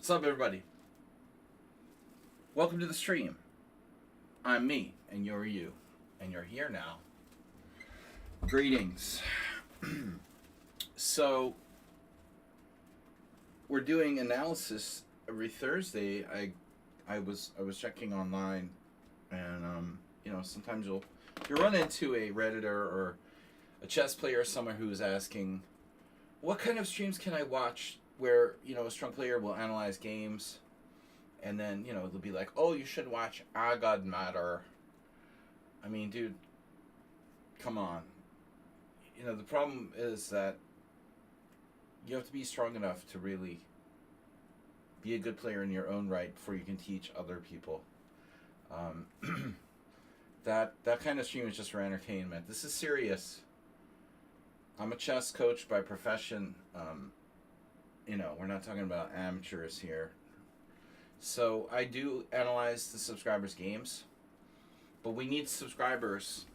What's up, everybody? Welcome to the stream. I'm me, and you're you, and you're here now. Greetings. So, we're doing analysis every Thursday. I was checking online, and sometimes you'll run into a redditor or a chess player, someone who's asking, what kind of streams can I watch where a strong player will analyze games, and then they'll be like, oh, you should watch I God Matter. I mean, dude, come on. The problem is that you have to be strong enough to really be a good player in your own right before you can teach other people. That kind of stream is just for entertainment. This is serious. I'm a chess coach by profession. We're not talking about amateurs here. So I do analyze the subscribers' games, but we need subscribers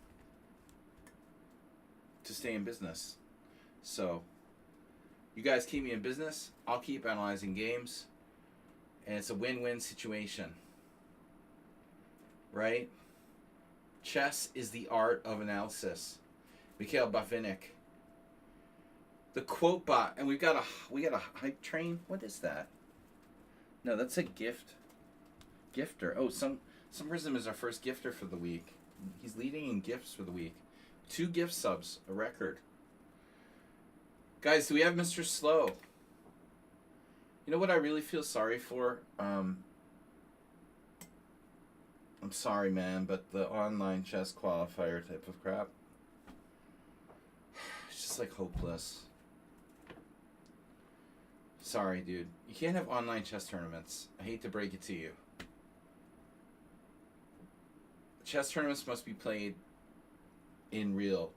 to stay in business. So you guys keep me in business, I'll keep analyzing games, and it's a win-win situation. Right? Chess is the art of analysis. Mikhail Bafinik. The quote bot, and we got a hype train. What is that? No, that's a gift. Gifter. Oh, some Prism is our first gifter for the week. He's leading in gifts for the week. 2 gift subs, a record. Guys, do we have Mr. Slow? You know what I really feel sorry for? I'm sorry, man, but the online chess qualifier type of crap, it's just like hopeless. Sorry, dude. You can't have online chess tournaments. I hate to break it to you. Chess tournaments must be played in real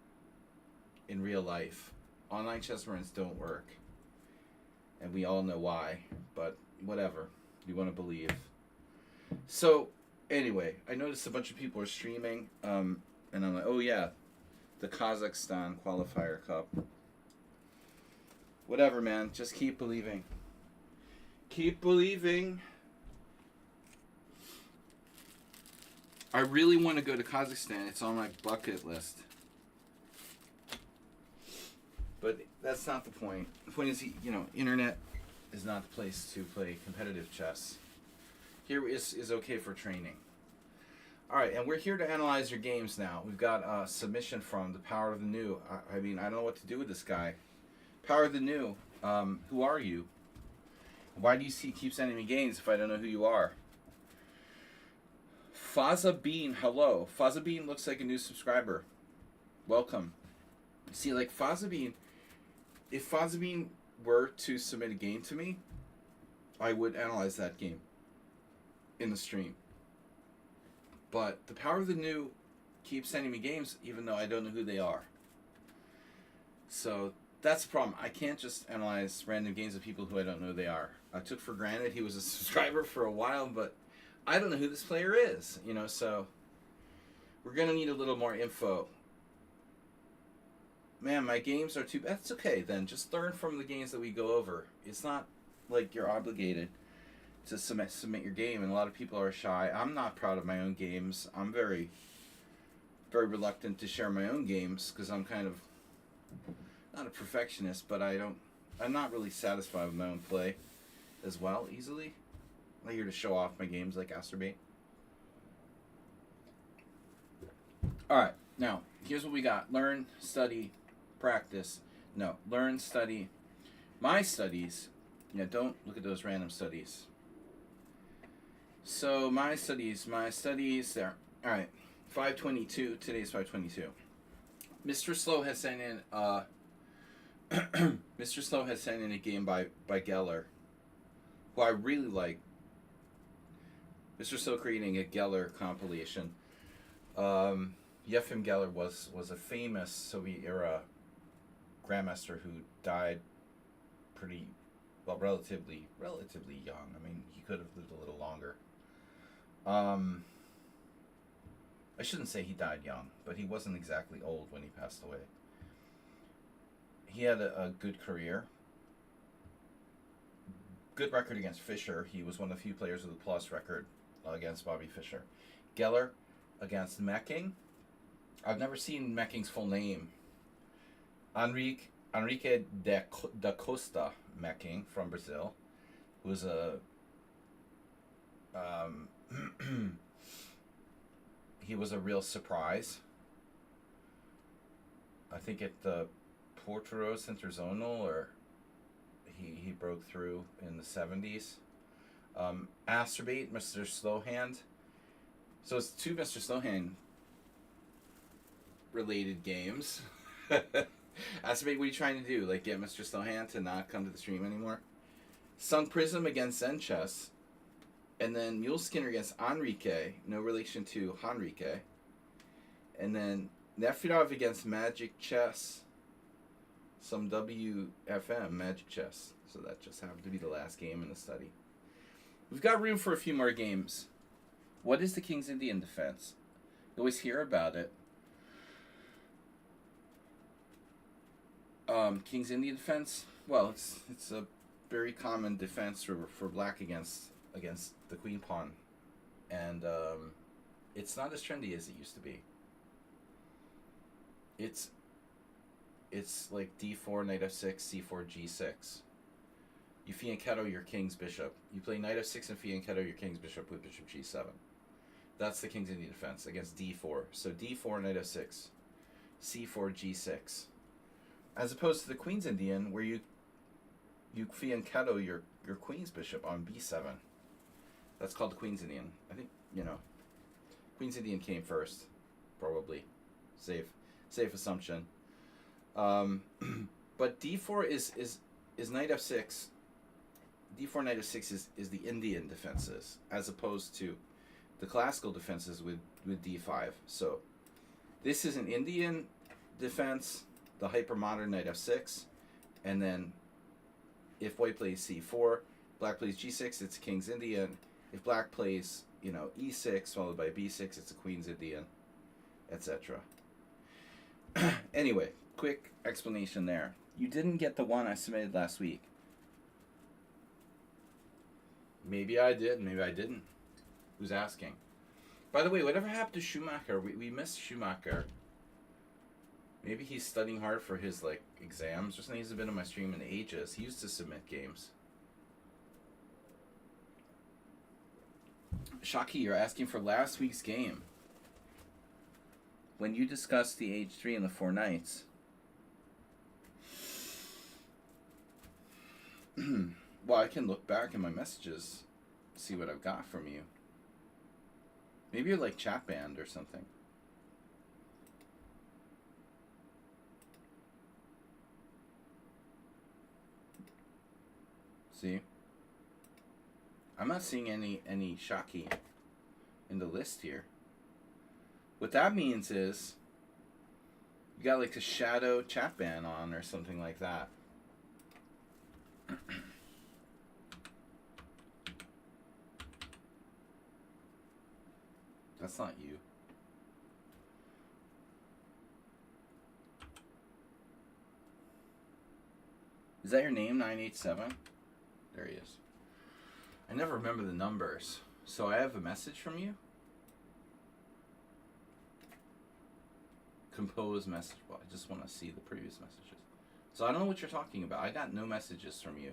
life. Online chess tournaments don't work. And we all know why, but whatever. You want to believe. So, anyway, I noticed a bunch of people are streaming, and I'm like, oh yeah, the Kazakhstan qualifier cup. Whatever, man. Just keep believing. Keep believing. I really want to go to Kazakhstan. It's on my bucket list. But that's not the point. The point is, internet is not the place to play competitive chess. Here is okay for training. All right, and we're here to analyze your games now. We've got a submission from the Power of the New. I mean, I don't know what to do with this guy. Power of the New, who are you? Why do you keep sending me games if I don't know who you are? Faza Bean, hello. Faza Bean looks like a new subscriber. Welcome. See, like Faza Bean, if Faza Bean were to submit a game to me, I would analyze that game in the stream. But the Power of the New keeps sending me games even though I don't know who they are. So that's the problem. I can't just analyze random games of people who I don't know who they are. I took for granted he was a subscriber for a while, but I don't know who this player is, so we're going to need a little more info. Man, my games are too... That's okay, then. Just learn from the games that we go over. It's not like you're obligated to submit your game, and a lot of people are shy. I'm not proud of my own games. I'm very, very reluctant to share my own games because I'm kind of... not a perfectionist, but I'm not really satisfied with my own play as well, easily. I'm not here to show off my games like Asterbait. Alright, now, here's what we got. Learn, study, practice. No, learn, study. My studies, don't look at those random studies. So, my studies there. Alright, 522, today's 522. Mr. Slow has sent in, Mr. Slow has sent in a game by Geller, who I really like. Mr. Slow creating a Geller compilation. Yefim Geller was a famous Soviet-era grandmaster who died pretty, well, relatively young. I mean, he could have lived a little longer. I shouldn't say he died young, but he wasn't exactly old when he passed away. He had a good career. good record against Fischer. He was one of the few players with a plus record against Bobby Fischer. Geller against Mecking. I've never seen Mecking's full name. Enrique da Costa Mecking from Brazil, who was a he was a real surprise. I think at the Porturos Interzonal, or he broke through in the 70s. Asterbate, Mr. Slowhand. So it's two Mr. Slowhand related games. Asterbate, what are you trying to do? Like, get Mr. Slowhand to not come to the stream anymore? Sung Prism against Zen Chess. And then Mule Skinner against Enrique, no relation to Henrique. And then Nefirov against Magic Chess. Some WFM Magic Chess. So that just happened to be the last game in the study. We've got room for a few more games. What is the King's Indian defense? You always hear about it. King's Indian defense? Well, it's a very common defense for black against the queen pawn. And it's not as trendy as it used to be. It's like d4, knight f6, c4, g6. You fianchetto your king's bishop. You play knight f6 and fianchetto your king's bishop with bishop g7. That's the King's Indian defense against d4. So d4, knight f6, c4, g6. As opposed to the Queen's Indian, where you fianchetto your queen's bishop on b7. That's called the Queen's Indian. I think, Queen's Indian came first, probably. Safe assumption. But d4 is knight f6. d4, knight f6 is the Indian defenses, as opposed to the classical defenses with d5. So this is an Indian defense, the hyper-modern knight f6, and then if white plays c4, black plays g6, it's a King's Indian. If black plays, e6 followed by b6, it's a Queen's Indian, etc. Anyway, quick explanation there. You didn't get the one I submitted last week. Maybe I did, maybe I didn't. Who's asking? By the way, whatever happened to Schumacher? We missed Schumacher. Maybe he's studying hard for his exams or something. He hasn't been on my stream in ages. He used to submit games. Shaki, you're asking for last week's game. When you discussed the h3 and the 4 knights. Well, I can look back in my messages, see what I've got from you. Maybe you're like chat banned or something. See? I'm not seeing any Shaki in the list here. What that means is you got a shadow chat ban on or something like that. That's not you. Is that your name, 987? There he is. I never remember the numbers. So I have a message from you? Compose message. Well, I just want to see the previous messages. So I don't know what you're talking about. I got no messages from you.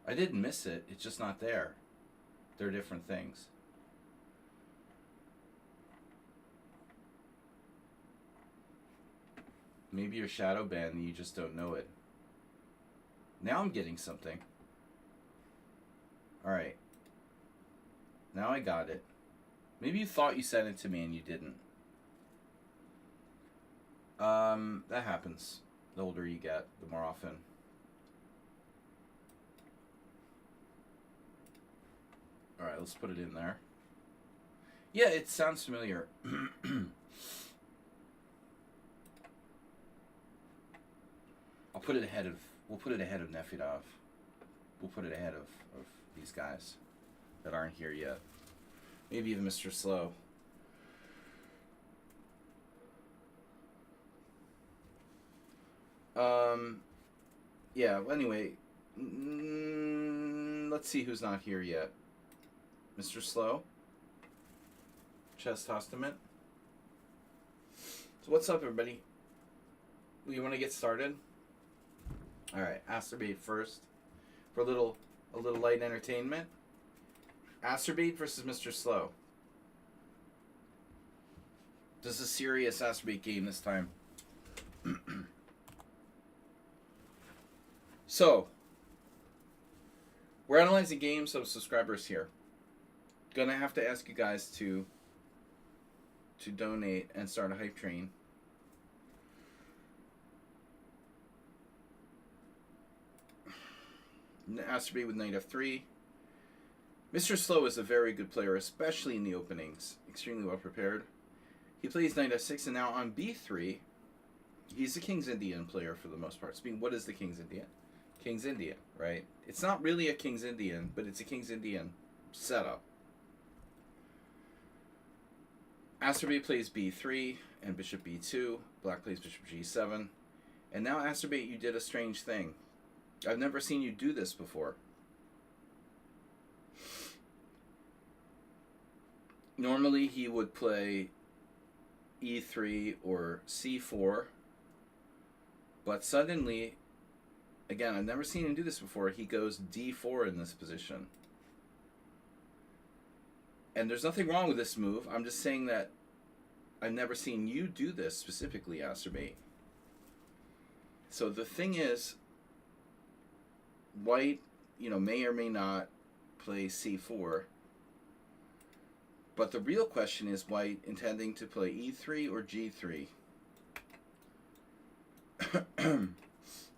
I didn't miss it. It's just not there. They're different things. Maybe you're shadow banned and you just don't know it. Now I'm getting something. Alright. Now I got it. Maybe you thought you sent it to me and you didn't. That happens. The older you get, the more often. Alright, let's put it in there. Yeah, it sounds familiar. I'll put it ahead of, we'll put it ahead of Nefirov. We'll put it ahead of these guys that aren't here yet. Maybe even Mr. Slow. yeah, well, anyway, let's see who's not here yet. Mr. Slow. Chess Testament. So what's up, everybody? We want to get started? Alright, Asterbait first. For a little light entertainment. Asterbait versus Mr. Slow. This is a serious Asterbait game this time. So, we're analyzing games of subscribers here. Gonna have to ask you guys to donate and start a hype train. Asterbait with knight f3. Mr. Slow is a very good player, especially in the openings. Extremely well prepared. He plays knight f6, and now on b3, he's a King's Indian player for the most part. So, what is the King's Indian? King's Indian, right? It's not really a King's Indian, but it's a King's Indian setup. Asterbait plays b3 and bishop b2. Black plays bishop g7. And now, Asterbait, you did a strange thing. I've never seen you do this before. Normally, he would play e3 or c4. But suddenly, again, I've never seen him do this before, he goes d4 in this position. And there's nothing wrong with this move. I'm just saying that I've never seen you do this specifically, Asterbait. So the thing is, White, may or may not play c4. But the real question is White intending to play e3 or g3.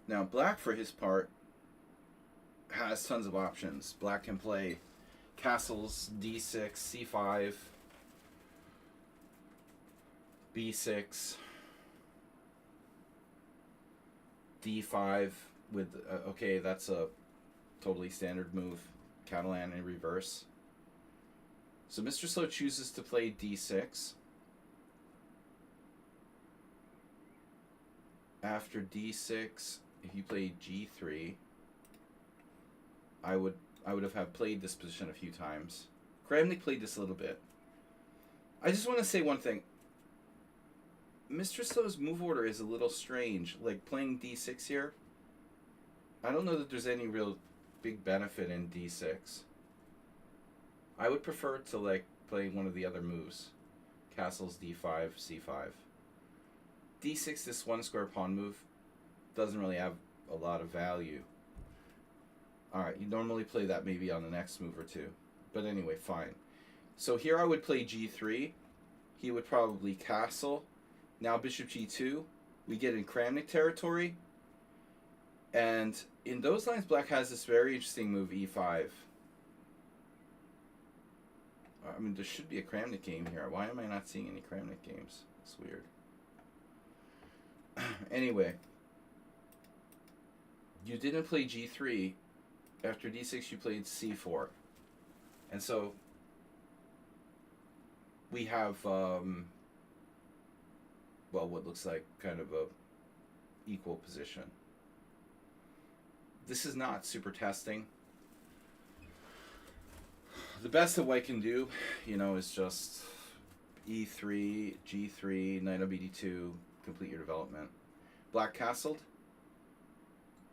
Now, Black, for his part, has tons of options. Black can play castles, d6, c5, b6, d5 with, okay, that's a totally standard move. Catalan in reverse. So Mr. Slow chooses to play d6. After d6, if you play g3, I would have played this position a few times. Kramnik played this a little bit. I just want to say one thing. Mr. Slow's move order is a little strange. Like playing d6 here, I don't know that there's any real big benefit in d6. I would prefer to play one of the other moves. Castles, d5, c5. d6, this one square pawn move, doesn't really have a lot of value. Alright, you normally play that maybe on the next move or two. But anyway, fine. So here I would play g3. He would probably castle. Now bishop g2. We get in Kramnik territory. And in those lines, Black has this very interesting move, e5. I mean, there should be a Kramnik game here. Why am I not seeing any Kramnik games? It's weird. Anyway. You didn't play g3. After d6, you played c4. And so, we have, well, what looks like kind of a equal position. This is not super testing. The best that White can do, is just e3, g3, knight on bd2, complete your development. Black castled.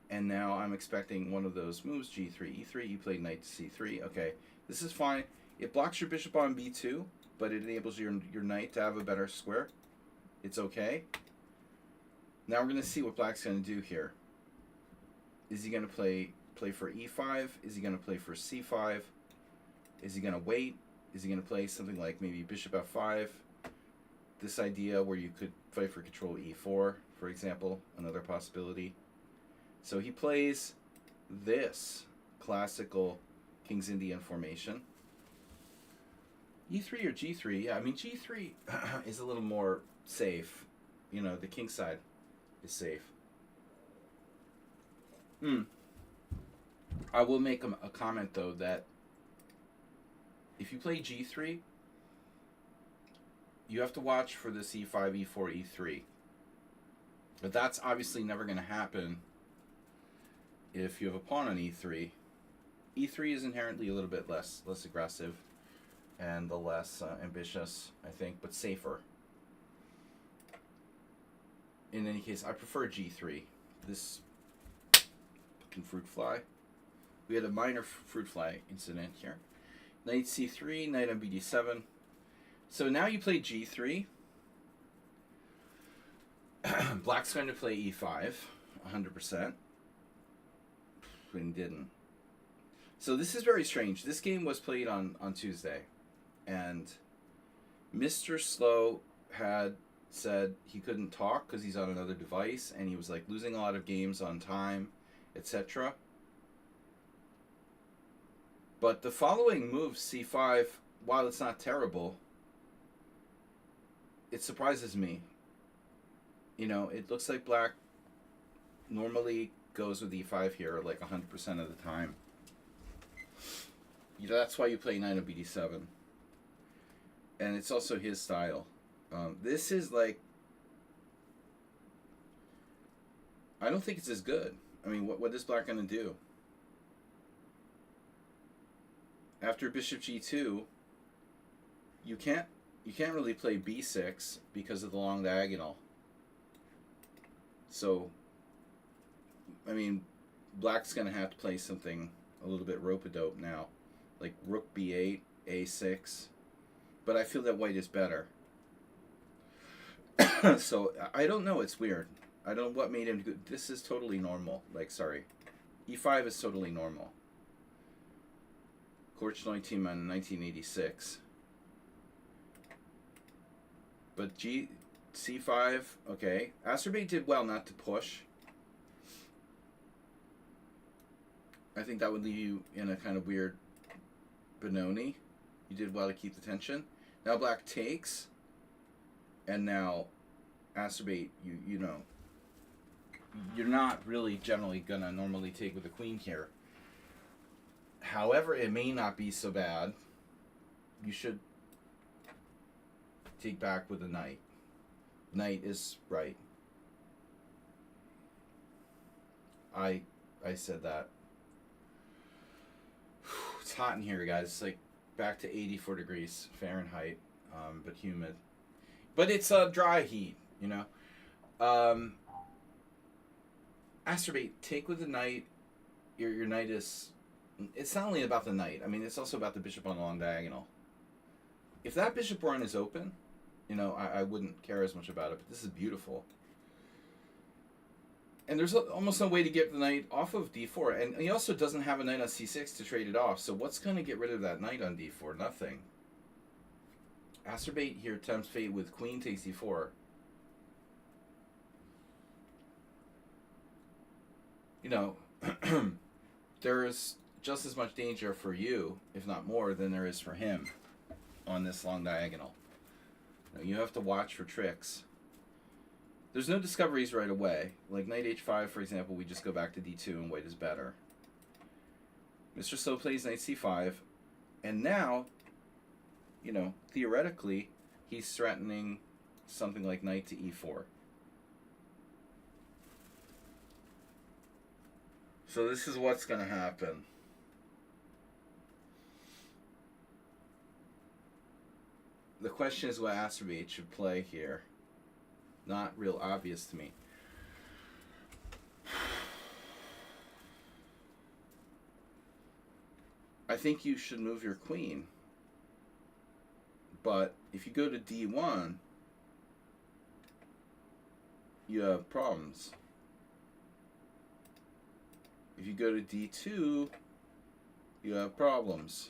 And now I'm expecting one of those moves, g3, e3. You played knight to c3. Okay, this is fine. It blocks your bishop on b2, but it enables your knight to have a better square. It's okay. Now we're going to see what Black's going to do here. Is he going to play for e5? Is he going to play for c5? Is he going to wait? Is he going to play something like maybe bishop f5? This idea where you could fight for control e4, for example, another possibility. So he plays this classical King's Indian formation. e3 or g3? Yeah, I mean, g3 is a little more safe. The king side is safe. I will make a comment, though, that if you play g3, you have to watch for this e5, e4, e3. But that's obviously never going to happen if you have a pawn on e3. E3 is inherently a little bit less aggressive and the less ambitious, I think, but safer. In any case, I prefer g3. This fucking fruit fly. We had a minor fruit fly incident here. Knight c3, knight on bd7. So now you play g3. Black's going to play e5, 100%. Queen didn't. So this is very strange. This game was played on Tuesday, and Mr. Slow had said he couldn't talk because he's on another device, and he was like losing a lot of games on time, etc. But the following move, c5, while it's not terrible, it surprises me. You know, it looks like Black normally goes with e5 here like 100% of the time. That's why you play knight on bd7. And it's also his style. This is like... I don't think it's as good. I mean, what is Black going to do? After bishop g2, you can't really play b6 because of the long diagonal. So, I mean, Black's going to have to play something a little bit rope-a-dope now. Like rook b8, a6. But I feel that white is better. So, I don't know. It's weird. I don't know what made him do. This is totally normal. Like, sorry. e5 is totally normal. Korchnoi team on 1986. But c5, okay. Acerbate did well not to push. I think that would leave you in a kind of weird Benoni. You did well to keep the tension. Now Black takes, and now Acerbate, you know, you're not really generally gonna normally take with the queen here. However, it may not be so bad. You should take back with the knight. Knight is right. I said that. It's hot in here, guys. It's like back to 84 degrees Fahrenheit, but humid. But it's a dry heat, you know. Acerbate, take with the knight. Your knight is... It's not only about the knight. I mean, it's also about the bishop on the long diagonal. If that bishop run is open, you know, I wouldn't care as much about it, but this is beautiful. And there's almost no way to get the knight off of d4. And he also doesn't have a knight on c6 to trade it off. So what's going to get rid of that knight on d4? Nothing. Acerbate here tempts fate with queen takes d4. You know, there's just as much danger for you, if not more, than there is for him on this long diagonal. You have to watch for tricks. There's no discoveries right away. Like knight h5, for example, we just go back to d2 and white is better. Mr. Slow plays knight c5, and now, you know, theoretically, he's threatening something like knight to e4. So this is what's going to happen. The question is what Acerbate should play here. Not real obvious to me. I think you should move your queen. But if you go to d1, you have problems. If you go to d2, you have problems.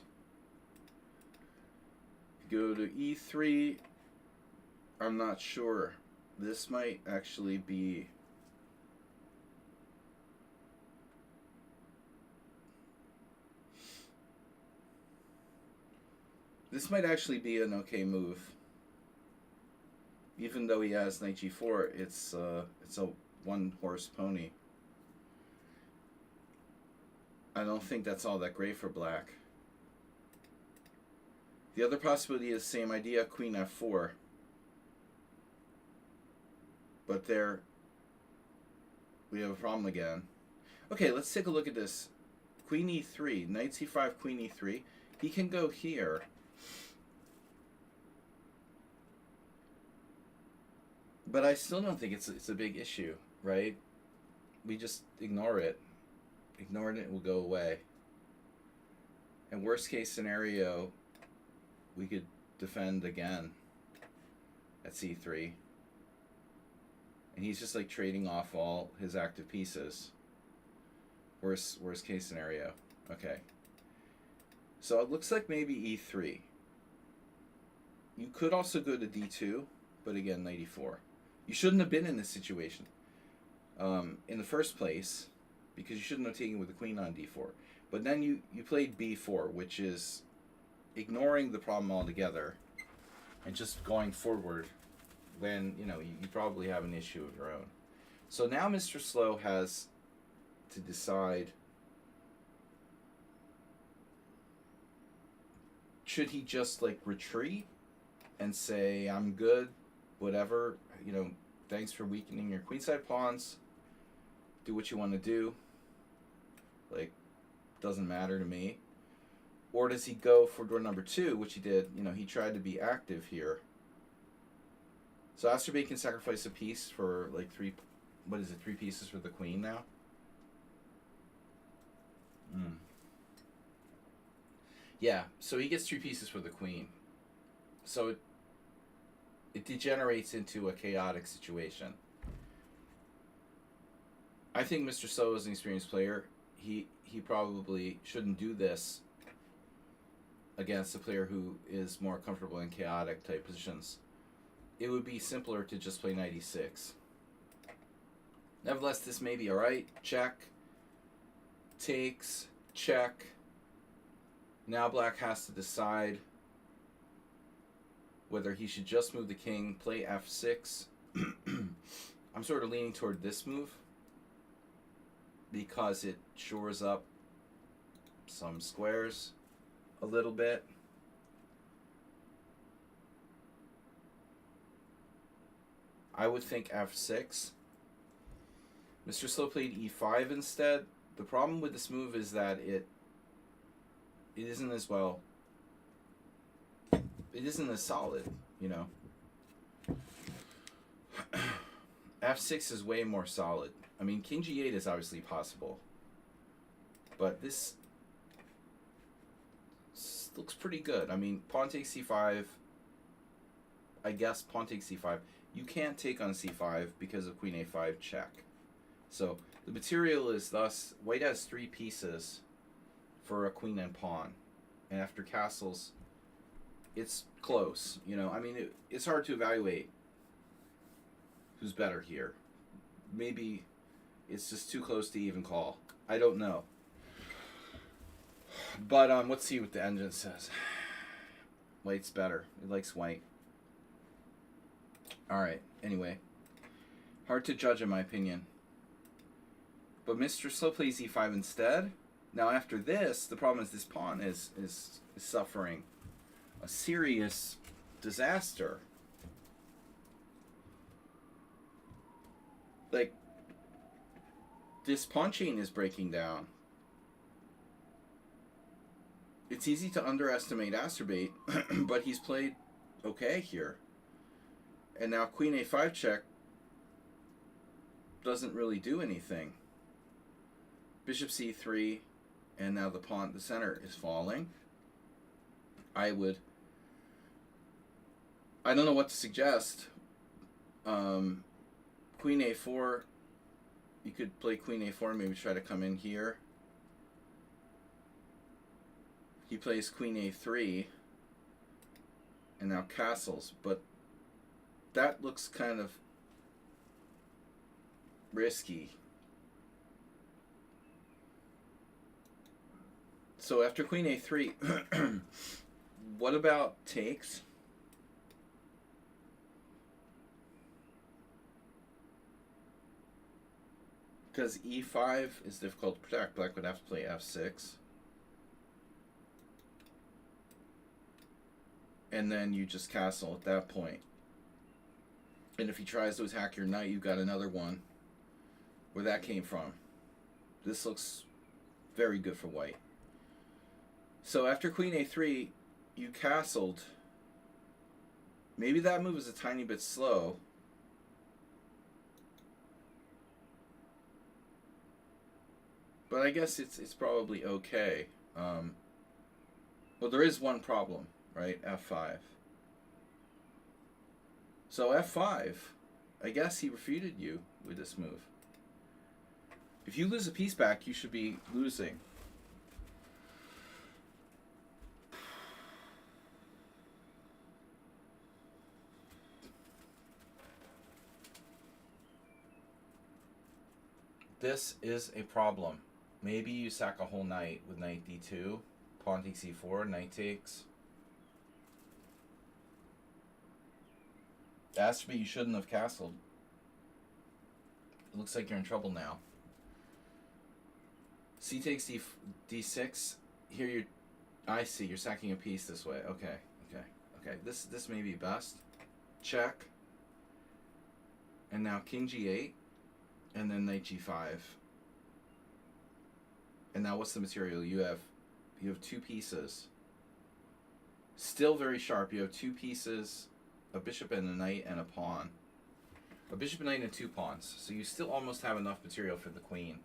If you go to e3, I'm not sure. This might actually be... This might actually be an okay move. Even though he has knight g4, it's a one-horse pony. I don't think that's all that great for Black. The other possibility is same idea, queen f4. But there, we have a problem again. Okay, let's take a look at this. Queen e3, knight c5, queen e3. He can go here. But I still don't think it's a big issue, right? We just ignore it. Ignore it, it will go away. And worst case scenario, we could defend again at c3. And he's just like trading off all his active pieces. Worst case scenario. Okay. So it looks like maybe e3. You could also go to d2, but again, knight e4. You shouldn't have been in this situation in the first place, because you shouldn't have taken with the queen on d4. But then you played b4, which is ignoring the problem altogether and just going forward when, you know, you probably have an issue of your own. So now Mr. Slow has to decide, should he just like retreat and say, I'm good, whatever, you know, thanks for weakening your queenside pawns, do what you want to do, like, doesn't matter to me? Or does he go for door number 2, which he did, you know, he tried to be active here. So Asterbait can sacrifice a piece for like 3 pieces for the queen now? Yeah, so he gets 3 pieces for the queen. So it degenerates into a chaotic situation. I think Mr. So is an experienced player. He probably shouldn't do this against a player who is more comfortable in chaotic type positions. It would be simpler to just play knight e6. Nevertheless, this may be alright. Check. Takes. Check. Now black has to decide whether he should just move the king, play f6. I'm sort of leaning toward this move because it shores up some squares a little bit. I would think f6. Mr. Slow played e5 instead. The problem with this move is that it isn't as well. It isn't as solid, you know. f6 is way more solid. I mean, king g8 is obviously possible, but this looks pretty good. I mean, pawn takes c5. I guess pawn takes c5. You can't take on c5 because of queen a5 check. So the material is thus, white has 3 pieces for a queen and pawn. And after castles, it's close. You know, I mean, it's hard to evaluate who's better here. Maybe it's just too close to even call. I don't know. But let's see what the engine says. White's better. It likes white. Alright, anyway. Hard to judge in my opinion. But Mr. Slow plays e5 instead. Now after this, the problem is this pawn is suffering a serious disaster. Like, this pawn chain is breaking down. It's easy to underestimate Asterbait, but he's played okay here. And now queen a5 check doesn't really do anything. Bishop c3, and now the pawn, the center is falling. I don't know what to suggest. Queen a4, you could play queen a4, maybe try to come in here. He plays queen a3, and now castles, but that looks kind of risky. So after queen a3, what about takes? Because e5 is difficult to protect. Black would have to play f6. And then you just castle at that point. And if he tries to attack your knight, you've got another one. Where that came from. This looks very good for white. So after queen a3, you castled. Maybe that move is a tiny bit slow. But I guess it's probably okay. Well, there is one problem, right? F5. So F5, I guess he refuted you with this move. If you lose a piece back, you should be losing. This is a problem. Maybe you sack a whole knight with knight d2, pawn takes e4, knight takes. Asked me, you shouldn't have castled. It looks like you're in trouble now. C takes d6. Here you're, I see, you're sacking a piece this way. Okay. This may be best. Check. And now king g8. And then knight g5. And now what's the material? You have two pieces. Still very sharp. You have two pieces, a bishop and a knight and a pawn. A bishop, a knight, and two pawns. So you still almost have enough material for the queen.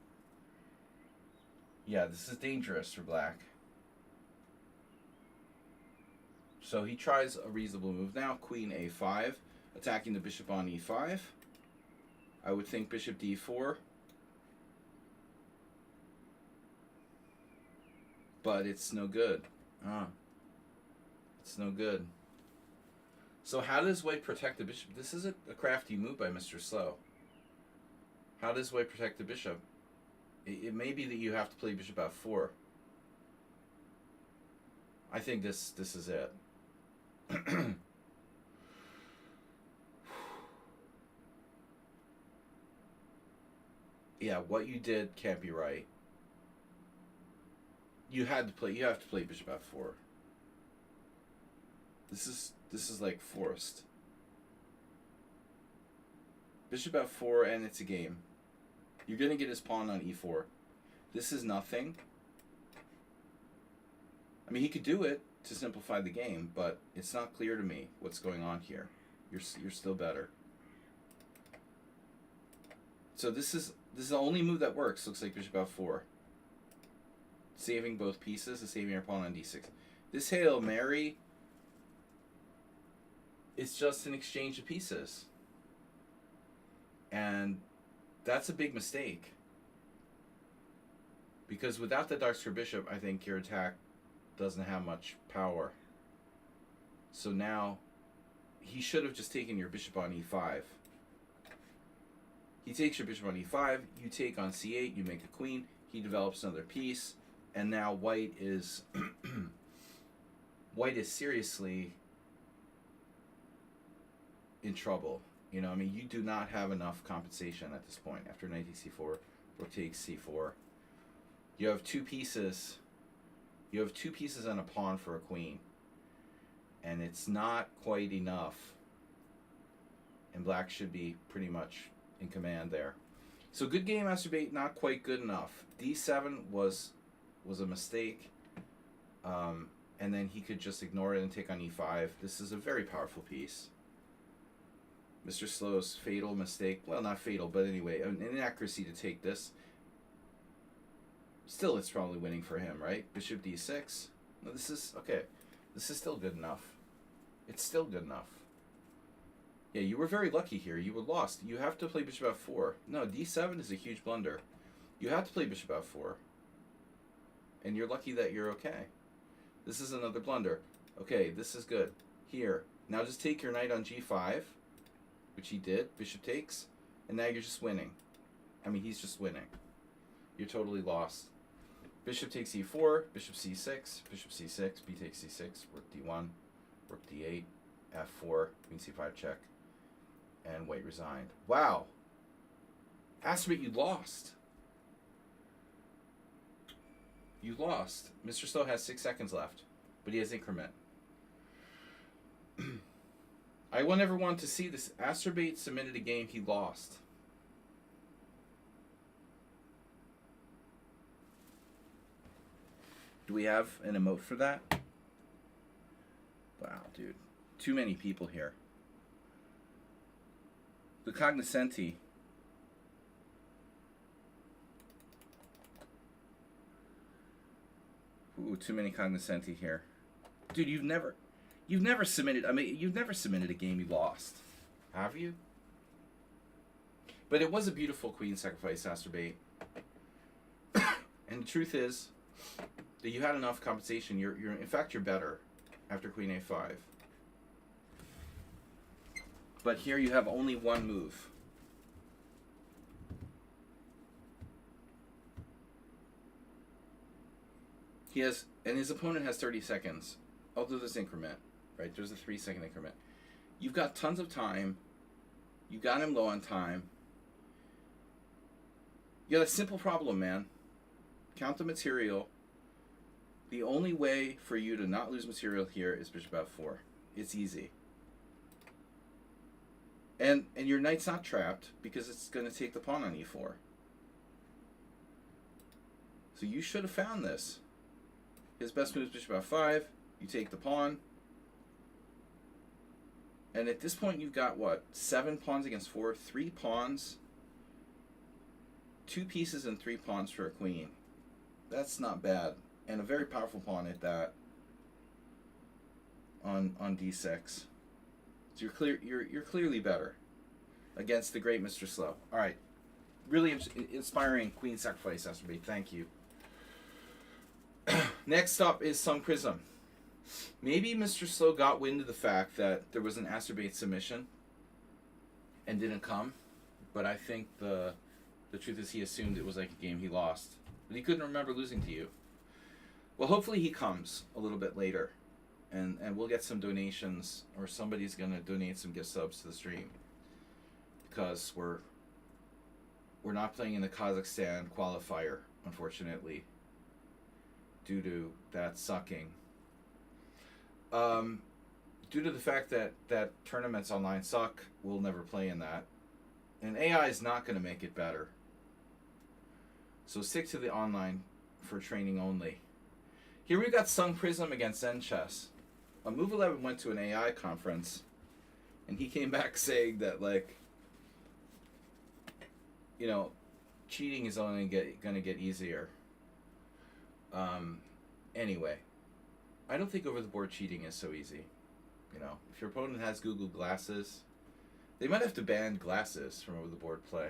Yeah, this is dangerous for black. So he tries a reasonable move now. Queen a5, attacking the bishop on e5. I would think bishop d4. But it's no good. It's no good. So how does white protect the bishop? This is a crafty move by Mr. Slow. How does white protect the bishop? It may be that you have to play bishop f4. I think this is it. Yeah, what you did can't be right. You have to play bishop f4. This is like forced. Bishop f4 and it's a game. You're gonna get his pawn on e4. This is nothing. I mean, he could do it to simplify the game, but it's not clear to me what's going on here. You're still better. So this is the only move that works. Looks like bishop f4. Saving both pieces and saving your pawn on d6. This Hail Mary is just an exchange of pieces. And that's a big mistake. Because without the dark square bishop, I think your attack doesn't have much power. So now, he should have just taken your bishop on e5. He takes your bishop on e5, you take on c8, you make a queen, he develops another piece, and now white is white is seriously in trouble. You know, I mean, you do not have enough compensation at this point. After knight takes c4, rook takes c4. You have two pieces. You have two pieces and a pawn for a queen. And it's not quite enough. And black should be pretty much in command there. So good game, Master Bait, not quite good enough. d7 was a mistake. And then he could just ignore it and take on e5. This is a very powerful piece. Mr. Slow's fatal mistake. Well, not fatal, but anyway, an inaccuracy to take this. Still, it's probably winning for him, right? Bishop d6. No, this is, okay. This is still good enough. It's still good enough. Yeah, you were very lucky here. You were lost. You have to play bishop f4. No, d7 is a huge blunder. You have to play bishop f4. And you're lucky that you're okay. This is another blunder. Okay, this is good. Here. Now just take your knight on g5, which he did. Bishop takes. And now you're just winning. I mean, he's just winning. You're totally lost. Bishop takes e4, bishop c6, bishop c6, b takes c6, rook d1, rook d8, f4, queen c5 check, and white resigned. Wow. Aspirate, you lost. You lost. Mr. Slow has 6 seconds left, but he has increment. I will never want to see this. Astrobate submitted a game he lost. Do we have an emote for that? Wow, dude. Too many people here. The cognoscenti. Ooh, too many cognoscenti here. Dude, you've never submitted, you've never submitted a game you lost. Have you? But it was a beautiful queen sacrifice, Asterbait. And the truth is that you had enough compensation. You're in fact, you're better after queen a5. But here you have only one move. He has, and his opponent has 30 seconds. I'll do this increment, right? There's a 3-second increment. You've got tons of time. You got him low on time. You got a simple problem, man. Count the material. The only way for you to not lose material here is bishop f4. It's easy. And your knight's not trapped because it's going to take the pawn on e4. So you should have found this. His best move is bishop f5. You take the pawn. And at this point you've got what? 7 pawns against 4. 3 pawns. 2 pieces and 3 pawns for a queen. That's not bad. And a very powerful pawn at that. On d6. So you're clearly better against the great Mr. Slow. All right, really inspiring queen sacrifice, Asterbait. Thank you. Next up is Sung Prism. Maybe Mr. Slow got wind of the fact that there was an Asterbait submission and didn't come, but I think the truth is he assumed it was like a game he lost, but he couldn't remember losing to you. Well, hopefully he comes a little bit later. And we'll get some donations, or somebody's going to donate some gift subs to the stream. Because we're not playing in the Kazakhstan qualifier, unfortunately. Due to that sucking. Due to the fact that tournaments online suck, we'll never play in that. And AI is not going to make it better. So stick to the online for training only. Here we've got Sung Prism against Zen Chess. Move 11 went to an AI conference, and he came back saying that, like, you know, cheating is only going to get easier. Anyway, I don't think over-the-board cheating is so easy. You know, if your opponent has Google Glasses, they might have to ban glasses from over-the-board play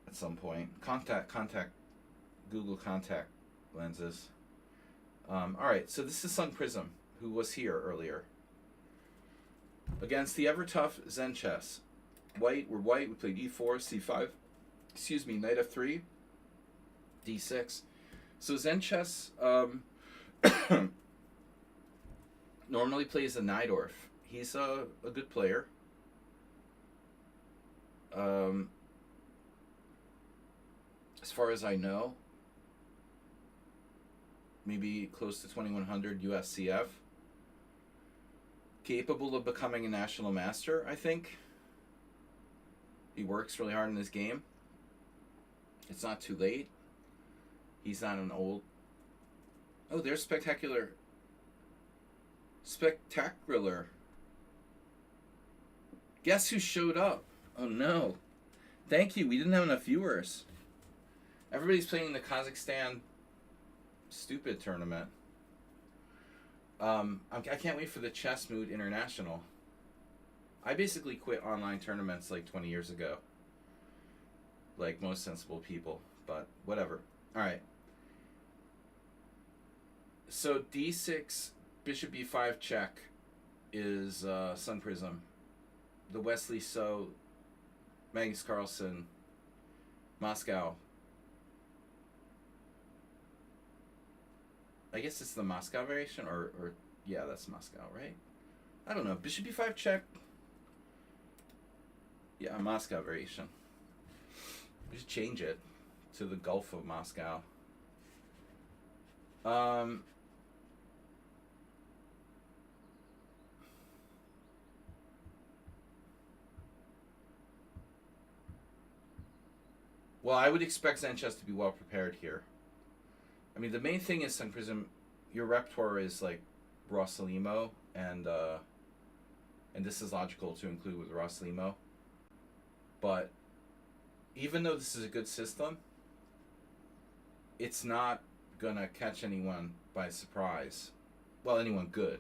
at some point. Contact Google contact lenses. All right, so this is Sung Prism, who was here earlier, against the ever-tough Zen Chess. We're white, we played e4, c5, excuse me, knight f3, d6. So Zen Chess normally plays a Najdorf. He's a good player. As far as I know, maybe close to 2100 USCF. Capable of becoming a national master, I think. He works really hard in this game. It's not too late. He's not an old... Oh, there's Spectacular. Spectacular. Guess who showed up? Oh no. Thank you, we didn't have enough viewers. Everybody's playing the Kazakhstan stupid tournament. I can't wait for the Chess Mood International. I basically quit online tournaments like 20 years ago. Like most sensible people, but whatever. Alright. So d6, bishop b5 check is Sung Prism. The Wesley So, Magnus Carlsen, Moscow. I guess it's the Moscow variation, or yeah, that's Moscow, right? I don't know. Bishop b5 check. Yeah, Moscow variation. We should change it to the Gulf of Moscow. Well, I would expect Zen Chess to be well prepared here. I mean, the main thing is Sun Prism. Your repertoire is like Rossalimo, and this is logical to include with Rossalimo. But even though this is a good system, it's not gonna catch anyone by surprise. Well, anyone good.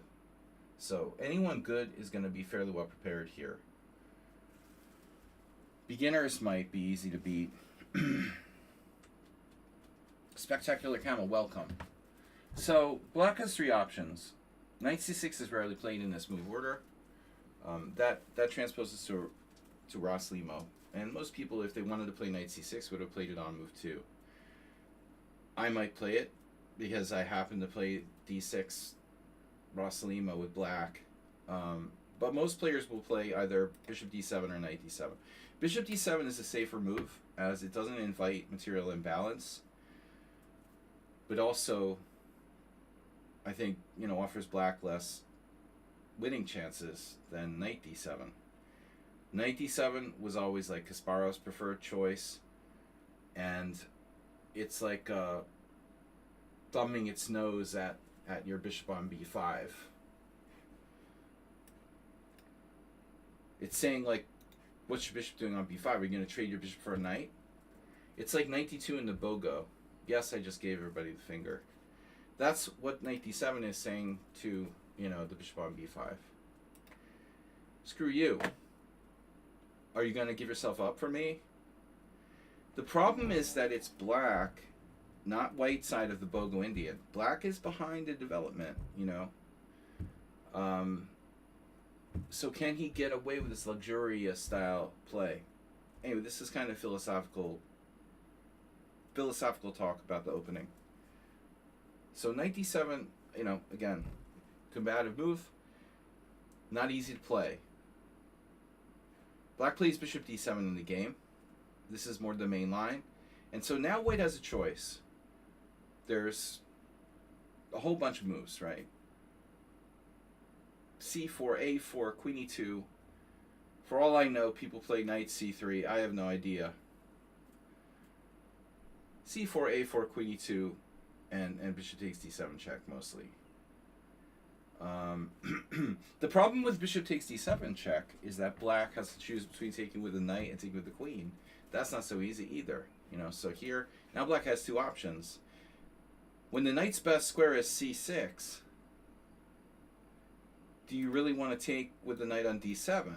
So anyone good is gonna be fairly well prepared here. Beginners might be easy to beat. Spectacular Camel, welcome. So black has three options. Knight c6 is rarely played in this move order. That transposes to Rossalimo. And most people, if they wanted to play Knight c6, would have played it on move 2. I might play it because I happen to play d6 Rossalimo with black. But most players will play either bishop d7 or knight d7. Bishop d7 is a safer move as it doesn't invite material imbalance. But also, I think, offers black less winning chances than knight d7. Knight d7 was always like Kasparov's preferred choice, and it's like thumbing its nose at your bishop on b5. It's saying, like, what's your bishop doing on b5? Are you going to trade your bishop for a knight? It's like knight d2 in the BOGO. Yes, I just gave everybody the finger. That's what knight d7 is saying to, the bishop on b5. Screw you. Are you going to give yourself up for me? The problem is that it's black, not white side of the BOGO Indian. Black is behind the development, So can he get away with this luxurious style play? Anyway, this is kind of philosophical talk about the opening. So knight d7, again, combative move, not easy to play. Black plays bishop d7 in the game. This is more the main line. And so now white has a choice. There's a whole bunch of moves, right? c4, a4, queen e2. For all I know, people play knight c3. I have no idea. c4, a4, queen e2, and bishop takes d7 check mostly. The problem with bishop takes d7 check is that black has to choose between taking with the knight and taking with the queen. That's not so easy either. So here, now black has two options. When the knight's best square is c6, do you really want to take with the knight on d7?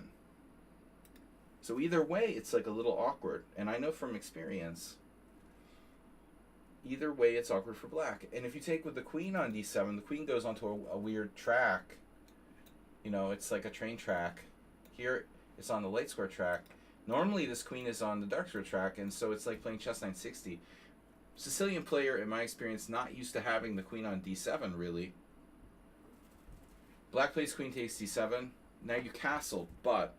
So either way, it's like a little awkward. And I know from experience, either way, it's awkward for black. And if you take with the queen on d7, the queen goes onto a weird track. It's like a train track. Here, it's on the light square track. Normally, this queen is on the dark square track, and so it's like playing chess 960. Sicilian player, in my experience, not used to having the queen on d7, really. Black plays queen takes d7. Now you castle, but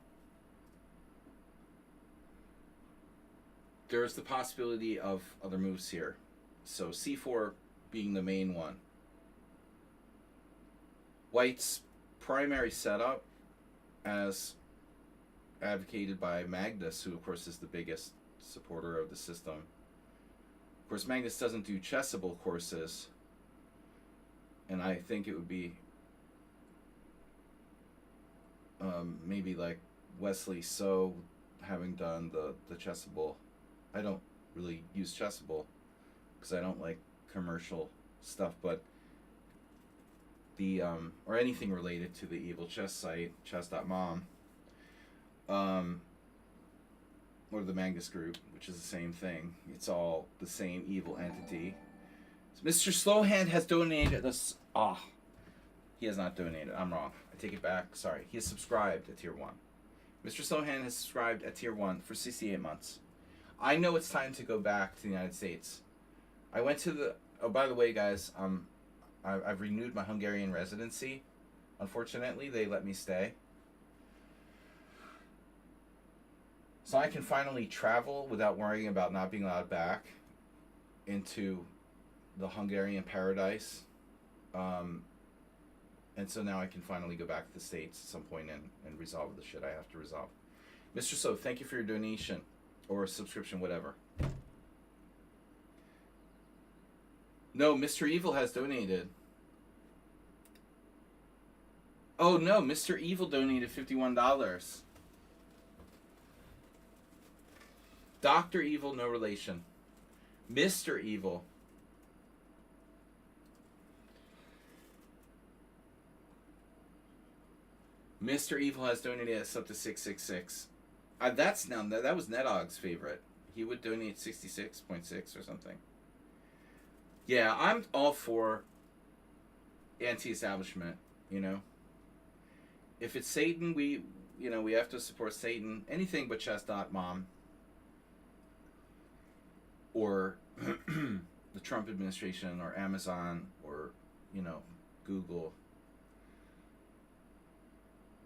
there's the possibility of other moves here. So c4 being the main one. White's primary setup, as advocated by Magnus, who of course is the biggest supporter of the system. Of course, Magnus doesn't do chessable courses, and I think it would be maybe like Wesley So having done the chessable. I don't really use chessable because I don't like commercial stuff, but the or anything related to the evil chess site chess.mom, or the Magnus group, which is the same thing. It's all the same evil entity. So Mr. Slowhand has donated this. He has not donated. I'm wrong. I take it back. Sorry. He has subscribed at tier 1. Mr. Slowhand has subscribed at tier 1 for 68 months. I know it's time to go back to the United States. I went to the... Oh, by the way, guys, I've renewed my Hungarian residency. Unfortunately, they let me stay. So I can finally travel without worrying about not being allowed back into the Hungarian paradise. And so now I can finally go back to the States at some point and resolve the shit I have to resolve. Mr. So, thank you for your donation or subscription, whatever. No, Mr. Evil has donated. Oh no, Mr. Evil donated $51. Dr. Evil, no relation. Mr. Evil. Mr. Evil has donated us up to 666. That's now that was Nedog's favorite. He would donate 66.6 or something. Yeah, I'm all for anti-establishment. You know, if it's Satan, we have to support Satan. Anything but chess.mom or the Trump administration or Amazon or Google.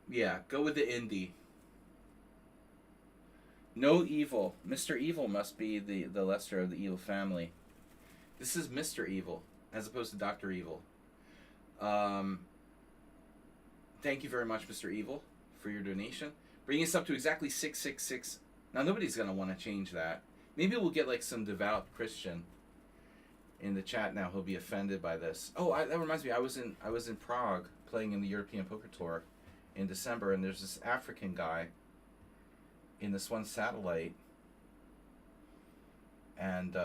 Yeah, go with the indie. No evil. Mr. Evil must be the lesser of the evil family. This is Mr. Evil, as opposed to Dr. Evil. Thank you very much, Mr. Evil, for your donation. Bringing us up to exactly 666. Now, nobody's going to want to change that. Maybe we'll get like some devout Christian in the chat now who'll be offended by this. Oh, that reminds me. I was in Prague playing in the European Poker Tour in December, and there's this African guy in this one satellite, and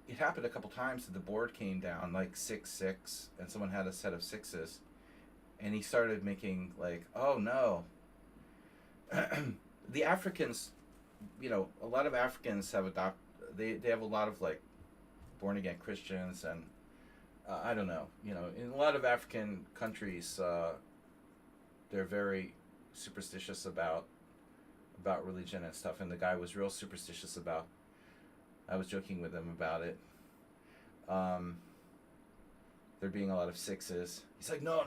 it happened a couple times that the board came down like 6-6, and someone had a set of sixes, and he started making like, oh no. The Africans, a lot of Africans have they have a lot of like born again Christians, and I don't know, in a lot of African countries, they're very superstitious about religion and stuff, and the guy was real superstitious about. I was joking with him about it. There being a lot of sixes. He's like, no.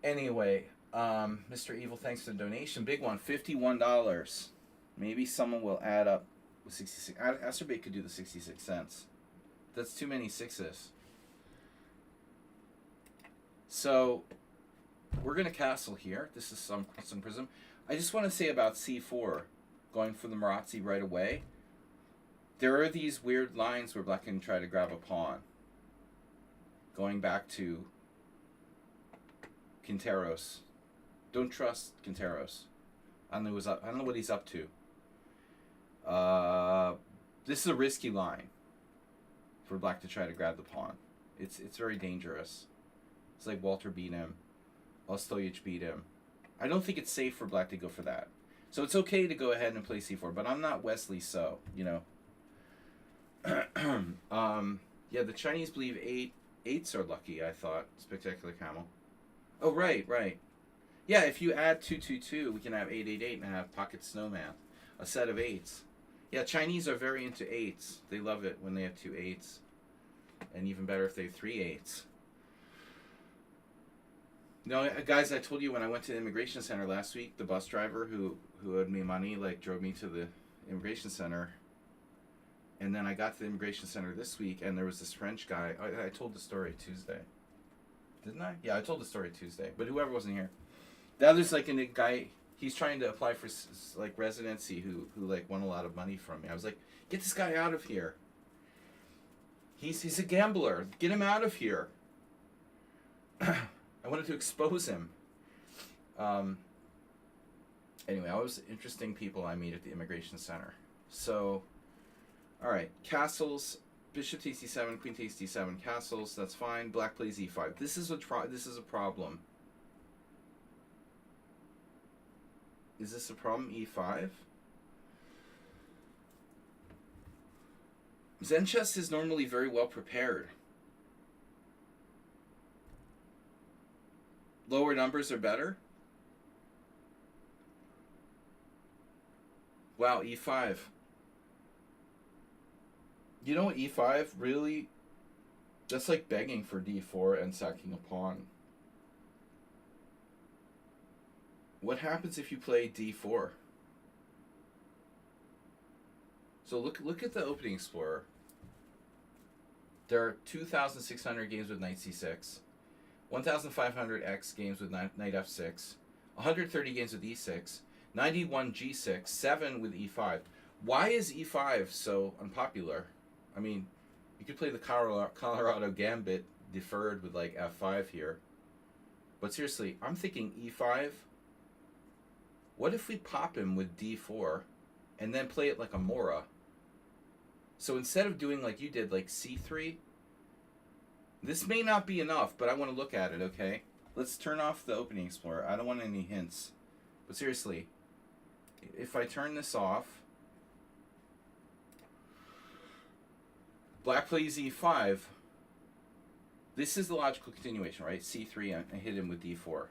Anyway, Mr. Evil, thanks for the donation. Big one, $51. Maybe someone will add up with 66. Asterbait could do the 66 cents. That's too many sixes. So, we're going to castle here. This is some prism. I just want to say about c4, going for the Marazzi right away. There are these weird lines where black can try to grab a pawn. Going back to Quinteros. Don't trust Quinteros. I don't know what he's up to. This is a risky line for black to try to grab the pawn. It's very dangerous. It's like Walter beat him. Ostojic beat him. I don't think it's safe for black to go for that. So it's okay to go ahead and play c4, but I'm not Wesley, so, yeah, the Chinese believe eights are lucky, I thought. Spectacular Camel. Oh, right. Yeah, if you add 222, we can have 888 and have Pocket Snowman. A set of eights. Yeah, Chinese are very into eights. They love it when they have 2 8s. And even better if they have 3 8s. No, guys, I told you when I went to the immigration center last week, the bus driver who owed me money, drove me to the immigration center. And then I got to the immigration center this week, and there was this French guy. I told the story Tuesday. Didn't I? Yeah, I told the story Tuesday. But whoever wasn't here. The other's a guy, he's trying to apply for residency who won a lot of money from me. I was like, get this guy out of here. He's a gambler. Get him out of here. I wanted to expose him. Anyway, always interesting people I meet at the immigration center. So, all right, castles, bishop takes d7, queen takes d7, castles. That's fine. Black plays e5. This is a problem. Is this a problem? e5. Zen chess is normally very well prepared. Lower numbers are better. Wow, e5. You know what, e5 really? That's like begging for d4 and sacking a pawn. What happens if you play d4? So look at the opening explorer. There are 2,600 games with knight c6, 1,500x games with knight f6, 130 games with e6, 91 g6, 7 with e5. Why is e5 so unpopular? I mean, you could play the Colorado Gambit deferred with like f5 here. But seriously, I'm thinking e5. What if we pop him with d4 and then play it like a Mora? So instead of doing like you did, like c3, this may not be enough, but I want to look at it, okay? Let's turn off the opening explorer. I don't want any hints. But seriously, if I turn this off, black plays e5. This is the logical continuation, right? c3, I hit him with d4.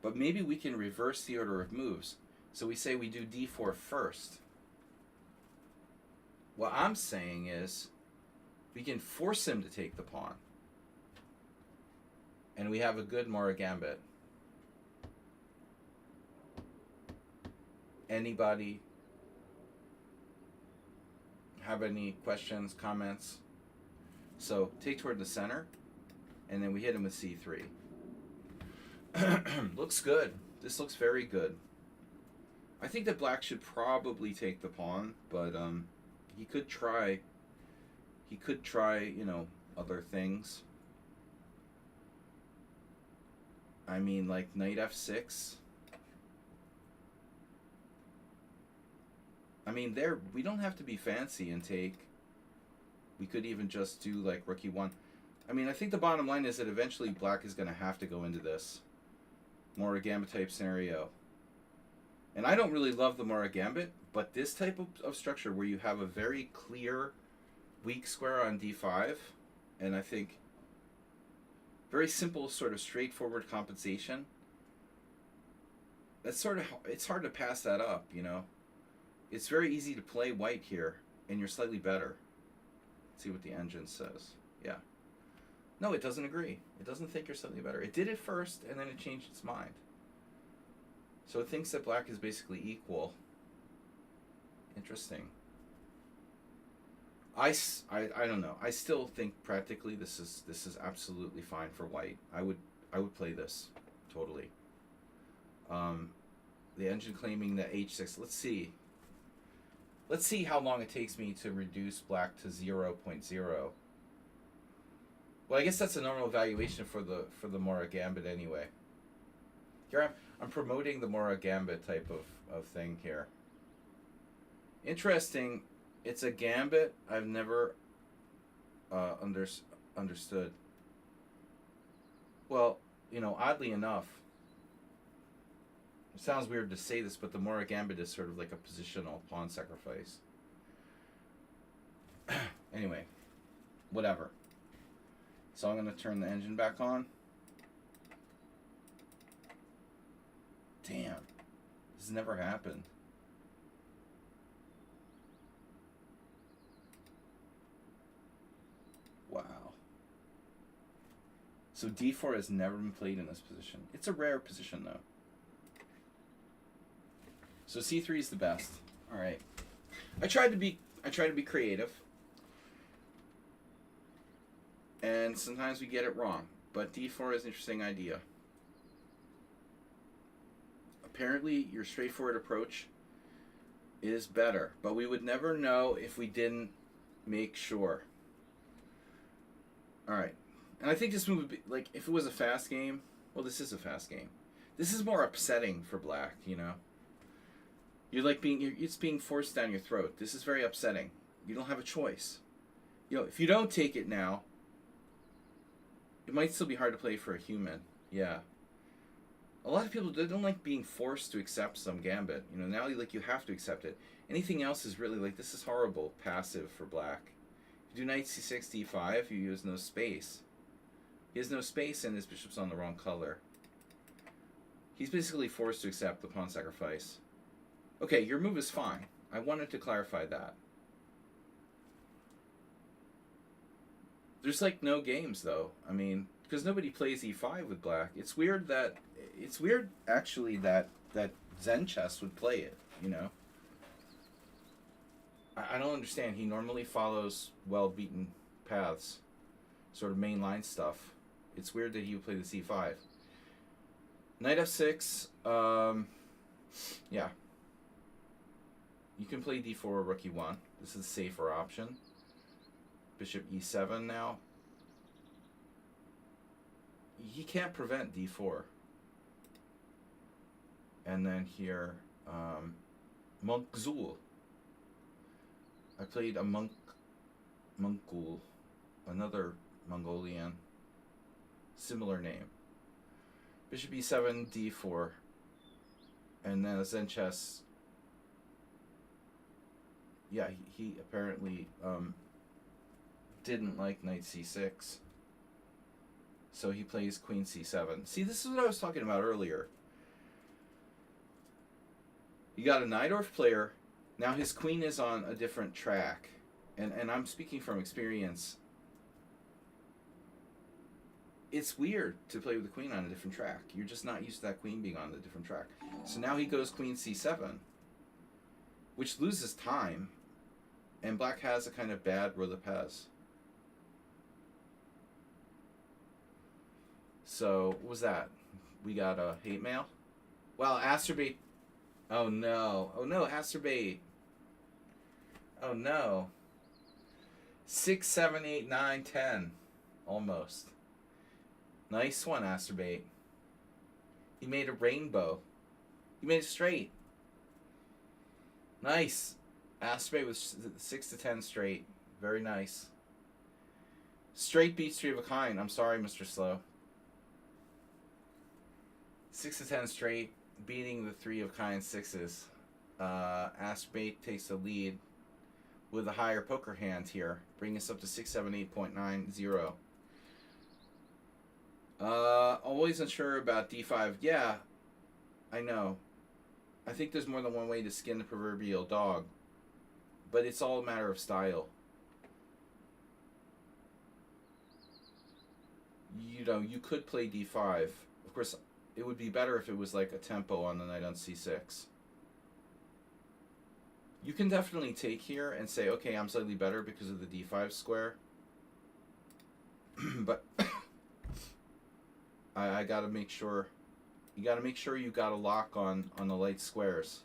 But maybe we can reverse the order of moves. So we say we do d4 first. What I'm saying is we can force him to take the pawn. And we have a good Mora Gambit. Anybody have any questions, comments? So take toward the center, and then we hit him with c3. Looks good. This looks very good. I think that black should probably take the pawn, but he could try, you know, other things. I mean, like knight f6. I mean, we don't have to be fancy and take. We could even just do like rook e1. I mean, I think the bottom line is that eventually black is going to have to go into this Mora Gambit type scenario. And I don't really love the Mora Gambit, but this type of structure where you have a very clear weak square on d5, and I think very simple, sort of straightforward compensation, that's sort of, it's hard to pass that up, you know. It's very easy to play white here, and you're slightly better. Let's see what the engine says. Yeah. No, it doesn't agree. It doesn't think you're slightly better. It did it first, and then it changed its mind. So it thinks that black is basically equal. Interesting. I don't know. I still think practically this is absolutely fine for white. I would play this totally. The engine claiming that h6. Let's see. Let's see how long it takes me to reduce black to 0.0. Well, I guess that's a normal evaluation for the Mora Gambit anyway. Here I'm promoting the Mora Gambit type of thing here. Interesting. It's a gambit I've never understood. Well, you know, oddly enough, it sounds weird to say this, but the Mora Gambit is sort of like a positional pawn sacrifice. Anyway, whatever. So I'm going to turn the engine back on. Damn. This has never happened. Wow. So d4 has never been played in this position. It's a rare position, though. So c3 is the best. All right. I tried to be creative. And sometimes we get it wrong, but d4 is an interesting idea. Apparently, your straightforward approach is better, but we would never know if we didn't make sure. All right. And I think this move would be, like, if it was a fast game, well, this is a fast game. This is more upsetting for black, you know? You're like it's being forced down your throat. This is very upsetting. You don't have a choice. You know, if you don't take it now, it might still be hard to play for a human. Yeah. A lot of people, they don't like being forced to accept some gambit. You know, now you have to accept it. Anything else is really like, this is horrible, passive for black. If you do knight c6, d5, he has no space. He has no space and his bishop's on the wrong color. He's basically forced to accept the pawn sacrifice. Okay, your move is fine. I wanted to clarify that. There's like no games though. I mean, because nobody plays e5 with black. It's weird actually that Zen chess would play it, you know. I don't understand. He normally follows well-beaten paths, sort of mainline stuff. It's weird that he would play the c5. Knight f6, yeah. You can play d4 rook e1. This is a safer option. Bishop e7 now. He can't prevent d4. And then here, Monkzul. I played a Monkul, another Mongolian, similar name. Bishop e7, d4, and then a Zen chess. Yeah, he apparently didn't like knight c6, so he plays queen c7. See, this is what I was talking about earlier. You got a Najdorf player. Now his queen is on a different track. And I'm speaking from experience. It's weird to play with the queen on a different track. You're just not used to that queen being on a different track. So now he goes queen c7, which loses time. And black has a kind of bad roue de Pez. So, what was that? We got a hate mail? Well, Asterbait. Oh no. Oh no, Asterbait. Oh no. 6, 7, 8, 9, 10. Almost. Nice one, Asterbait. He made a rainbow. He made it straight. Nice. Asterbait was 6 to 10 straight. Very nice. Straight beats 3 of a kind. I'm sorry, Mr. Slow. 6 to 10 straight, beating the 3 of kind sixes. Asterbait takes the lead with a higher poker hand here, bringing us up to 678.90. Always unsure about d5. Yeah, I know. I think there's more than one way to skin the proverbial dog, but it's all a matter of style. You know, you could play d5. Of course, it would be better if it was like a tempo on the knight on c6. You can definitely take here and say, okay, I'm slightly better because of the d5 square. But I gotta make sure. You gotta make sure you got a lock on the light squares.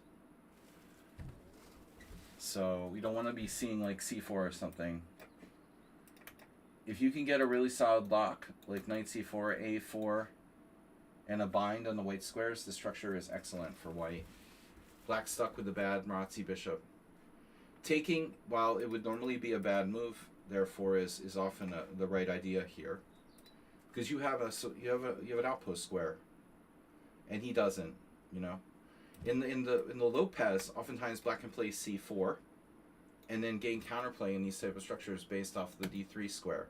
So we don't want to be seeing like c4 or something. If you can get a really solid lock, like knight c4, a4, and a bind on the white squares, the structure is excellent for white. Black stuck with a bad Marazzi bishop. Taking, while it would normally be a bad move, therefore is often the right idea here, because you have an outpost square, and he doesn't. You know, in the Lopez, oftentimes black can play c4, and then gain counterplay in these type of structures based off the d3 square.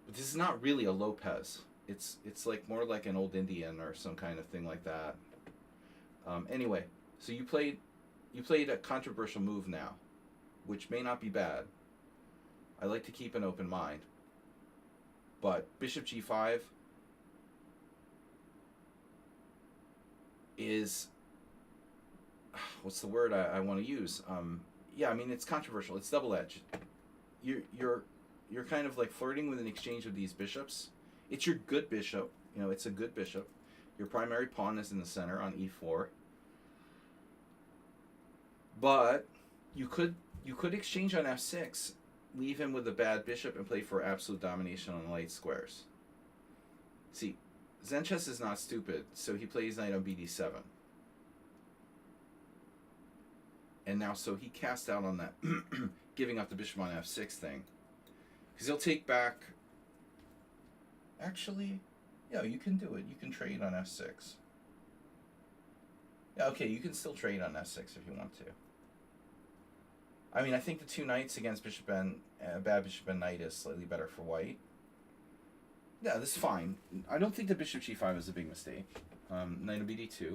But this is not really a Lopez. It's like more like an old Indian or some kind of thing like that. Anyway, so you played a controversial move now, which may not be bad. I like to keep an open mind. But bishop g5 is, what's the word I want to use? Yeah, I mean, it's controversial. It's double-edged. You're kind of like flirting with an exchange of these bishops. It's your good bishop. You know, it's a good bishop. Your primary pawn is in the center on e4. But you could exchange on f6, leave him with a bad bishop, and play for absolute domination on the light squares. See, Zen chess is not stupid, so he plays knight on bd7. And now, so he cast out on that giving up the bishop on f6 thing. Because he'll take back... Actually, yeah, you can do it. You can trade on f6. Yeah, okay, you can still trade on f6 if you want to. I mean, I think the two knights against bishop and bad bishop and knight is slightly better for white. Yeah, this is fine. I don't think the bishop g5 is a big mistake. Knight on bd2.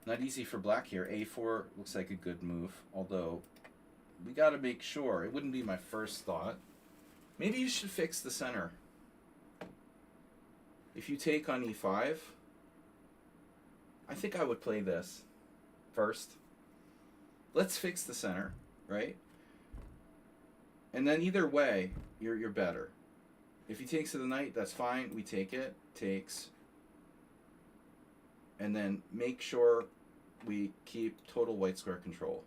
Not easy for black here. a4 looks like a good move, although we got to make sure. It wouldn't be my first thought. Maybe you should fix the center. If you take on e5, I think I would play this first. Let's fix the center, right? And then either way, you're better. If he takes to the knight, that's fine. We take it. Takes. And then make sure we keep total white square control.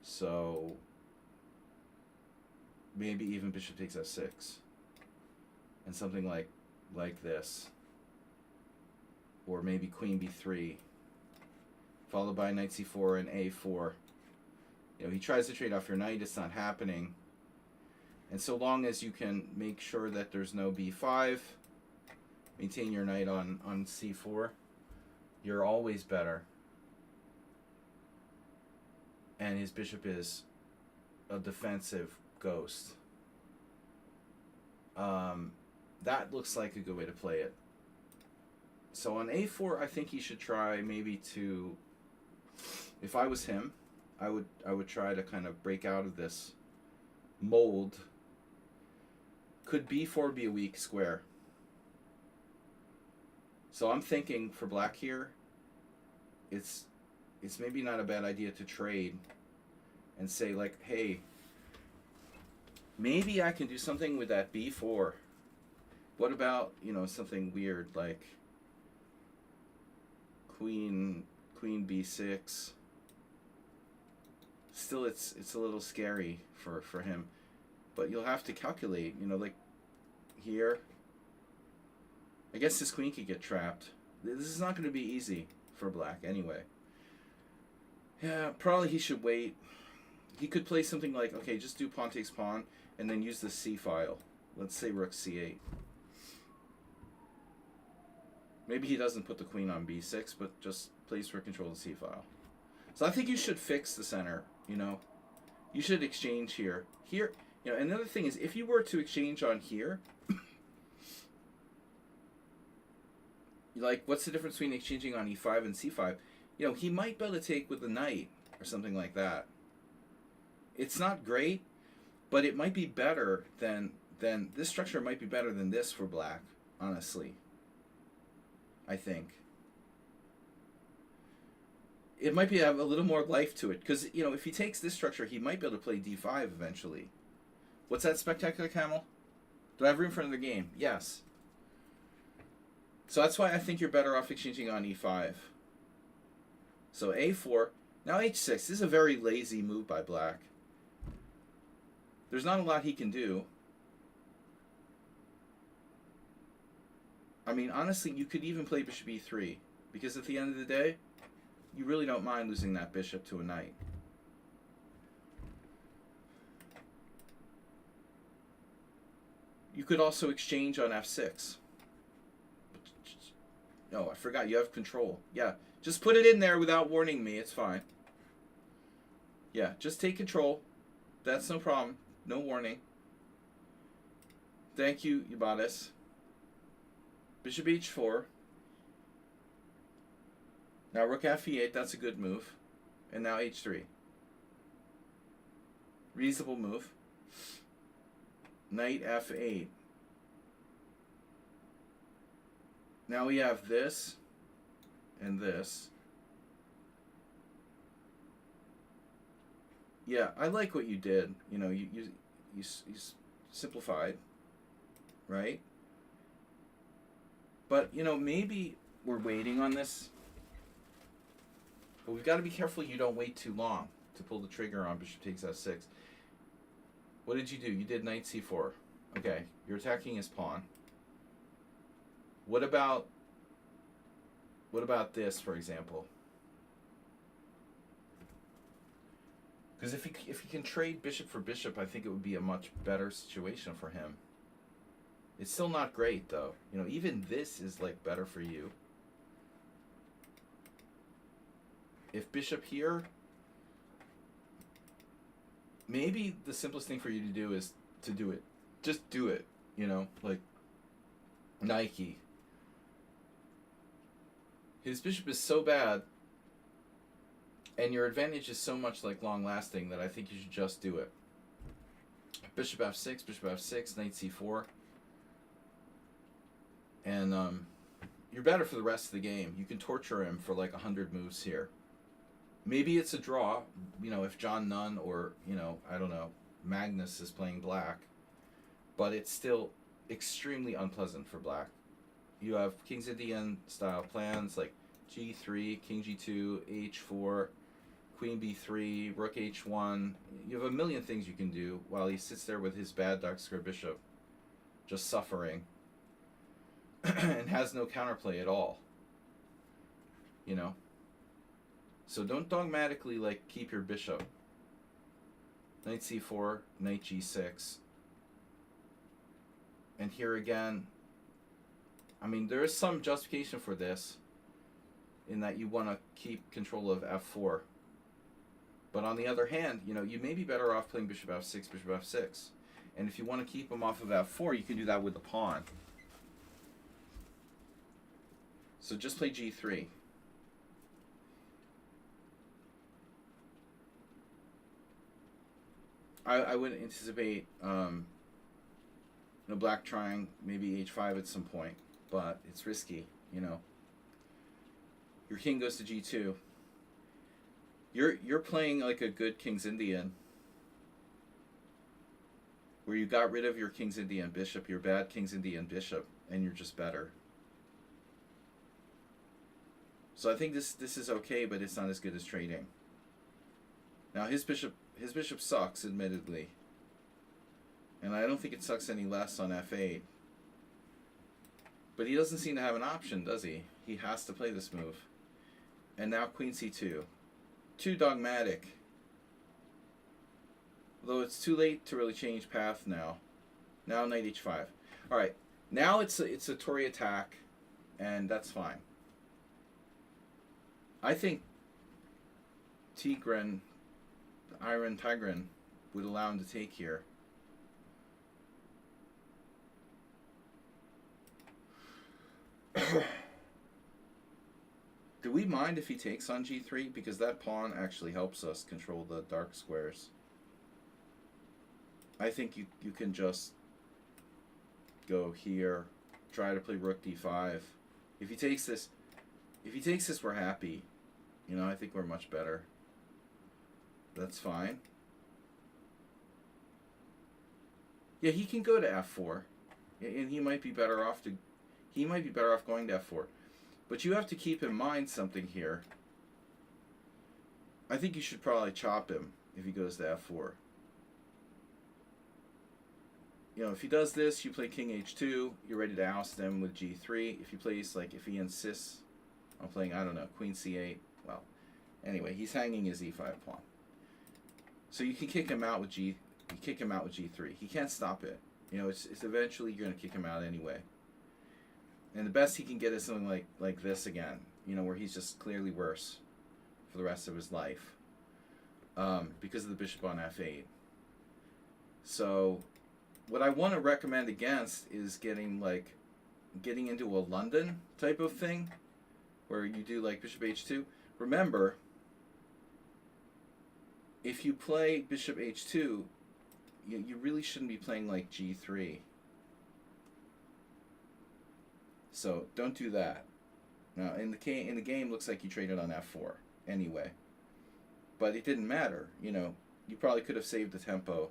So maybe even bishop takes f6, and something like this, or maybe queen b3, followed by knight c4 and a4. You know, he tries to trade off your knight. It's not happening. And so long as you can make sure that there's no b5, maintain your knight on c4, you're always better. And his bishop is a defensive ghost. That looks like a good way to play it. So on a4, I think he should try maybe to, if I was him, I would try to kind of break out of this mold. Could b4 be a weak square? So I'm thinking for black here, it's maybe not a bad idea to trade and say like, hey, maybe I can do something with that b4. What about, you know, something weird like queen b6? Still, it's a little scary for him, but you'll have to calculate, you know, like here. I guess this queen could get trapped. This is not going to be easy for black anyway. Yeah, probably he should wait. He could play something like, okay, just do pawn takes pawn, and then use the c file. Let's say rook c8. Maybe he doesn't put the queen on b6, but just plays for control of the c file. So I think you should fix the center, you know. You should exchange here. Here, you know, another thing is, if you were to exchange on here, like, what's the difference between exchanging on e5 and c5? You know, he might be able to take with the knight or something like that. It's not great, but it might be better than this structure might be better than this for black, honestly. I think. It might be have a little more life to it, because, you know, if he takes this structure, he might be able to play d5 eventually. What's that, Spectacular Camel? Do I have room for another game? Yes. So that's why I think you're better off exchanging on e5. So a4. Now h6. This is a very lazy move by black. There's not a lot he can do. I mean, honestly, you could even play bishop e3, because at the end of the day, you really don't mind losing that bishop to a knight. You could also exchange on f6. No, I forgot, you have control. Yeah, just put it in there without warning me, it's fine. Yeah, just take control. That's no problem. No warning. Thank you, Yabadis. Bishop h4. Now rook f8, that's a good move. And now h3. Reasonable move. Knight f8. Now we have this and this. Yeah, I like what you did. You know, you simplified, right? But, you know, maybe we're waiting on this. But we've got to be careful you don't wait too long to pull the trigger on bishop takes f6. What did you do? You did knight c4. Okay, you're attacking his pawn. What about this, for example? Because if he can trade bishop for bishop, I think it would be a much better situation for him. It's still not great, though. You know, even this is, like, better for you. If bishop here, maybe the simplest thing for you to do is to do it. Just do it, you know, like Nike. His bishop is so bad, and your advantage is so much, like, long-lasting that I think you should just do it. Bishop f6, knight c4. And you're better for the rest of the game. You can torture him for like 100 moves here. Maybe it's a draw, you know, if John Nunn or, you know, I don't know, Magnus is playing black. But it's still extremely unpleasant for black. You have King's Indian style plans, like G3, King G2, H4, Queen B3, Rook H1. You have a million things you can do while he sits there with his bad dark square bishop, just suffering, and has no counterplay at all. You know? So don't dogmatically, like, keep your bishop. Knight C4, Knight G6. And here again, I mean, there is some justification for this, in that you want to keep control of F4. But on the other hand, you know, you may be better off playing bishop F6, bishop F6. And if you want to keep him off of F4, you can do that with the pawn. So just play G3. I would anticipate black trying maybe H5 at some point, but it's risky, you know. Your king goes to G2. You're playing like a good King's Indian, where you got rid of your King's Indian bishop, your bad King's Indian bishop, and you're just better. So I think this is okay, but it's not as good as trading. Now his bishop sucks, admittedly. And I don't think it sucks any less on F8. But he doesn't seem to have an option, does he? He has to play this move. And now Queen C2. Too dogmatic. Although it's too late to really change path now. Now Knight H5. Alright, now it's a Tory attack, and that's fine. I think Tigran, the Iron Tigran, would allow him to take here. Do we mind if he takes on G3? Because that pawn actually helps us control the dark squares. I think you can just go here, try to play Rook D5. If he takes this, we're happy. You know, I think we're much better. That's fine. Yeah, he can go to F4, and he might be better off going to F4. But you have to keep in mind something here. I think you should probably chop him if he goes to F4. You know, if he does this, you play King H2, you're ready to oust him with G3. If he plays, like, if he insists on playing, I don't know, Queen C8, well, anyway, he's hanging his E5 pawn. So you can kick him out with G3. He can't stop it. You know, it's eventually you're going to kick him out anyway. And the best he can get is something like this again, you know, where he's just clearly worse for the rest of his life because of the bishop on F8. So what I want to recommend against is getting into a London type of thing where you do like bishop H2. Remember, if you play bishop H2, you really shouldn't be playing like G3. So don't do that. Now in the game, looks like you traded on F4 anyway, but it didn't matter. You know, you probably could have saved the tempo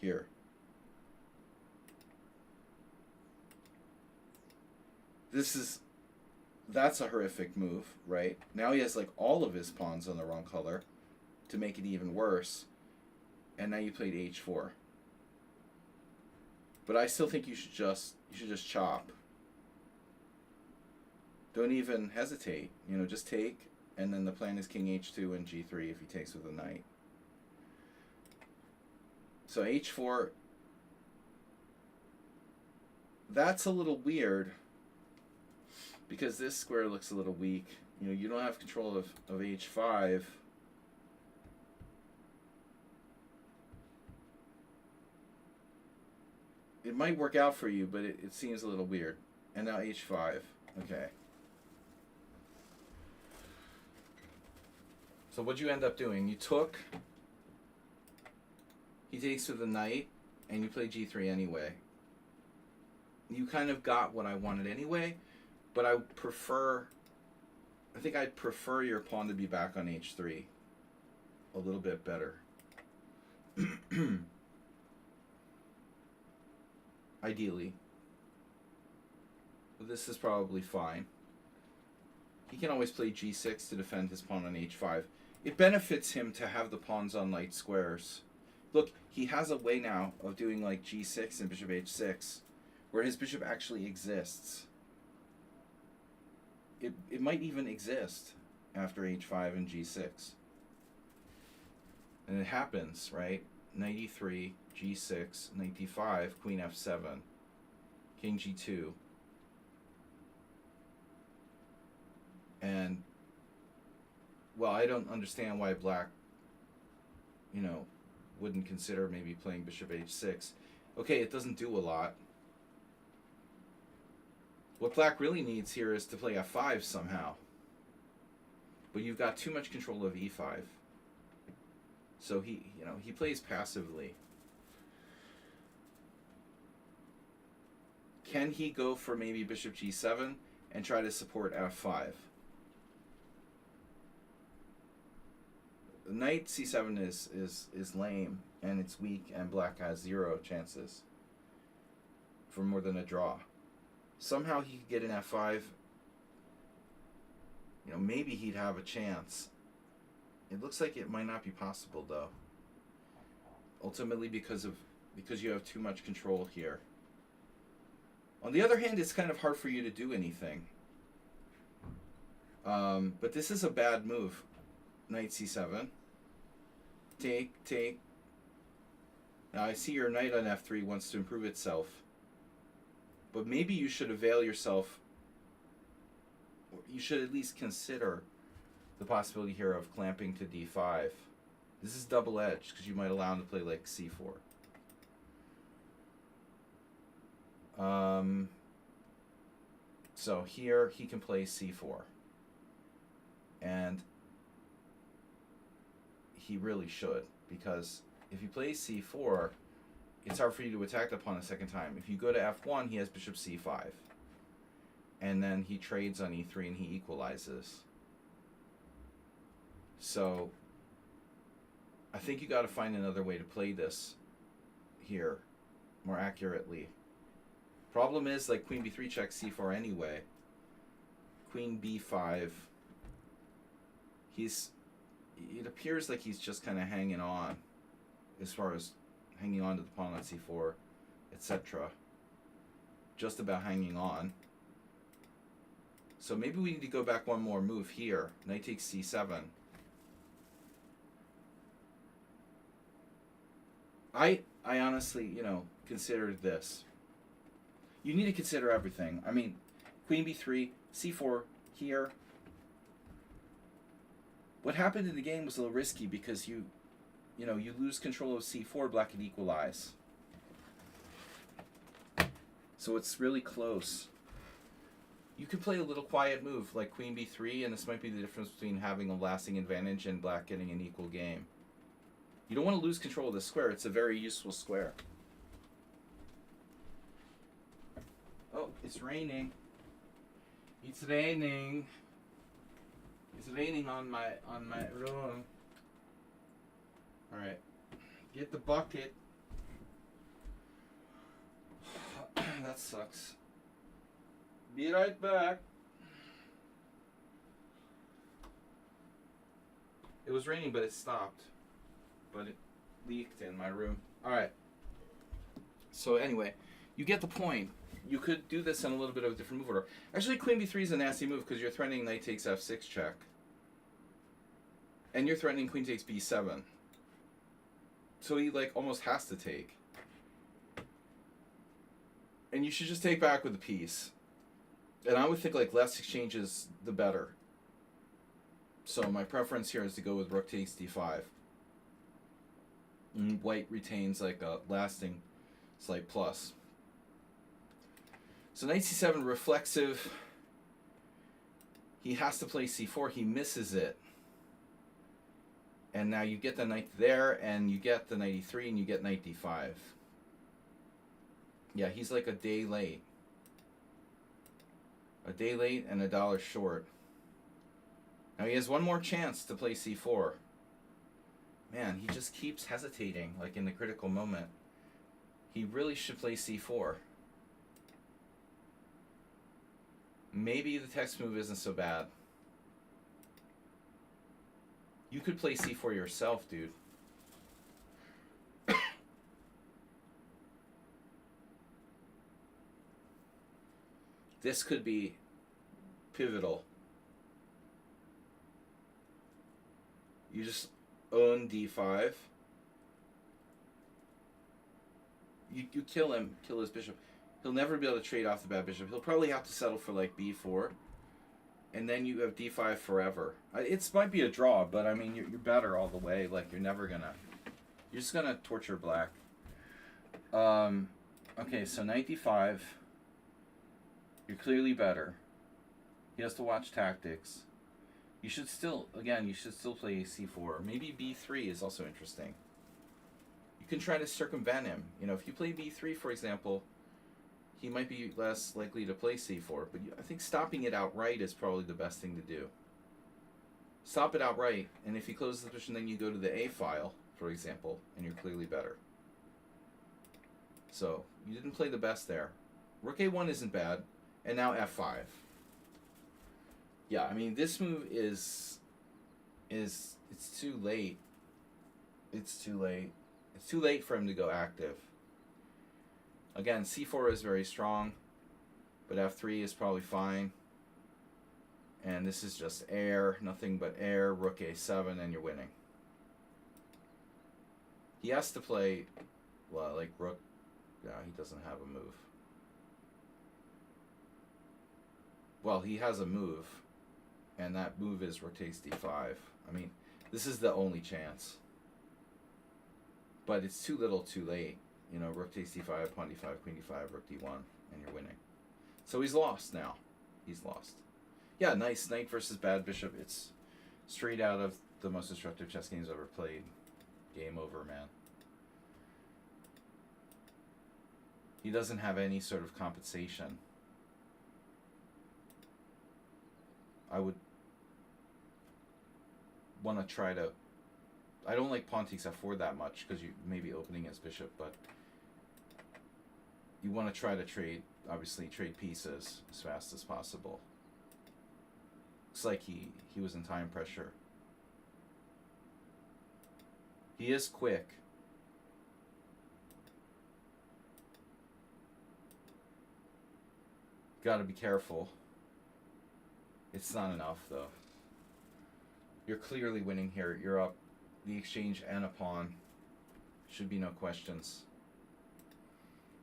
here. That's a horrific move, right? Now he has like all of his pawns on the wrong color to make it even worse, and now you played H4. But I still think you should just chop. Don't even hesitate. You know, just take, and then the plan is King H2 and G3 if he takes with a knight. So H4, that's a little weird because this square looks a little weak. You know, you don't have control of H5. It might work out for you, but it seems a little weird. And now H5. Okay. So what'd you end up doing? You took, he takes with the knight, and you play G3 anyway. You kind of got what I wanted anyway, but I think I'd prefer your pawn to be back on H3 a little bit better. Ideally. But this is probably fine. he can always play g6 to defend his pawn on h5. It benefits him to have the pawns on light squares. Look, he has a way now of doing like g6 and bishop h6, where his bishop actually exists. It might even exist after h5 and g6. And it happens, right? Knight e3, g6, knight d5, queen f7, king g2. And, well, I don't understand why black, wouldn't consider maybe playing bishop h6. Okay, it doesn't do a lot. What black really needs here is to play f5 somehow. But you've got too much control of e5. So he plays passively. Can he go for maybe bishop g7 and try to support f5? Knight c7 is lame, and it's weak, and black has 0 chances for more than a draw. Somehow he could get an f5. Maybe he'd have a chance. It looks like it might not be possible, though. Ultimately, because you have too much control here. On the other hand, it's kind of hard for you to do anything. But this is a bad move. Knight c7. Take. Now I see your knight on f3 wants to improve itself. But maybe you should avail yourself, or you should at least consider the possibility here of clamping to d5. This is double-edged because you might allow him to play like c4. So here he can play c4. And he really should, because if he plays c4, it's hard for you to attack the pawn a second time. If you go to f1, he has bishop c5. And then he trades on e3 and he equalizes. So I think you got to find another way to play this here more accurately. Problem is, like, queen b3 checks c4 anyway. Queen b5. It appears like he's just kind of hanging on, as far as hanging on to the pawn on c4, etc. Just about hanging on. So maybe we need to go back one more move here. Knight takes c7. I honestly, considered this. You need to consider everything. I mean, queen b3, c4 here. What happened in the game was a little risky because you lose control of c4, black can equalize. So it's really close. You could play a little quiet move like queen b3, and this might be the difference between having a lasting advantage and black getting an equal game. You don't want to lose control of the square. It's a very useful square. Oh, it's raining. It's raining. It's raining on my room. All right, get the bucket. That sucks. Be right back. It was raining, but it stopped. But it leaked in my room. All right. So anyway, you get the point. You could do this in a little bit of a different move order. Actually, queen b3 is a nasty move because you're threatening knight takes f6 check. And you're threatening queen takes b7. So he almost has to take. And you should just take back with the piece. And I would think less exchanges the better. So my preference here is to go with rook takes d5. And white retains a lasting slight plus. So knight c7 reflexive. He has to play c4. He misses it. And now you get the knight there, and you get the knight e3, and you get knight d5. Yeah, he's like a day late. A day late and $1 short. Now he has one more chance to play c4. Man, he just keeps hesitating, in the critical moment. He really should play c4. Maybe the text move isn't so bad. You could play c4 yourself, dude. This could be pivotal. You just own d5. You kill him, kill his bishop. He'll never be able to trade off the bad bishop. He'll probably have to settle for like b4. And then you have d5 forever. It might be a draw, but I mean, you're better all the way. Like, you're never gonna... You're just gonna torture black. Okay, so knight d5. You're clearly better. He has to watch tactics. You should still, again, you should still play c4. Maybe b3 is also interesting. You can try to circumvent him. You know, if you play b3, for example, he might be less likely to play c4. But I think stopping it outright is probably the best thing to do. Stop it outright, and if he closes the position, then you go to the a file, for example, and you're clearly better. So, you didn't play the best there. Rook a1 isn't bad, and now f5. Yeah, I mean, this move is it's too late. It's too late. It's too late for him to go active. Again, c4 is very strong, but f3 is probably fine. And this is just air, nothing but air, rook a7, and you're winning. He has to play, well, like rook, yeah, he doesn't have a move. Well, he has a move, and that move is rook takes d5. I mean, this is the only chance. But it's too little too late. You know, rook takes d5, pawn d5, queen d5, rook d1, and you're winning. So he's lost now. He's lost. Yeah, nice. Knight versus bad bishop. It's straight out of the most destructive chess games I've ever played. Game over, man. He doesn't have any sort of compensation. I would want to try to... I don't like pawn takes f4 that much because you may be opening his bishop, but you want to try to trade, obviously, trade pieces as fast as possible. Looks like he was in time pressure. He is quick. Gotta be careful. It's not enough, though. You're clearly winning here. You're up the exchange and a pawn. Should be no questions.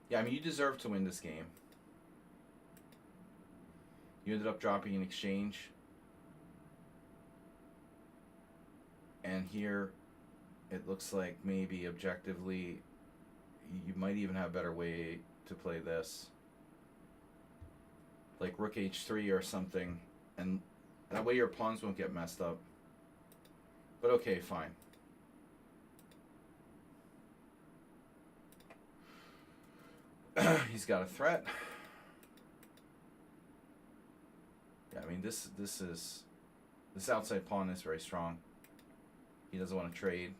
Yeah, I mean, you deserve to win this game. You ended up dropping an exchange. And here, it looks like maybe objectively, you might even have a better way to play this. Like rook h3 or something. And that way your pawns won't get messed up. But okay, fine. He's got a threat. Yeah, I mean, this outside pawn is very strong. He doesn't want to trade.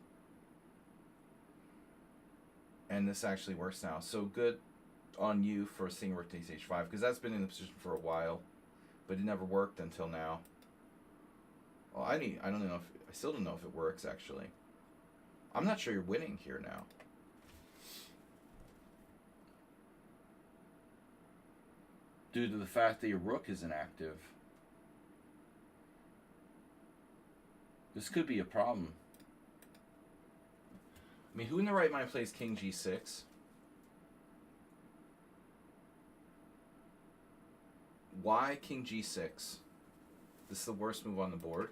And this actually works now. So good on you for seeing rook takes h5, because that's been in the position for a while, but it never worked until now. Well, I don't know if I still don't know if it works actually. I'm not sure you're winning here now. Due to the fact that your rook is inactive. This could be a problem. I mean, who in the right mind plays king g6? Why king g6? This is the worst move on the board.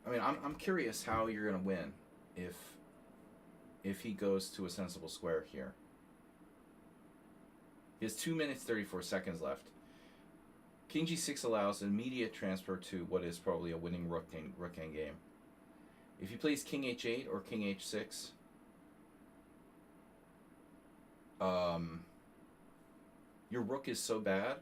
I mean, I'm curious how you're going to win if he goes to a sensible square here. He has 2 minutes 34 seconds left. King g6 allows an immediate transfer to what is probably a winning rook endgame. If he plays king h8 or king h6, your rook is so bad.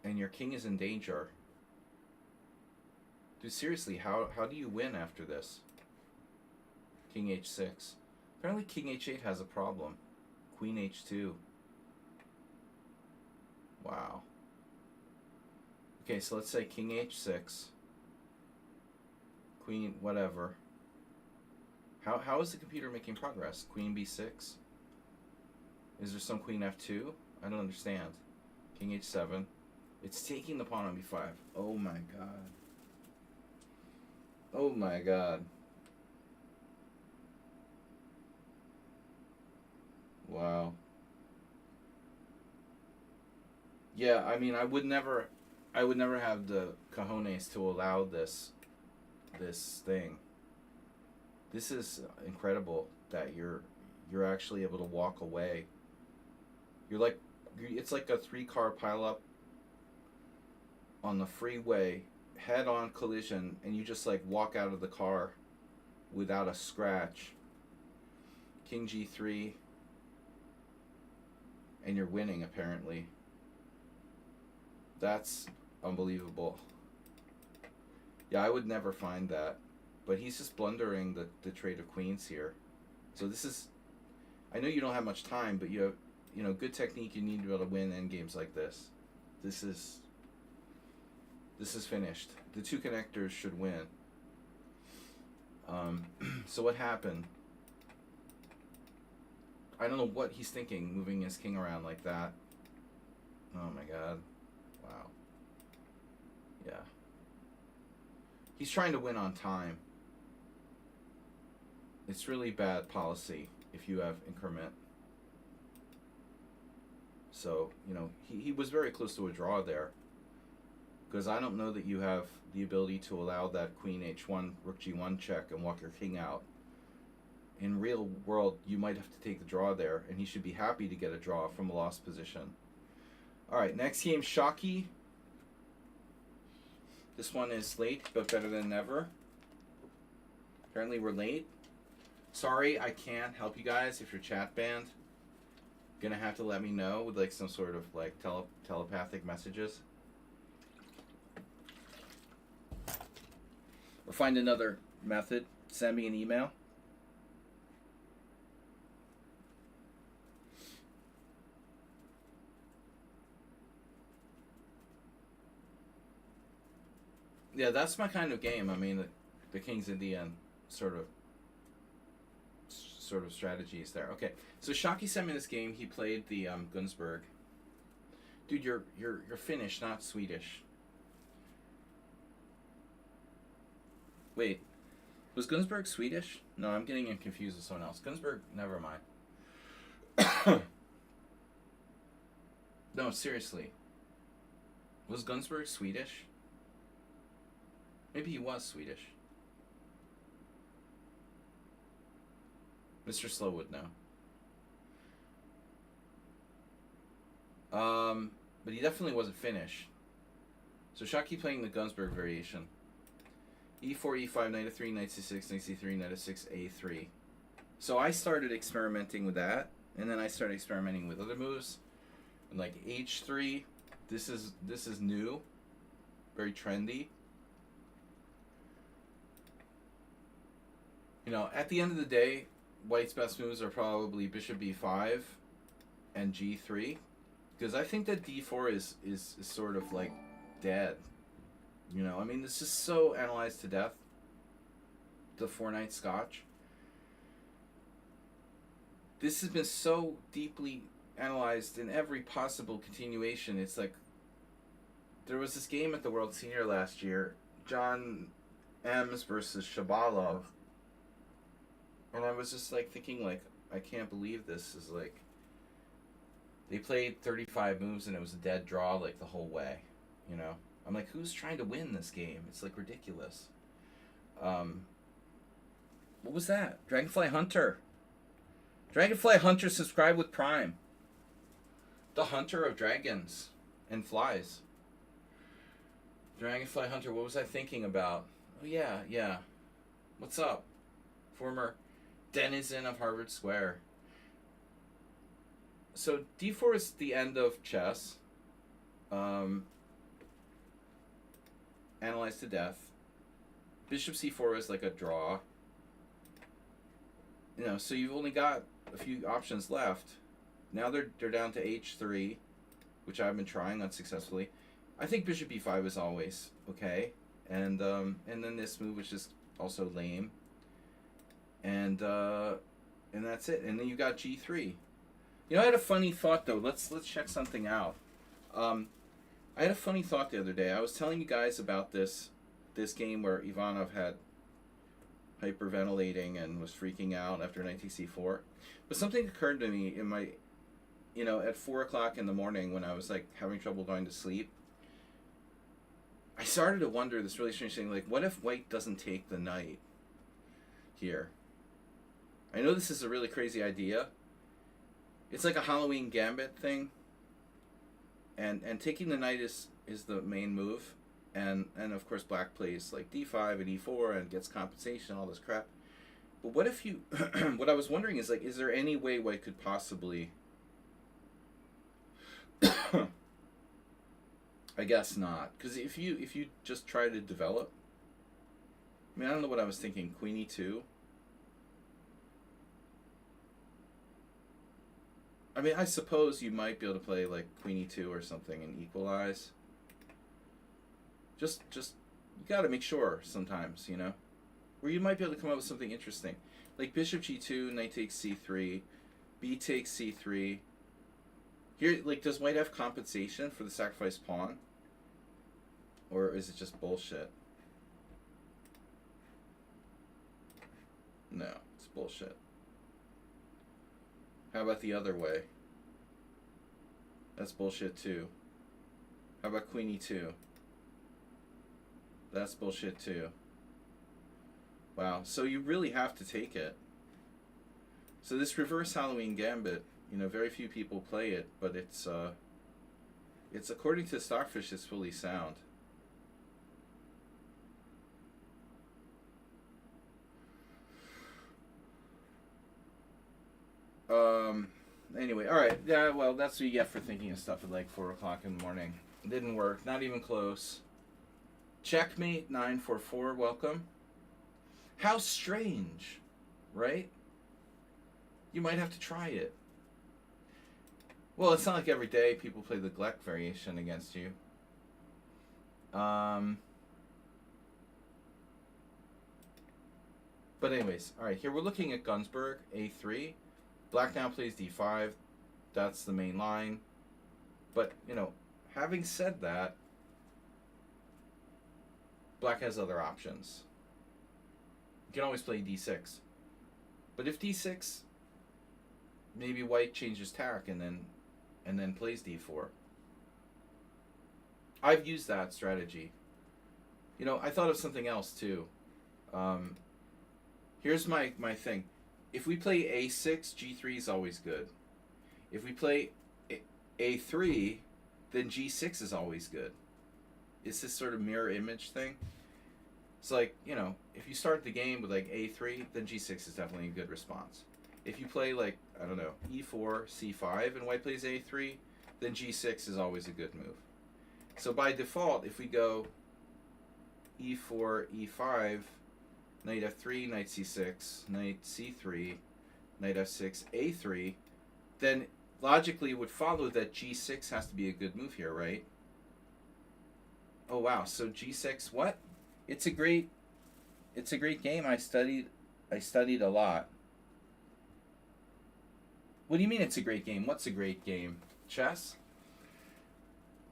And your king is in danger. Dude, seriously, how do you win after this? King h6. Apparently king h8 has a problem. Queen h2. Wow. Okay, so let's say king h6, queen whatever. How is the computer making progress? Queen b6? Is there some queen f2? I don't understand. King h7. It's taking the pawn on b5. Oh my god. Oh my god. Wow. Yeah, I mean, I would never have the cojones to allow this thing. This is incredible that you're actually able to walk away. It's like a 3-car pileup on the freeway, head-on collision, and you just like walk out of the car without a scratch. King g3, and you're winning apparently. That's unbelievable. Yeah, I would never find that. But he's just blundering the trade of queens here. So this is... I know you don't have much time, but you have, good technique you need to be able to win endgames like this. This is finished. The two connectors should win. So what happened? I don't know what he's thinking, moving his king around like that. Oh my god. Wow. Yeah. He's trying to win on time. It's really bad policy if you have increment. So, he was very close to a draw there. Because I don't know that you have the ability to allow that queen h1, rook g1 check and walk your king out. In real world, you might have to take the draw there, and he should be happy to get a draw from a lost position. Alright, next game, Sladgie. This one is late, but better than never. Apparently we're late. Sorry, I can't help you guys if you're chat banned. Gonna have to let me know with like some sort of like telepathic messages. Or find another method. Send me an email. Yeah, that's my kind of game. I mean, the King's Indian sort of strategies there. Okay, so Sladgie sent me this game. He played the Günzburg. Dude, you're Finnish, not Swedish. Wait, was Günzburg Swedish? No, I'm getting confused with someone else. Günzburg, never mind. No, seriously. Was Günzburg Swedish? Maybe he was Swedish. Mr. Slow would know. But he definitely wasn't Finnish. So Sladgie playing the Günzburg variation. E4, E5, knight f3, knight c6, knight c3, knight f6, a3. So I started experimenting with that, and then I started experimenting with other moves, and like h3. This is new, very trendy. At the end of the day, White's best moves are probably bishop b5 and g3, because I think that d4 is sort of like dead. I mean, this is so analyzed to death. The 4-knight Scotch. This has been so deeply analyzed in every possible continuation. It's like there was this game at the World Senior last year, John Ems versus Shabalov. And I was just like thinking, like, I can't believe this is like, they played 35 moves and it was a dead draw like the whole way, I'm like, who's trying to win this game? It's like ridiculous. What was that? Dragonfly Hunter. Dragonfly Hunter subscribe with Prime. The hunter of dragons and flies. Dragonfly Hunter, what was I thinking about? Oh yeah. What's up? Former denizen of Harvard Square. So d4 is the end of chess. Analyzed to death. Bishop c4 is like a draw. So you've only got a few options left. Now they're down to h3. which I've been trying unsuccessfully. I think bishop e5 is always okay, and then this move, which is also lame, and that's it. And then you got g3. You know, I had a funny thought though. Let's check something out. I had a funny thought the other day. I was telling you guys about this game where Ivanov had hyperventilating and was freaking out after knight takes c4. But something occurred to me in my, at 4 o'clock in the morning when I was like having trouble going to sleep. I started to wonder this really strange thing, like, what if white doesn't take the knight here? I know this is a really crazy idea. It's like a Halloween gambit thing. And taking the knight is the main move. And of course black plays like d5 and e4 and gets compensation, all this crap. But what if you what I was wondering is, like, is there any way white could possibly I guess not, because if you just try to develop, I mean, I don't know what I was thinking. Queen e2. I mean, I suppose you might be able to play like Queen e2 or something and equalize. Just you got to make sure sometimes, where you might be able to come up with something interesting, like bishop g2, knight takes c3, b takes c3. Here, like, does white have compensation for the sacrificed pawn, or is it just bullshit? No, it's bullshit. How about the other way? That's bullshit too. How about queen e2? That's bullshit too. Wow, so you really have to take it. So this reverse Halloween gambit, very few people play it, but it's according to Stockfish, it's fully sound. Anyway, all right. Yeah, well, that's what you get for thinking of stuff at like 4 o'clock in the morning. It didn't work. Not even close. Checkmate 944. Welcome. How strange, right? You might have to try it. Well, it's not like every day people play the Gleck variation against you. But anyways, all right. Here we're looking at Gunsberg a3. Black now plays d5. That's the main line. But, having said that, black has other options. You can always play d6. But if d6, maybe white changes tack and then plays d4. I've used that strategy. I thought of something else too. Here's my thing. If we play a6, g3 is always good. If we play a3, then g6 is always good. It's this sort of mirror image thing. It's like, if you start the game with like a3, then g6 is definitely a good response. If you play like, I don't know, e4, c5, and white plays a3, then g6 is always a good move. So by default, if we go e4, e5, knight f3, knight c6, knight c3, knight f6, a3, then logically it would follow that g6 has to be a good move here, right? Oh wow, so g6, what? It's a great game. I studied a lot. What do you mean it's a great game? What's a great game? Chess?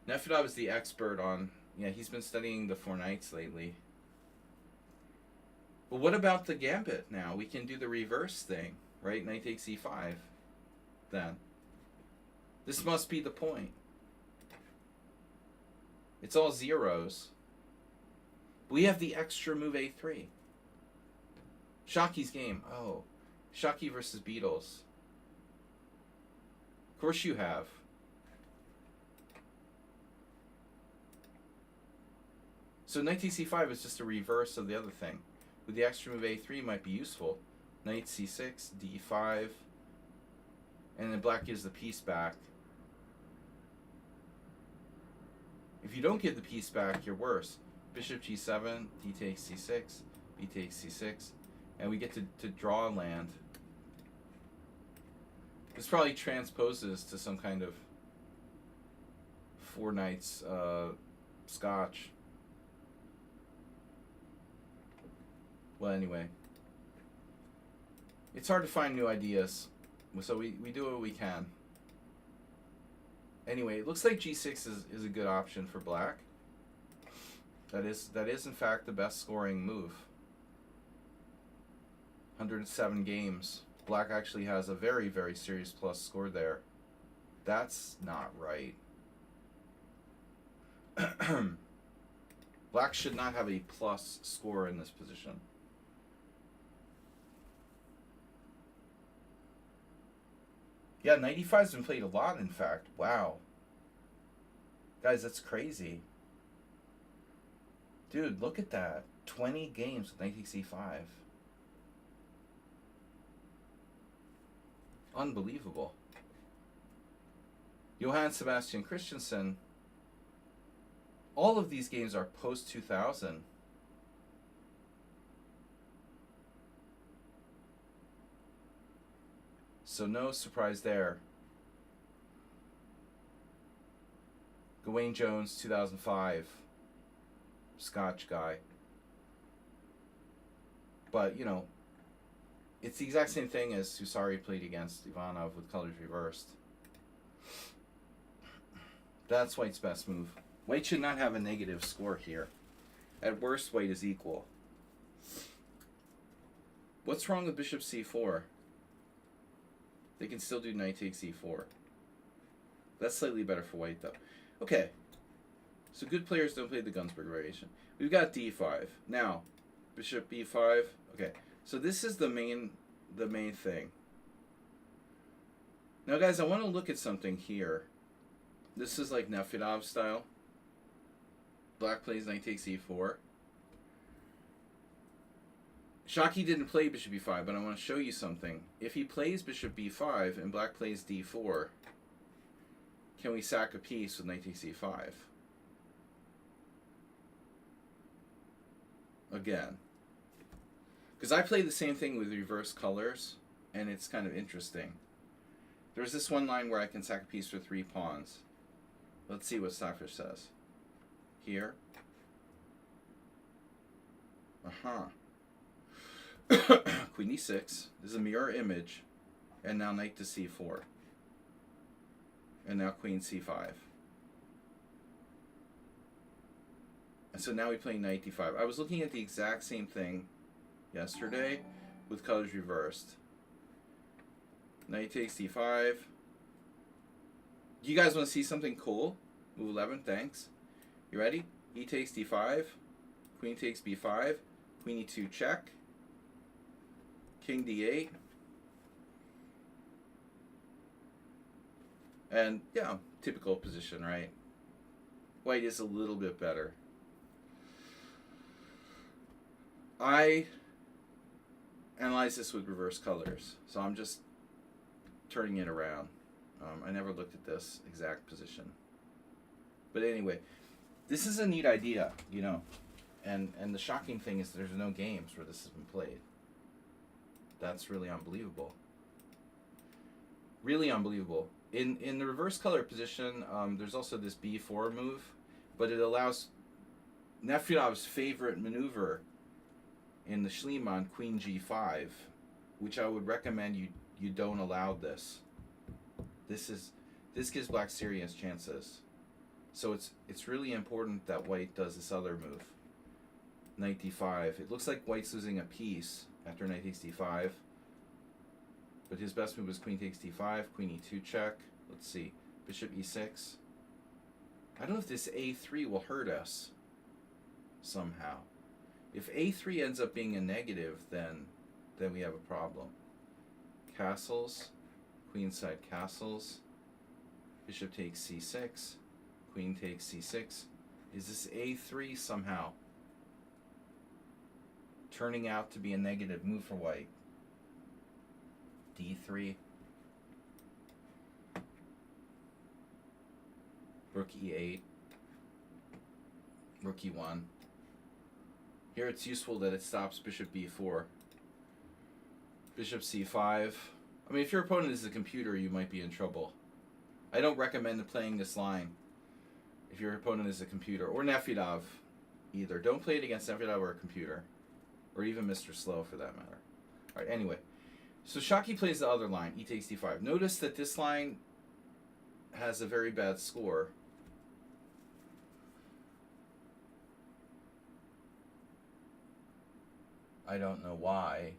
Nefedov is the expert on, he's been studying the four knights lately. But what about the gambit now? We can do the reverse thing, right? Knight takes e5, then. This must be the point. It's all zeros. We have the extra move a3. Shockey's game. Oh, Shockey versus Beatles. Of course you have. So knight takes c5 is just a reverse of the other thing. With the extra move a3 might be useful. Knight c6, d5, and then black gives the piece back. If you don't give the piece back, you're worse. Bishop g7, d takes c6, b takes c6, and we get to draw land. This probably transposes to some kind of 4 knights scotch. Well, anyway. It's hard to find new ideas, so we do what we can. Anyway, it looks like g6 is a good option for black. That is in fact the best scoring move. 107 games. Black actually has a very, very serious plus score there. That's not right. Black should not have a plus score in this position. Yeah, 95's been played a lot, in fact. Wow. Guys, that's crazy. Dude, look at that. 20 games with knight takes e5. Unbelievable. Johann Sebastian Christensen. All of these games are post-2000. So no surprise there. Gawain Jones, 2005. Scotch guy. But, you know, it's the exact same thing as Husari played against Ivanov with colors reversed. That's White's best move. White should not have a negative score here. At worst, White is equal. What's wrong with bishop c4? They can still do knight takes e4. That's slightly better for White, though. Okay. So good players don't play the Gunsberg variation. We've got d5. Now, bishop b5. Okay. So this is the main thing. Now, guys, I want to look at something here. This is like Nefedov style. Black plays knight takes e4. Shockey didn't play bishop b5, but I want to show you something. If he plays bishop b5 and black plays d4, can we sack a piece with knight takes e5? Again. Because I play the same thing with reverse colors, and it's kind of interesting. There's this one line where I can sack a piece for 3 pawns. Let's see what Stockfish says. Here. Queen e6. This is a mirror image. And now knight to c4. And now queen c5. And so now we play knight d5. I was looking at the exact same thing yesterday with colors reversed. Knight takes d5. You guys want to see something cool? Move 11, thanks. You ready? E takes d5. Queen takes b5. Queen e2 check. King d8. And, yeah, typical position, right? White is a little bit better. I analyze this with reverse colors, so I'm just turning it around. I never looked at this exact position. But anyway, this is a neat idea, you know. And the shocking thing is there's no games where this has been played. That's really unbelievable. Really unbelievable. In the reverse color position, there's also this b4 move, but it allows Nefedov's favorite maneuver in the Schliemann, queen g5, which I would recommend you don't allow this. This gives black serious chances. So it's really important that white does this other move. Knight d5. It looks like white's losing a piece after knight takes d5. But his best move is queen takes d5, queen e2 check. Let's see. Bishop e6. I don't know if this a3 will hurt us somehow. If a3 ends up being a negative, then we have a problem. Castles. Queenside castles. Bishop takes c6. Queen takes c6. Is this a3 somehow turning out to be a negative move for white? d3. Rook e8. Rook e1. Here it's useful that it stops bishop b4. Bishop c5. I mean, if your opponent is a computer, you might be in trouble. I don't recommend playing this line. if your opponent is a computer, or Nefedov, either. Don't play it against Nefedov or a computer, or even Mr. Slow for that matter. All right, anyway. So Shockey plays the other line, e takes d5. Notice that this line has a very bad score. I don't know why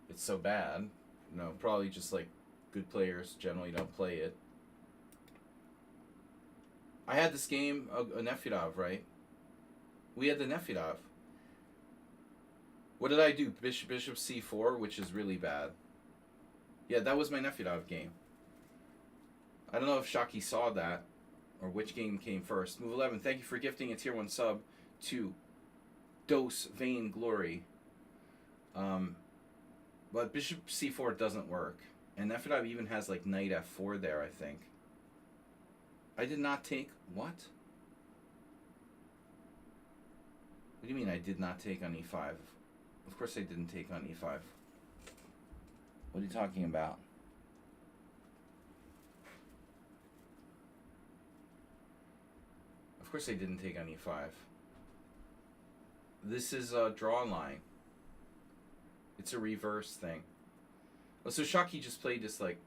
it's so bad. No, probably just like good players generally don't play it. I had this game, a Nefedov, right? We had the Nefedov. What did I do? Bishop c4, which is really bad. Yeah, that was my Nefedov game. I don't know if Shockey saw that, or which game came first. Move 11, thank you for gifting a tier 1 sub to Dose Vain Glory. But bishop c4 doesn't work. And Nefedov even has like knight f4 there, I think. I did not take... What? What do you mean I did not take on e5? Of course I didn't take on e5. What are you talking about? Of course I didn't take on e5. This is a draw line. It's a reverse thing. Oh, so Shockey just played this like...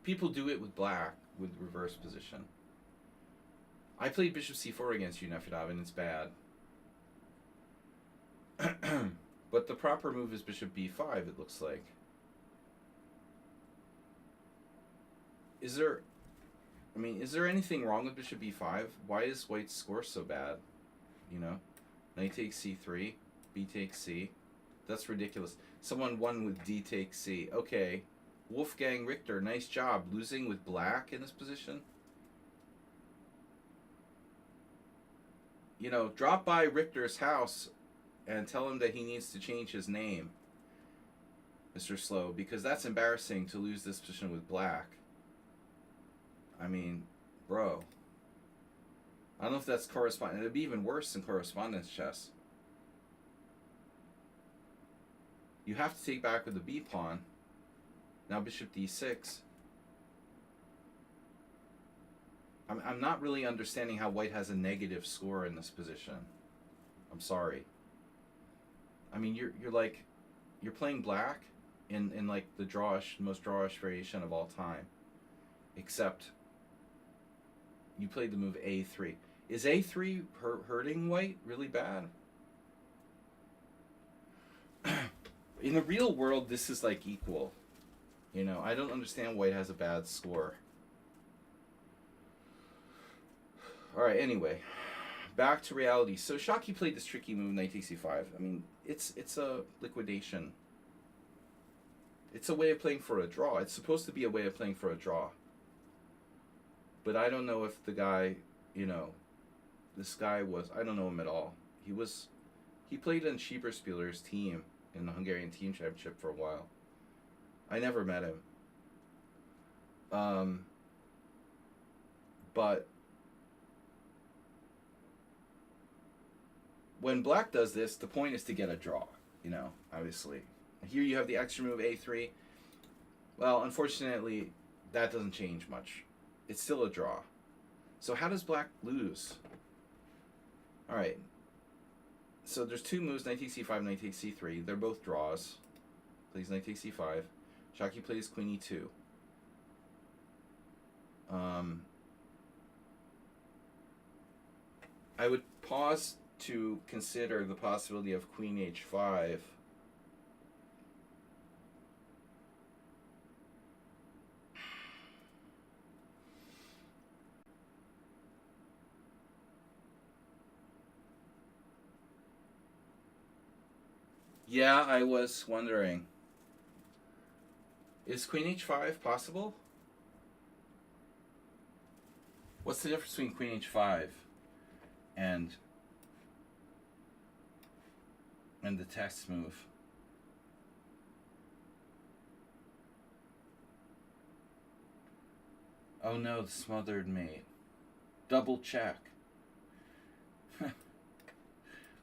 People do it with black, with reverse position. I played bishop c4 against you, Nefedov, and it's bad. But the proper move is bishop b5, it looks like. Is there... I mean, is there anything wrong with bishop b5? Why is white's score so bad? You know? Knight takes c3, b takes c. That's ridiculous. Someone won with d takes c. Okay. Wolfgang Richter, nice job. Losing with black in this position? You know, drop by Richter's house and tell him that he needs to change his name, Mr. Slow, because that's embarrassing to lose this position with black. I mean, bro. I don't know if that's correspondence. It'd be even worse than correspondence chess. You have to take back with the b pawn. Now bishop d6. I'm not really understanding how white has a negative score in this position. I'm sorry. I mean, you're like, you're playing black in like the drawish, most drawish variation of all time. Except you played the move a3. Is a3 hurting white really bad? In the real world, this is like equal. You know, I don't understand white has a bad score. Alright, anyway. Back to reality. So Shockey played this tricky move, knight takes c5. I mean, it's a liquidation. It's a way of playing for a draw. It's supposed to be a way of playing for a draw. But I don't know if the guy, you know, this guy was, I don't know him at all. He played in Schieberspieler's team in the Hungarian team championship for a while. I never met him. But when black does this, the point is to get a draw, you know, obviously. Here you have the extra move a3. Well, unfortunately, that doesn't change much. It's still a draw. So how does black lose? All right. So there's two moves, knight takes c5, knight takes c3. They're both draws. Plays knight takes c5. Shockey plays queen e2. I would pause to consider the possibility of queen h5. Yeah, I was wondering. Is queen h5 possible? What's the difference between queen h5 and the text move? Oh no, the smothered mate. Double check.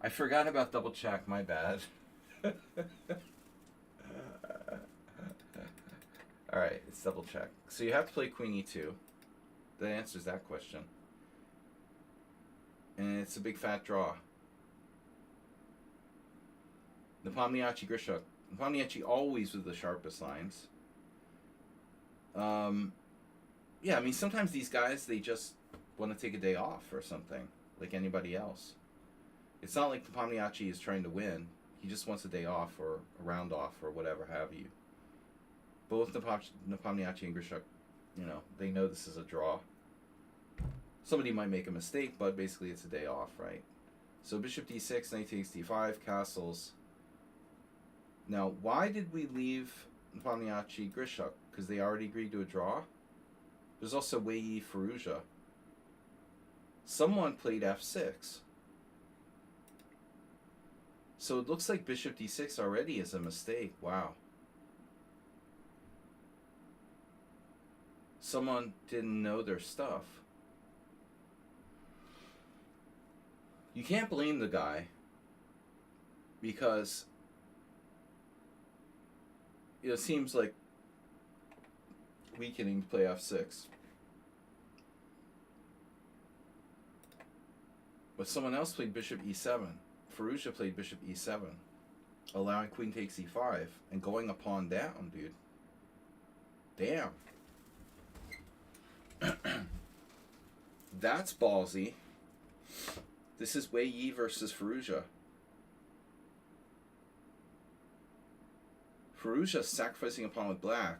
I forgot about double check, my bad. All right, let's double check. So you have to play queen e2. That answers that question. And it's a big fat draw. Nepomniachtchi Grishuk. Nepomniachtchi always with the sharpest lines. Yeah, I mean, sometimes these guys, they just want to take a day off or something, like anybody else. It's not like Nepomniachtchi is trying to win. He just wants a day off or a round off or whatever have you. Both Nepomniachtchi and Grishuk, you know, they know this is a draw. Somebody might make a mistake, but basically it's a day off, right? So bishop d6, knight takes d5, castles. Now, why did we leave Nepomniachtchi Grishuk? Because they already agreed to a draw? There's also Wei Yi Firouzja. Someone played f6. So it looks like bishop d6 already is a mistake. Wow. Someone didn't know their stuff. You can't blame the guy because it seems like weakening to play f6. But someone else played bishop e7. Firouzja played bishop e7, allowing queen takes e5 and going a pawn down, dude. Damn. That's ballsy. This is Wei Yi versus Firouzja. Firouzja sacrificing a pawn with black.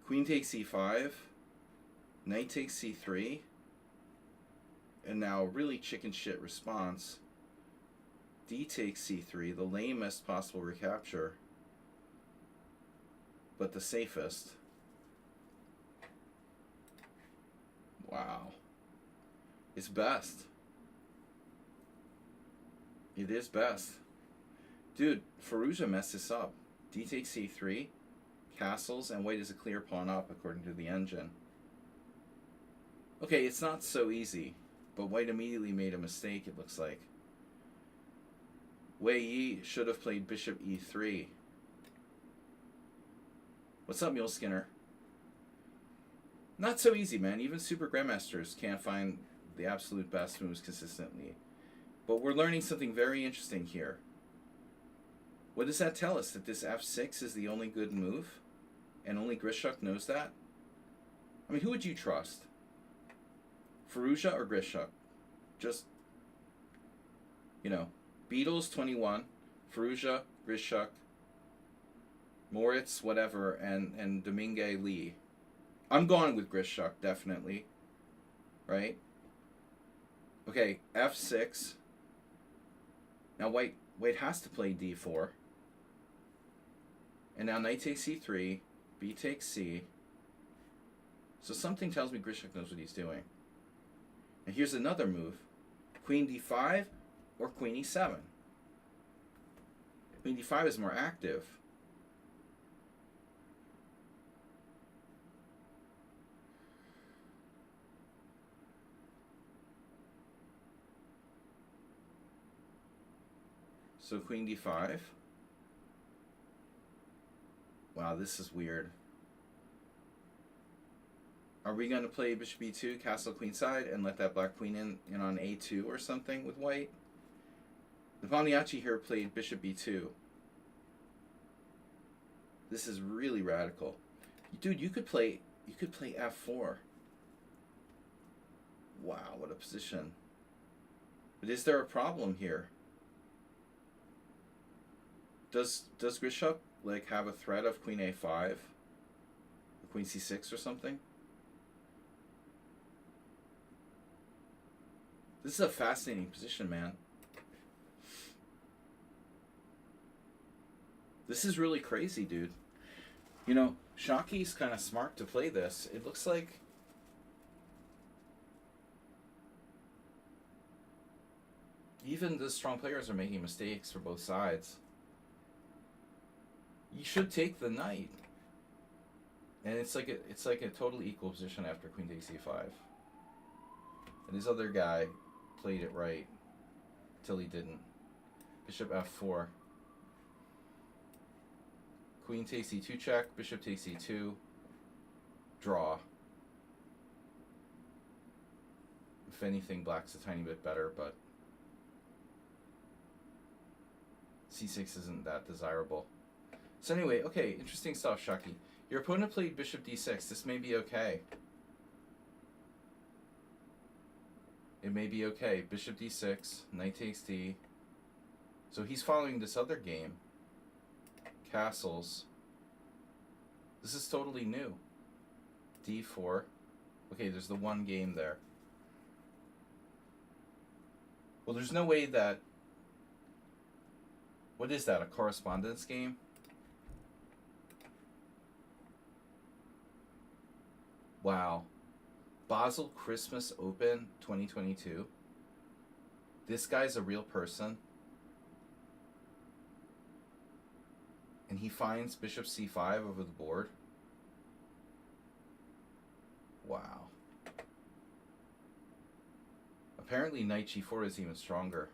Queen takes e5. Knight takes c3. And now really chicken shit response. D takes c3, the lamest possible recapture, but the safest. Wow. It's best. It is best. Dude, Firouzja messed this up. D takes c3, castles, and white is a clear pawn up according to the engine. Okay, it's not so easy, but white immediately made a mistake, it looks like. Wei Yi should have played bishop e3. What's up, Mule Skinner? Not so easy, man. Even super grandmasters can't find the absolute best moves consistently. But we're learning something very interesting here. What does that tell us? That this f6 is the only good move? And only Grishuk knows that? I mean, who would you trust? Firouzja or Grishuk? Just, you know, Beatles 21, Firouzja, Grishuk, Moritz, whatever, and Domingue Lee. I'm going with Grishuk, definitely. Right? Okay, f6. Now white has to play d4. And now knight takes c3, b takes c. So something tells me Grishuk knows what he's doing. And here's another move. Queen d5 or queen e7. Queen d5 is more active. So queen d5. Wow, this is weird. Are we going to play bishop e2, castle queenside, and let that black queen in on a2 or something with white? Nepomniachtchi here played bishop e2. This is really radical. Dude, you could play f4. Wow, what a position. But is there a problem here? Does Grishuk like have a threat of queen a5? Or queen c6 or something? This is a fascinating position, man. This is really crazy, dude. You know, Shockey's kind of smart to play this. It looks like even the strong players are making mistakes for both sides. You should take the knight. And it's like a totally equal position after queen takes e5. And this other guy played it right till he didn't. Bishop f4. Queen takes e2 check. Bishop takes e2. Draw. If anything, black's a tiny bit better, but c6 isn't that desirable. So anyway, okay, interesting stuff, Shaki. Your opponent played bishop d6. This may be okay. It may be okay. Bishop d6, knight takes d. So he's following this other game. Castles. This is totally new. d4. Okay, there's the one game there. Well, there's no way that... What is that, a correspondence game? Wow. Basel Christmas Open 2022. This guy's a real person. And he finds bishop c5 over the board. Wow. Apparently knight g4 is even stronger.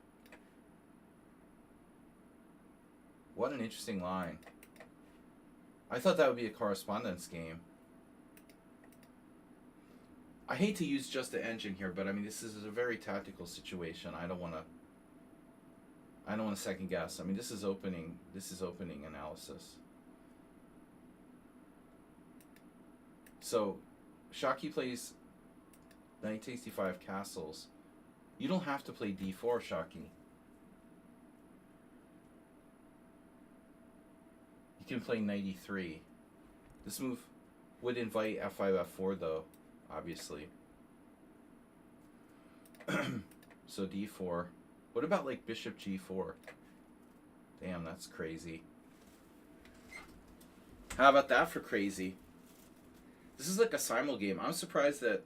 What an interesting line. I thought that would be a correspondence game. I hate to use just the engine here, but I mean this is a very tactical situation. I don't want to second guess. I mean this is opening analysis. So Shaki plays knight takes d5 castles. You don't have to play d4, Shaki. You can play knight e3. This move would invite f5, f4 though, obviously. So d4. What about like bishop g4? Damn, that's crazy. How about that for crazy? This is like a simul game. I'm surprised that...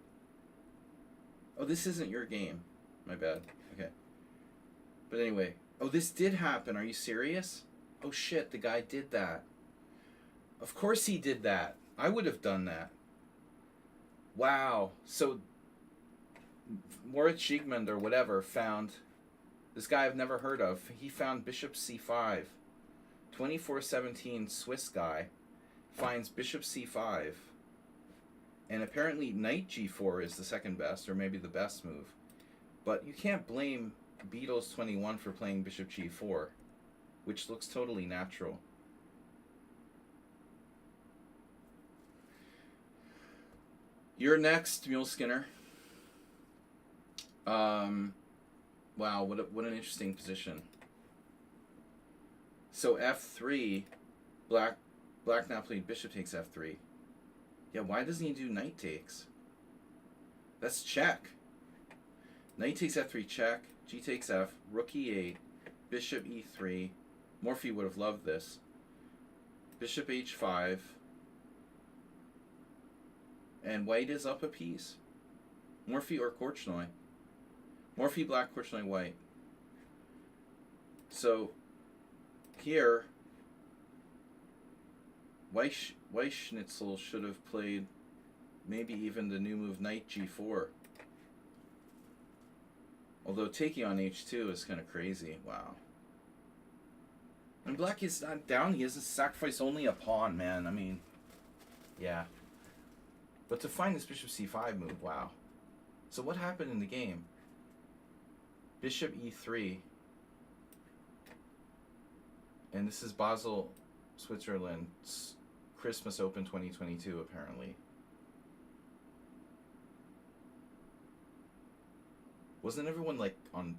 Oh, this isn't your game. My bad. Okay. But anyway. Oh, this did happen. Are you serious? Oh shit, the guy did that. Of course he did that. I would have done that. Wow. So Moritz Schiegmund or whatever found this guy I've never heard of. He found bishop c5. 2417 Swiss guy finds bishop c5. And apparently knight g4 is the second best, or maybe the best move. But you can't blame Beatles21 for playing bishop g4, which looks totally natural. You're next, Mule Skinner. Wow, what an interesting position. So f3, black now played bishop takes f3. Yeah, why doesn't he do knight takes? That's check. Knight takes f3 check, g takes f, rook e8, bishop e3. Morphy would have loved this. Bishop h5. And white is up a piece. Morphy or Korchnoi. Morphy black, Korchnoi white. So here, Weisschnitzel should have played maybe even the new move knight g4. Although taking on h2 is kind of crazy. Wow. And black is not down. He has to sacrifice only a pawn, man. I mean, yeah. But to find this bishop c5 move, wow. So what happened in the game? Bishop e3. And this is Basel, Switzerland, Christmas Open 2022, apparently. Wasn't everyone on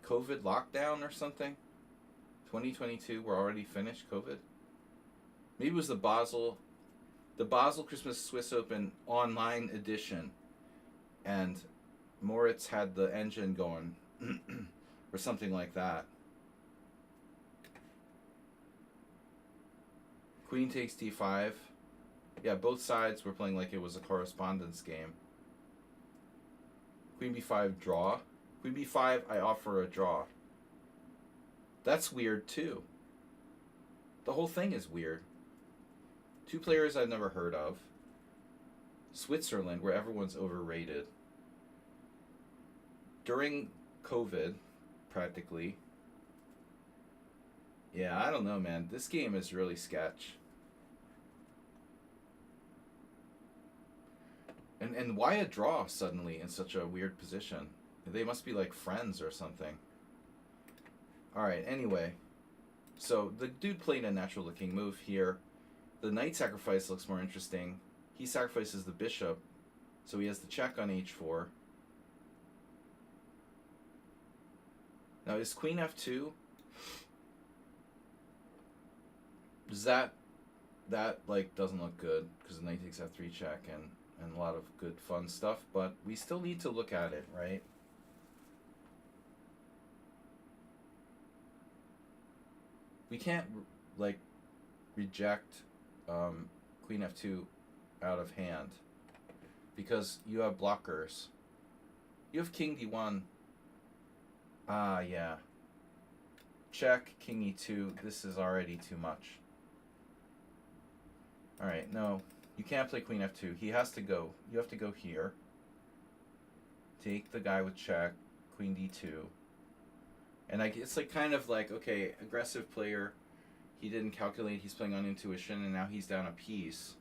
COVID lockdown or something? 2022, we're already finished COVID? Maybe it was the Basel Christmas Swiss Open online edition, and Moritz had the engine going, or something like that. Queen takes d5. Yeah, both sides were playing like it was a correspondence game. Queen b5 draw. Queen b5, I offer a draw. That's weird too. The whole thing is weird. Two players I've never heard of. Switzerland, where everyone's overrated. During COVID, practically. Yeah, I don't know, man. This game is really sketch. And why a draw suddenly in such a weird position? They must be like friends or something. Alright, anyway. So the dude played a natural looking move here. The knight sacrifice looks more interesting. He sacrifices the bishop, so he has the check on h4. Now is queen f2? Does that like doesn't look good because the knight takes f3 check and a lot of good fun stuff, but we still need to look at it, right? We can't like reject queen f2 out of hand because you have blockers. You have king d1. Ah, yeah. Check, king e2. This is already too much. Alright, no. You can't play queen f2. He has to go. You have to go here. Take the guy with check, queen d2. And it's like kind of like, okay, aggressive player. He didn't calculate. He's playing on intuition, and now he's down a piece.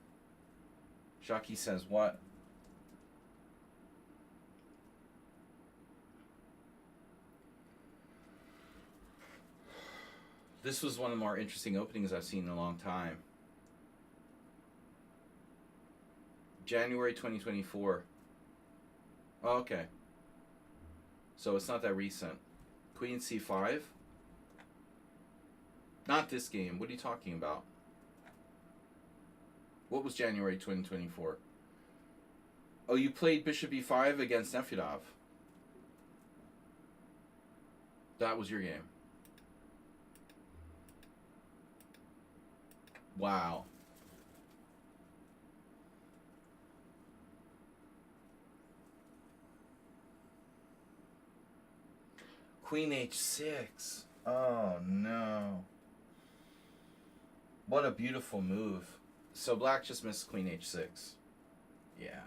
Shaki says what? This was one of the more interesting openings I've seen in a long time. January 2024. Oh, okay. So it's not that recent. Queen c5? Not this game. What are you talking about? What was January 2024? Oh, you played bishop e5 against Nefedov. That was your game. Wow. Queen h6. Oh, no. What a beautiful move. So black just missed queen h6. Yeah.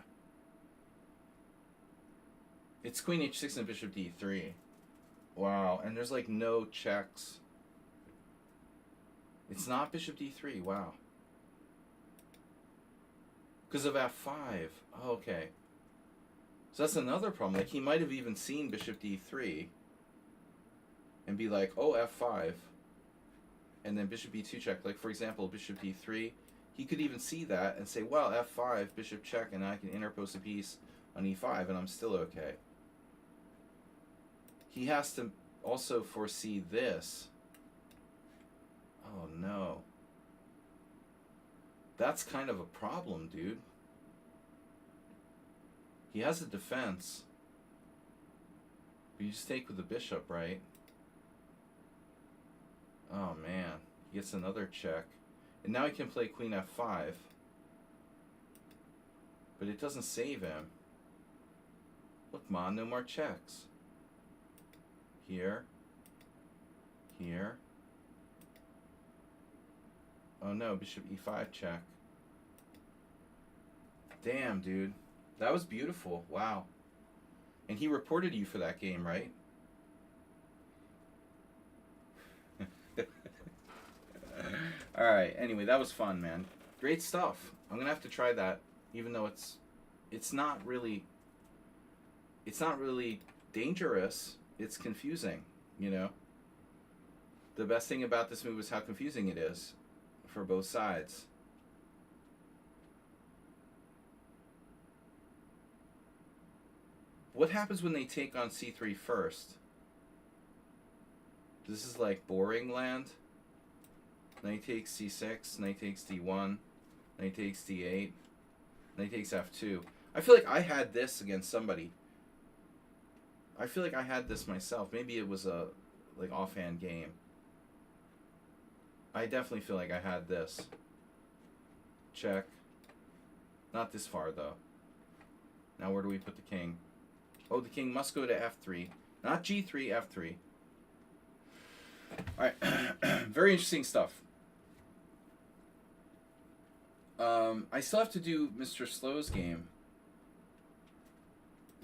It's queen h6 and bishop d3. Wow. And there's like no checks. It's not bishop d3. Wow. Because of f5. Oh, okay. So that's another problem. Like he might have even seen bishop d3 and be like, oh, f5. And then bishop e2 check. Like, for example, bishop d3. He could even see that and say, well, f5, bishop check, and I can interpose a piece on e5, and I'm still okay. He has to also foresee this. Oh, no. That's kind of a problem, dude. He has a defense. But you just take with the bishop, right? Oh, man. He gets another check. And now he can play queen f5. But it doesn't save him. Look, Ma, no more checks. Here. Here. Oh, no, bishop e5 check. Damn, dude. That was beautiful. Wow. And he reported you for that game, right? Alright, anyway, that was fun, man. Great stuff. I'm gonna have to try that, even though it's not really dangerous. It's confusing, you know? The best thing about this move is how confusing it is for both sides. What happens when they take on c3 first? This is like boring land. Knight takes c6, knight takes d1, knight takes d8, knight takes f2. I feel like I had this against somebody. I feel like I had this myself. Maybe it was a like offhand game. I definitely feel like I had this. Check. Not this far though. Now where do we put the king? Oh, the king must go to f3. Not g3, f3. Alright. Very interesting stuff. I still have to do Mr. Slow's game.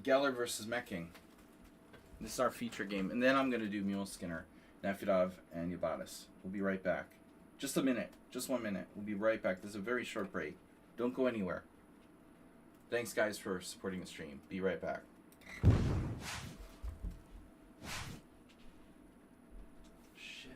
Geller versus Mecking. This is our feature game. And then I'm going to do Mule Skinner. Nafidov, and Yabatis. We'll be right back. Just a minute. Just 1 minute. We'll be right back. This is a very short break. Don't go anywhere. Thanks, guys, for supporting the stream. Be right back. Shit.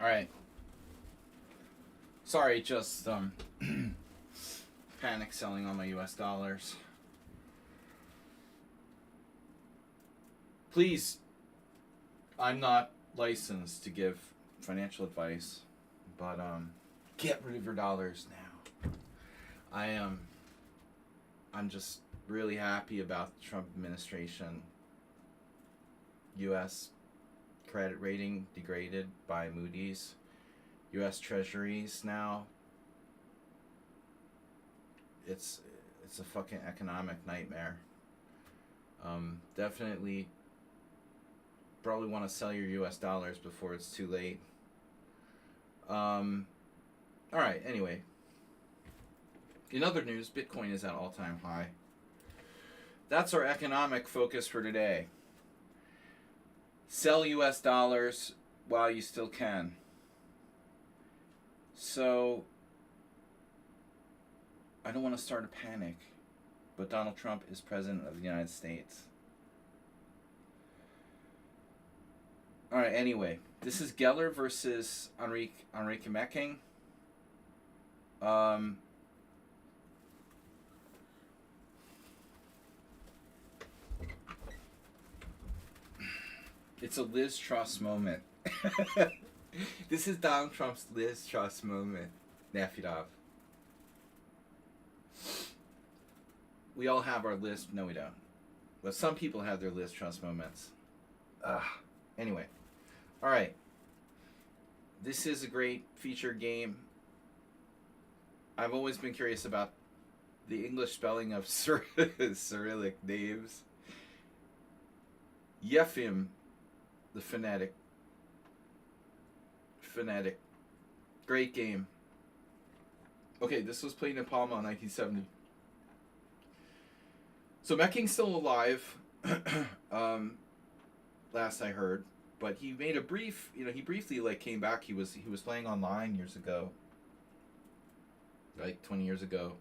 All right. Sorry, just panic selling on my US dollars. Please, I'm not licensed to give financial advice, but get rid of your dollars now. I'm just really happy about the Trump administration. US credit rating degraded by Moody's. US Treasuries now. It's a fucking economic nightmare. Definitely probably want to sell your US dollars before it's too late. Alright, anyway. In other news, Bitcoin is at all-time high. That's our economic focus for today. Sell US dollars while you still can. So, I don't want to start a panic, but Donald Trump is president of the United States. Alright, anyway. This is Geller versus Enrique Mecking. It's a Liz Truss moment. This is Donald Trump's Liz Truss moment. Nafidov. We all have our Liz... No, we don't. But some people have their Liz Truss moments. Anyway. Alright. This is a great feature game. I've always been curious about the English spelling of Cyrillic names. Yefim, the phonetic. Great game. Okay, this was played in Palma in 1970. So Mecking's still alive, last I heard, but he made a brief, he briefly came back. He was playing online years ago, like 20 years ago.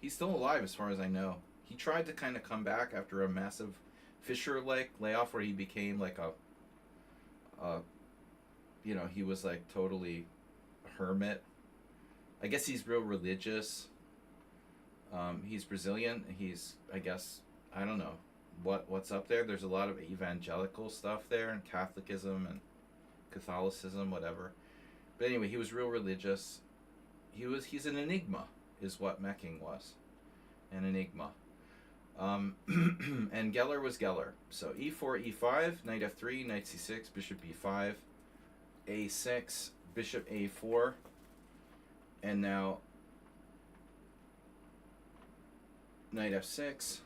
He's still alive as far as I know. He tried to kind of come back after a massive Fisher layoff where he became like he was like totally a hermit. I guess he's real religious. He's Brazilian. He's, I guess, I don't know what's up there. There's a lot of evangelical stuff there, and Catholicism and Catholicism, whatever. But anyway, he was real religious. He's an enigma, is what Mecking was. An enigma. And Geller was Geller. So e4, e5, knight f3, knight c6, bishop b5, a6, bishop a4, and now knight f6,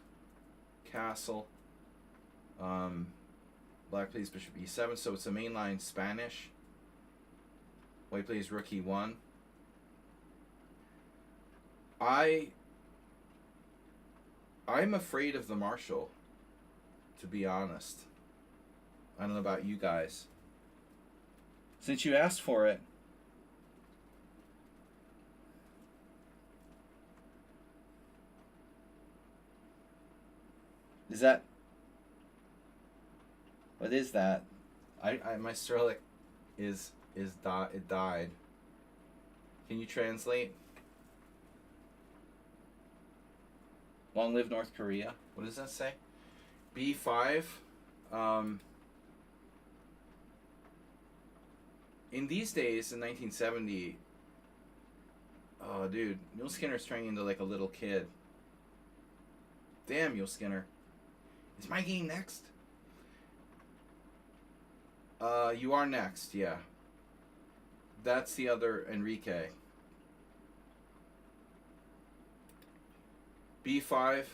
castle, black plays bishop e7, so it's a mainline Spanish. White plays rook e1. I'm afraid of the Marshall, to be honest. I don't know about you guys. Since you asked for it, is that... What is that? My Cyrillic it died. Can you translate? Long live North Korea. What does that say? B5. In these days, in 1970, oh dude, Mule Skinner's turning into like a little kid. Damn, Mule Skinner. Is my game next? You are next, yeah. That's the other Enrique. B5.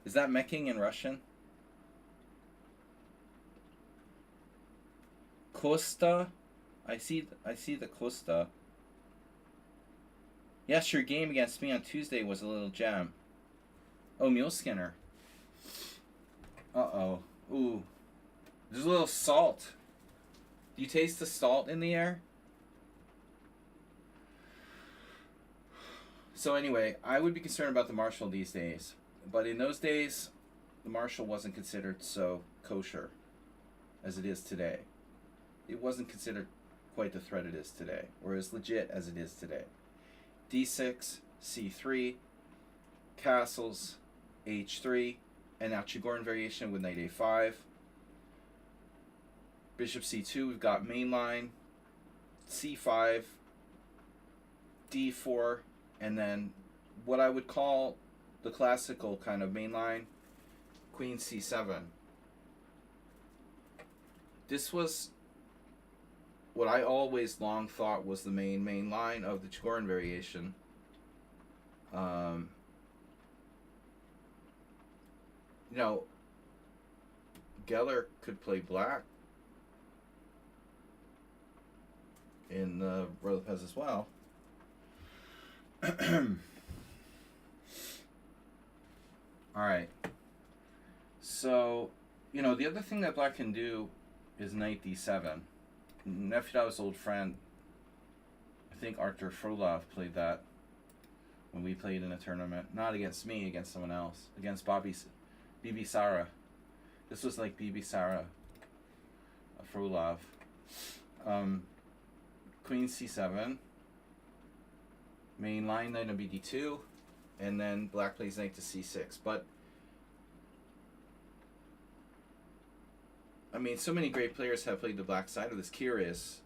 Is that Mecking in Russian? Costa? I see the Costa. Yes, your game against me on Tuesday was a little gem. Oh, Mule Skinner. Uh-oh. Ooh. There's a little salt. Do you taste the salt in the air? So anyway, I would be concerned about the Marshall these days. But in those days, the Marshall wasn't considered so kosher. as it is today. It wasn't considered quite the threat it is today, or as legit as it is today. D6, C3, castles, H3, and now Chigorin variation with knight A5. Bishop C2, we've got mainline, C5, D4, and then what I would call the classical kind of mainline, Queen C7. This was what I always long thought was the main line of the Chigorin variation. You know, Geller could play black in the Royal Pez as well. Alright. So, you know, the other thing that black can do is knight d7. Nefyadov's old friend, I think Artur Frolov, played that when we played in a tournament. Not against me, against someone else. Against Bibi Sara. This was like Bibi Sara Frolov. Queen c7. Main line, knight on bd2. And then black plays knight to c6. But I mean, so many great players have played the black side of this. Kyrgyz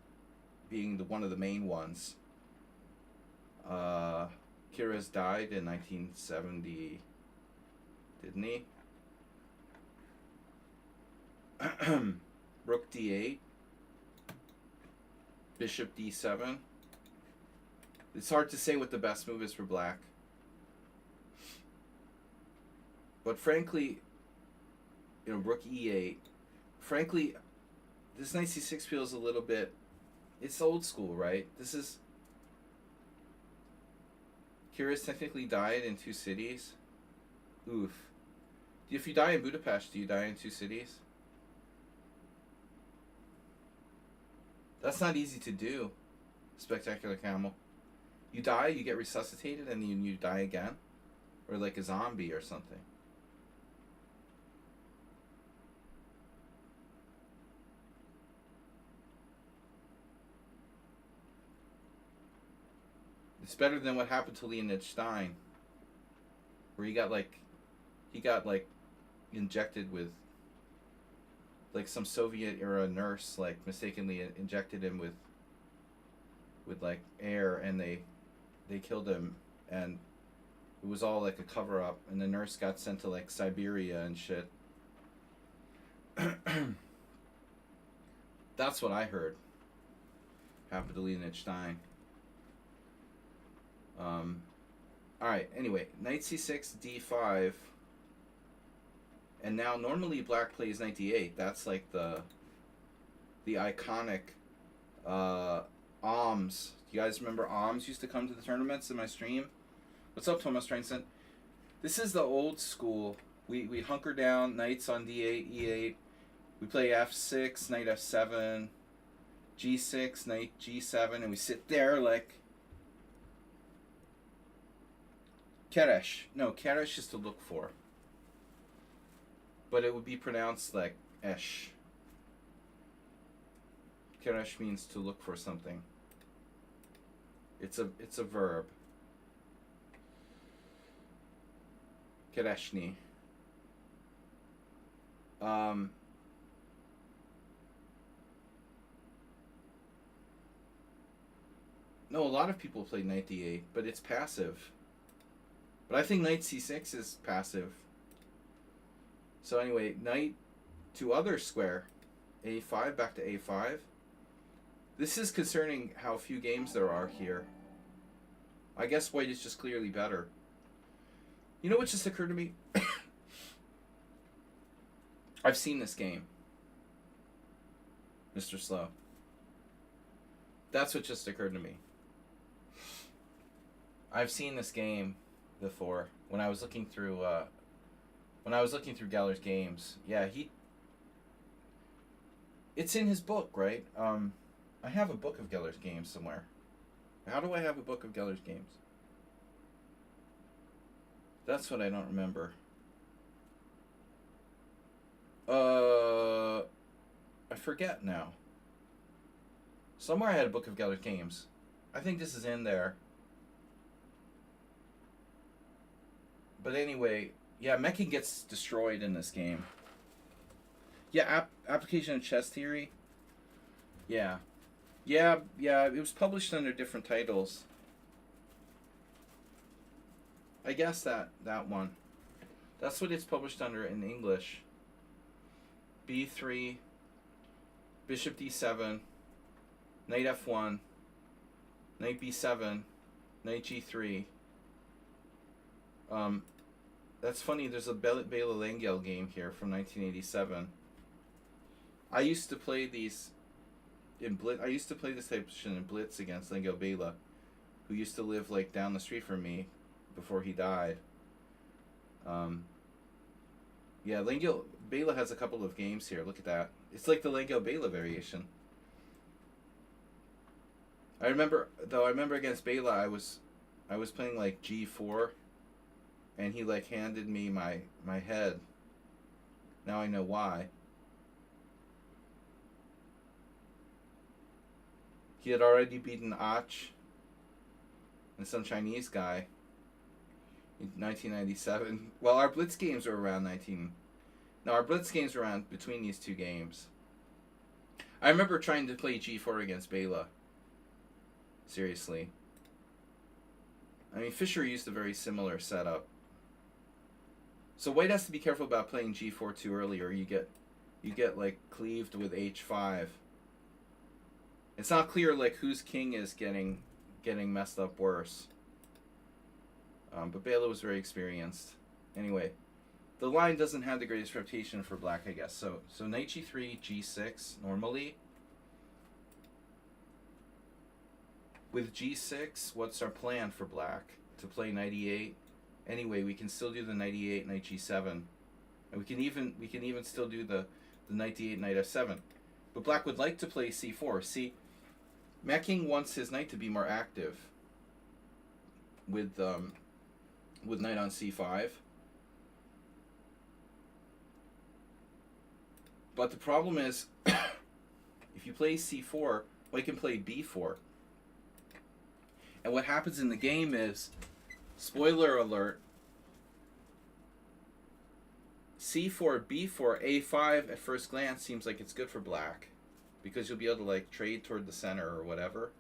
being one of the main ones. Kyrgyz died in 1970, didn't he? Rook d8. Bishop d7. It's hard to say what the best move is for black. But frankly, you know, rook e8. Frankly, this knight c6 feels a little bit, it's old school, right? This is, Kyrgyz technically died in 2 cities. Oof. If you die in Budapest, do you die in 2 cities? That's not easy to do, Spectacular Camel. You die, you get resuscitated, and then you die again? Or like a zombie or something. It's better than what happened to Leonid Stein, where he got like injected with like some Soviet era nurse like mistakenly injected him with like air, and they killed him, and it was all like a cover up, and the nurse got sent to like Siberia and shit. That's what I heard happened to Leonid Stein. Alright, anyway, knight c6, d5, and now normally black plays knight d8. That's like the iconic Alms. Do you guys remember Alms used to come to the tournaments in my stream? What's up, Thomas Strangson? This is the old school. We hunker down, knights on d8, e8. We play f6, knight f7, g6, knight g7, and we sit there like Keresh. No, Keresh is to look for. But it would be pronounced like Esh. Keresh means to look for something. It's a verb. Kereshni. No, a lot of people play knight d8, but it's passive. But I think knight c6 is passive. So anyway, knight to other square. a5, back to a5. This is concerning how few games there are here. I guess white is just clearly better. You know what just occurred to me? I've seen this game, Mr. Slow. That's what just occurred to me. I've seen this game before when I was looking through Geller's games. Yeah, it's in his book, right? I have a book of Geller's games somewhere. How do I have a book of Geller's games? That's what I don't remember. I forget now. Somewhere I had a book of Gellert games. I think this is in there. But anyway, yeah, meching gets destroyed in this game. Yeah, application of chess theory. Yeah. Yeah, it was published under different titles. I guess that one. That's what it's published under in English. B3, bishop d7, knight f1, knight b7, knight g3. That's funny, there's a Bela Lengel game here from 1987. I used to play these in Blitz. I used to play this type of shit in Blitz against Lengel Bela, who used to live like down the street from me before he died. Yeah, Lengel Bela has a couple of games here. Look at that. It's like the Lengel Bela variation. I remember against Bela, I was playing like g4, and he like handed me my head. Now I know why. He had already beaten Ach and some Chinese guy in 1997. Well, our Blitz games were around our Blitz games were around between these two games. I remember trying to play g4 against Bela. Seriously. I mean, Fischer used a very similar setup. So White has to be careful about playing g4 too early, or you get like cleaved with h5. It's not clear like whose king is getting messed up worse. But Bela was very experienced. Anyway, the line doesn't have the greatest reputation for black, I guess. So knight g3, g6 normally. With g6, what's our plan for black? To play knight e8. Anyway, we can still do the knight e8, knight g7, and we can even still do the knight d8, knight f7. But black would like to play c4. See, meching wants his knight to be more active. With knight on c5. But the problem is, if you play c4, white can play b4. And what happens in the game is, spoiler alert, c4, b4, a5 at first glance seems like it's good for black, because you'll be able to like trade toward the center or whatever.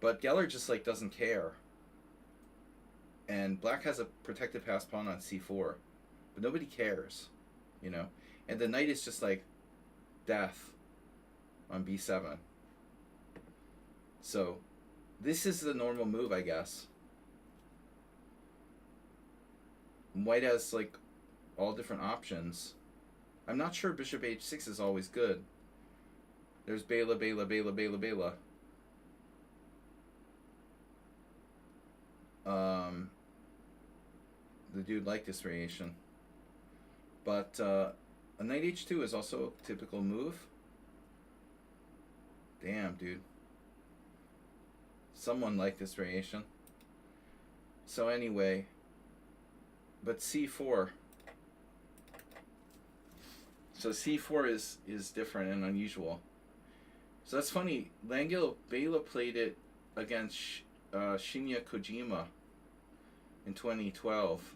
But Gellert just like doesn't care. And black has a protected passed pawn on c4, but nobody cares, you know. And the knight is just like death on b7. So this is the normal move, I guess. White has like all different options. I'm not sure bishop h6 is always good. There's Bela. The dude liked this variation. But a knight h2 is also a typical move. Damn, dude. Someone liked this variation. So anyway, but c4. So c4 is different and unusual. So that's funny. Lengel Bela played it against Shinya Kojima in 2012.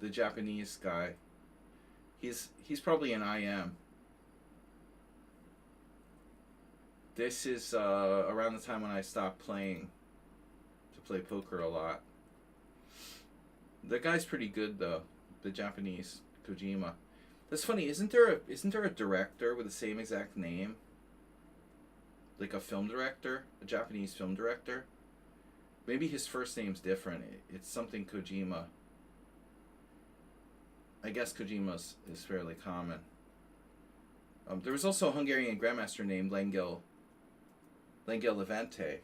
The Japanese guy. He's probably an IM. This is around the time when I stopped playing to play poker a lot. The guy's pretty good though, the Japanese Kojima. That's funny. Isn't there a director with the same exact name? Like a film director, a Japanese film director. Maybe his first name's different. It's something Kojima. I guess Kojima is fairly common. There was also a Hungarian grandmaster named Lengel Levente,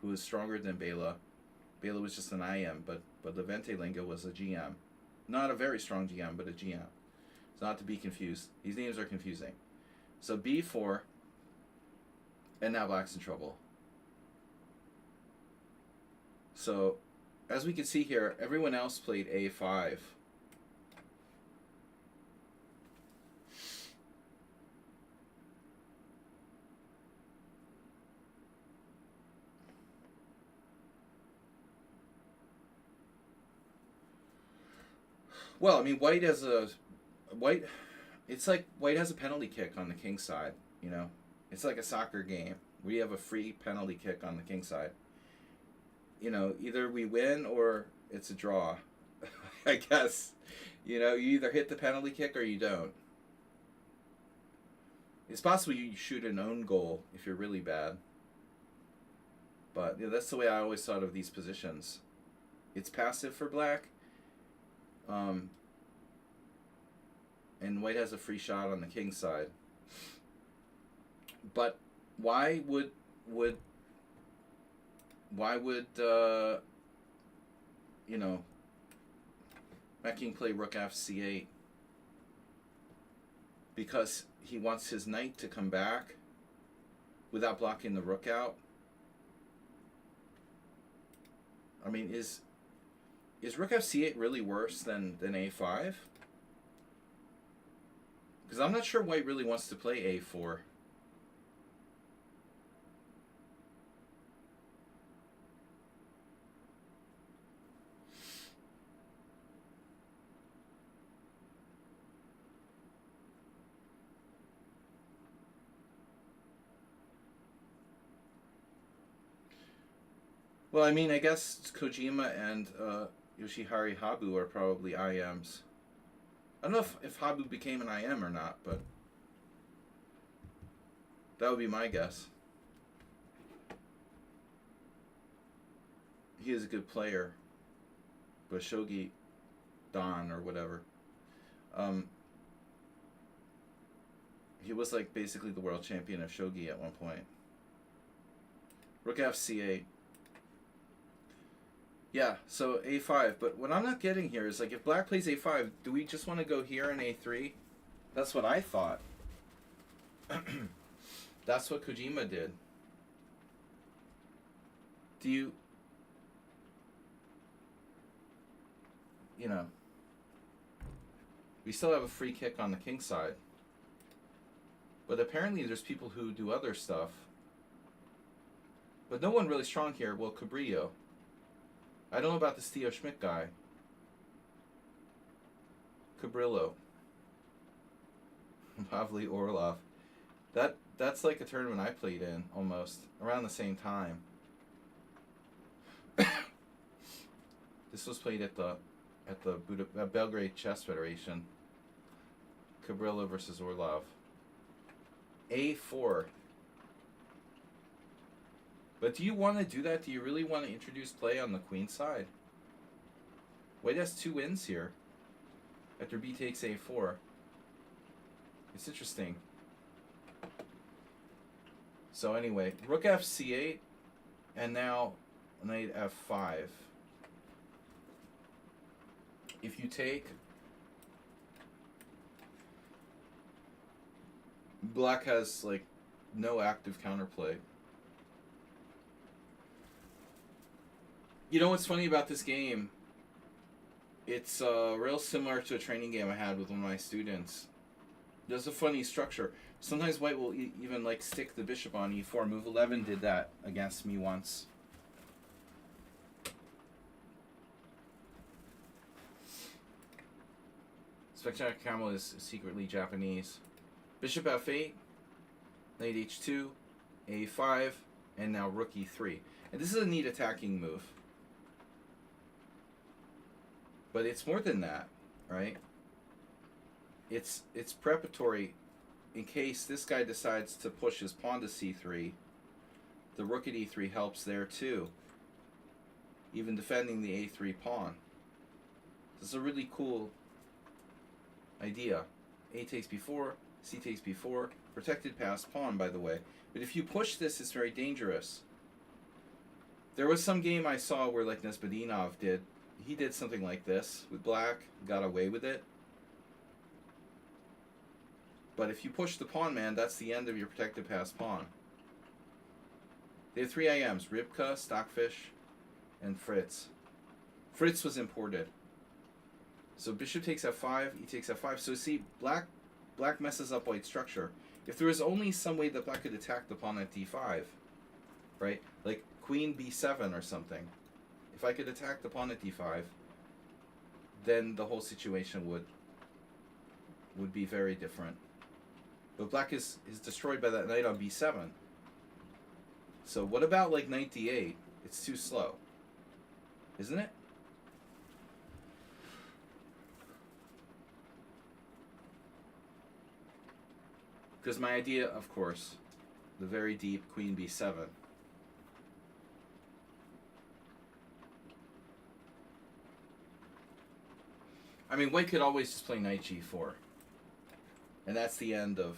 who was stronger than Bela. Bela was just an IM, but Levente Lengel was a GM. Not a very strong GM, but a GM. It's not to be confused. These names are confusing. So b4, and now black's in trouble. So, as we can see here, everyone else played a5. Well, I mean, white. It's like white has a penalty kick on the king side. You know, it's like a soccer game. We have a free penalty kick on the king side. You know, either we win or it's a draw. I guess. You know, you either hit the penalty kick or you don't. It's possible you shoot an own goal if you're really bad. But you know, that's the way I always thought of these positions. It's passive for black. And white has a free shot on the king side. But why would you know, my king play rook f c8? Because he wants his knight to come back without blocking the rook out. I mean, is rook f c8 really worse than a5? Because I'm not sure white really wants to play a4. Well, I mean, I guess Kojima and Yoshihari Habu are probably IMs. I don't know if Habu became an IM or not, but that would be my guess. He is a good player, but Shogi Don or whatever. He was like basically the world champion of Shogi at one point. Rook f c8. Yeah, so a5. But what I'm not getting here is, like, if black plays a5, do we just want to go here in a3? That's what I thought. That's what Kojima did. Do you... You know... We still have a free kick on the king side. But apparently there's people who do other stuff. But no one really strong here. Well, Cabrillo. I don't know about this Theo Schmidt guy. Cabrillo. Pavli Orlov. That's like a tournament I played in, almost. Around the same time. This was played at the Belgrade Chess Federation. Cabrillo versus Orlov. A4. But do you want to do that? Do you really want to introduce play on the queen side? White has two wins here. After b takes a4. It's interesting. So anyway, rook f c8. And now knight f5. If you take... Black has, like, no active counterplay. You know what's funny about this game? It's real similar to a training game I had with one of my students. There's a funny structure. Sometimes white will even like stick the bishop on e4. Move 11 did that against me once. Spectacular Camel is secretly Japanese. Bishop f8, knight h2, a5, and now rook e3. And this is a neat attacking move. But it's more than that, right? It's preparatory in case this guy decides to push his pawn to c3. The rook at e3 helps there too. Even defending the a3 pawn. This is a really cool idea. A takes b4, c takes b4. Protected past pawn, by the way. But if you push this, it's very dangerous. There was some game I saw where like Nesbedinov did. He did something like this with black, got away with it. But if you push the pawn, man, that's the end of your protected pass pawn. They have 3 IMs, Rybka, Stockfish, and Fritz. Fritz was imported. So bishop takes f5, e takes f5. So see, black messes up white structure. If there was only some way that black could attack the pawn at d5, right? Like queen b7 or something. If I could attack the pawn at d5, then the whole situation would be very different. But black is destroyed by that knight on b7. So what about like knight d8? It's too slow, isn't it? Because my idea, of course, the very deep queen b7. I mean, white could always just play knight g4, and that's the end of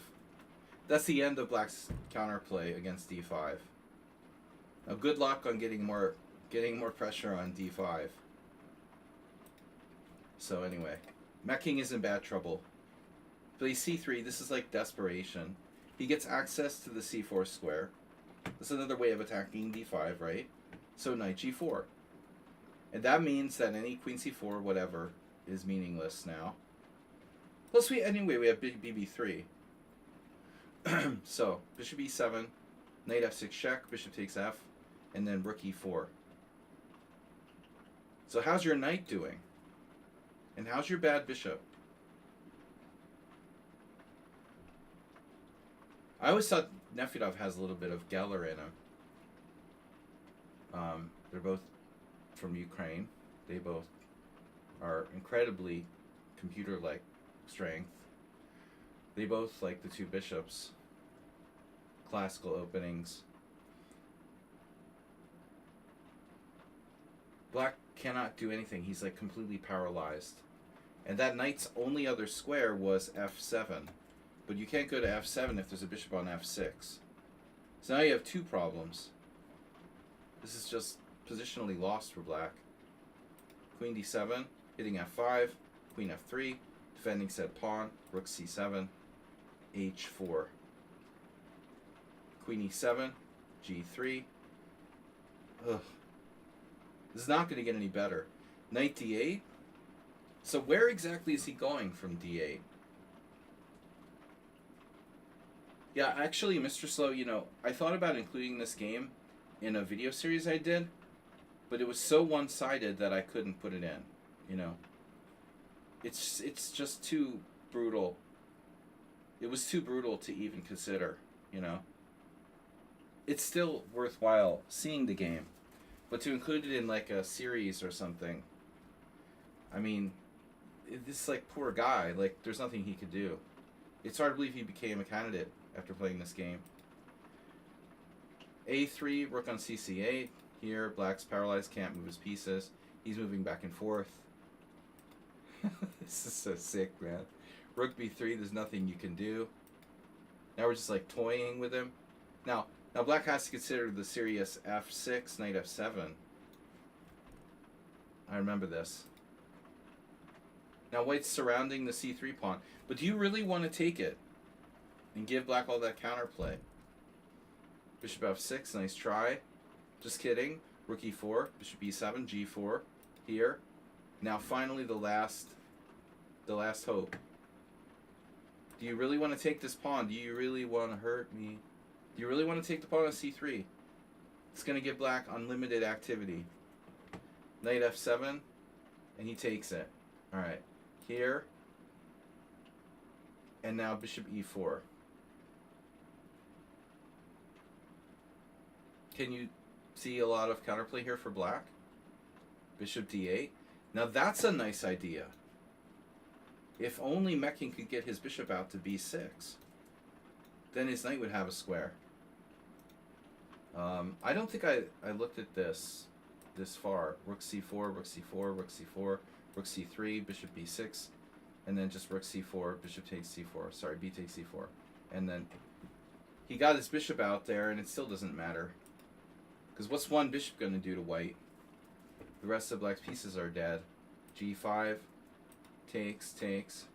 black's counterplay against d5. Now, good luck on getting more pressure on d5. So anyway, Mecking is in bad trouble. Plays c3. This is like desperation. He gets access to the c4 square. That's another way of attacking d5, right? So knight g4, and that means that any queen c4 whatever is meaningless now. Plus we have bb3. So bishop e7, knight f6 check, bishop takes f, and then rook e4. So how's your knight doing? And how's your bad bishop? I always thought Nefedov has a little bit of Geller in him. They're both from Ukraine. They both are incredibly computer-like strength. They both like the two bishops. Classical openings. Black cannot do anything. He's like completely paralyzed. And that knight's only other square was f7. But you can't go to f7 if there's a bishop on f6. So now you have two problems. This is just positionally lost for black. Queen d7, hitting f5, queen f3, defending said pawn, rook c7, h4. Queen e7, g3. Ugh. This is not going to get any better. Knight d8. So where exactly is he going from d8? Yeah, actually, Mr. Slow, you know, I thought about including this game in a video series I did, but it was so one-sided that I couldn't put it in, you know. It's just too brutal. It was too brutal to even consider, you know. It's still worthwhile seeing the game, but to include it in like a series or something, I mean, this like poor guy, like there's nothing he could do. It's hard to believe he became a candidate after playing this game. a3, rook on cc8. Here, black's paralyzed, can't move his pieces. He's moving back and forth. This is so sick, man. Rook b3, there's nothing you can do. Now we're just like toying with him. Now black has to consider the serious f6, knight f7. I remember this. Now white's surrounding the c3 pawn. But do you really want to take it and give black all that counterplay? Bishop f6, nice try. Just kidding. Rook e4, bishop e7, g4 here. Now finally the last hope. Do you really want to take this pawn? Do you really want to hurt me? Do you really want to take the pawn on c3? It's going to give black unlimited activity. Knight f7, and he takes it. Alright, here. And now bishop e4. Can you see a lot of counterplay here for black? Bishop d8. Now that's a nice idea. If only Mecking could get his bishop out to b6, then his knight would have a square. I don't think I looked at this far. Rook c4, rook c4, rook c4, rook c3, bishop b6, and then just rook c4, bishop takes c4. Sorry, b takes c4. And then he got his bishop out there, and it still doesn't matter. Because what's one bishop going to do to white? The rest of black's pieces are dead. g5, takes,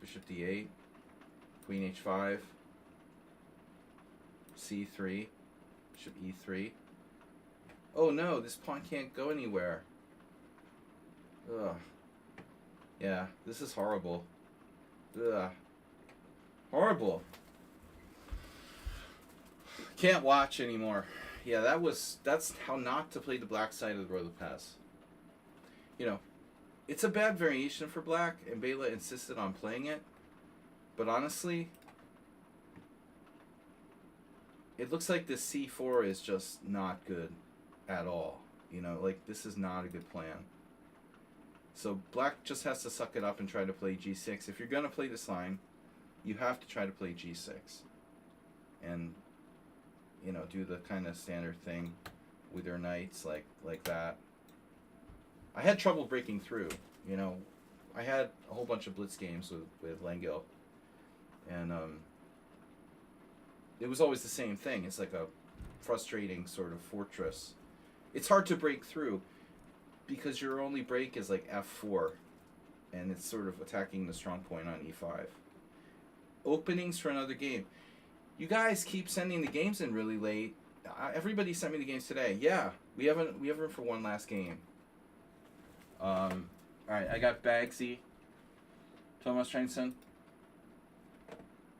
bishop d8, queen h5, c3, bishop e3. Oh no, this pawn can't go anywhere. Ugh. Yeah, this is horrible. Ugh. Horrible. Can't watch anymore. Yeah, that's how not to play the black side of the road of the pass. You know, It's a bad variation for black, and Bela insisted on playing it. But honestly, it looks like this c4 is just not good at all. You know, like, this is not a good plan. So black just has to suck it up and try to play g6. If you're going to play this line, you have to try to play g6. And, you know, do the kind of standard thing with your knights, like that. I had trouble breaking through, you know. I had a whole bunch of blitz games with Langell. And it was always the same thing. It's like a frustrating sort of fortress. It's hard to break through because your only break is like f4. And it's sort of attacking the strong point on e5. Openings for another game. You guys keep sending the games in really late. Everybody sent me the games today. Yeah, we have room for one last game. All right, I got Bagsy, Thomas Trainson.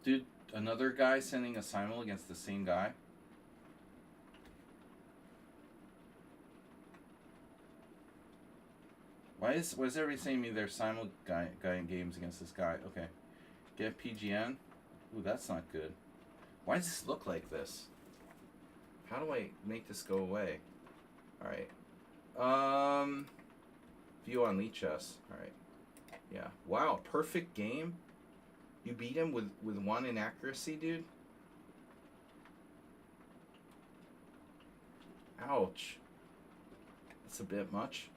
Dude, another guy sending a simul against the same guy. Why is everybody saying me there's simul guy in games against this guy? Okay, get PGN. Ooh, that's not good. Why does this look like this? How do I make this go away? All right. View on Lead Chess. All right. Yeah. Wow. Perfect game. You beat him with one inaccuracy, dude. Ouch. That's a bit much.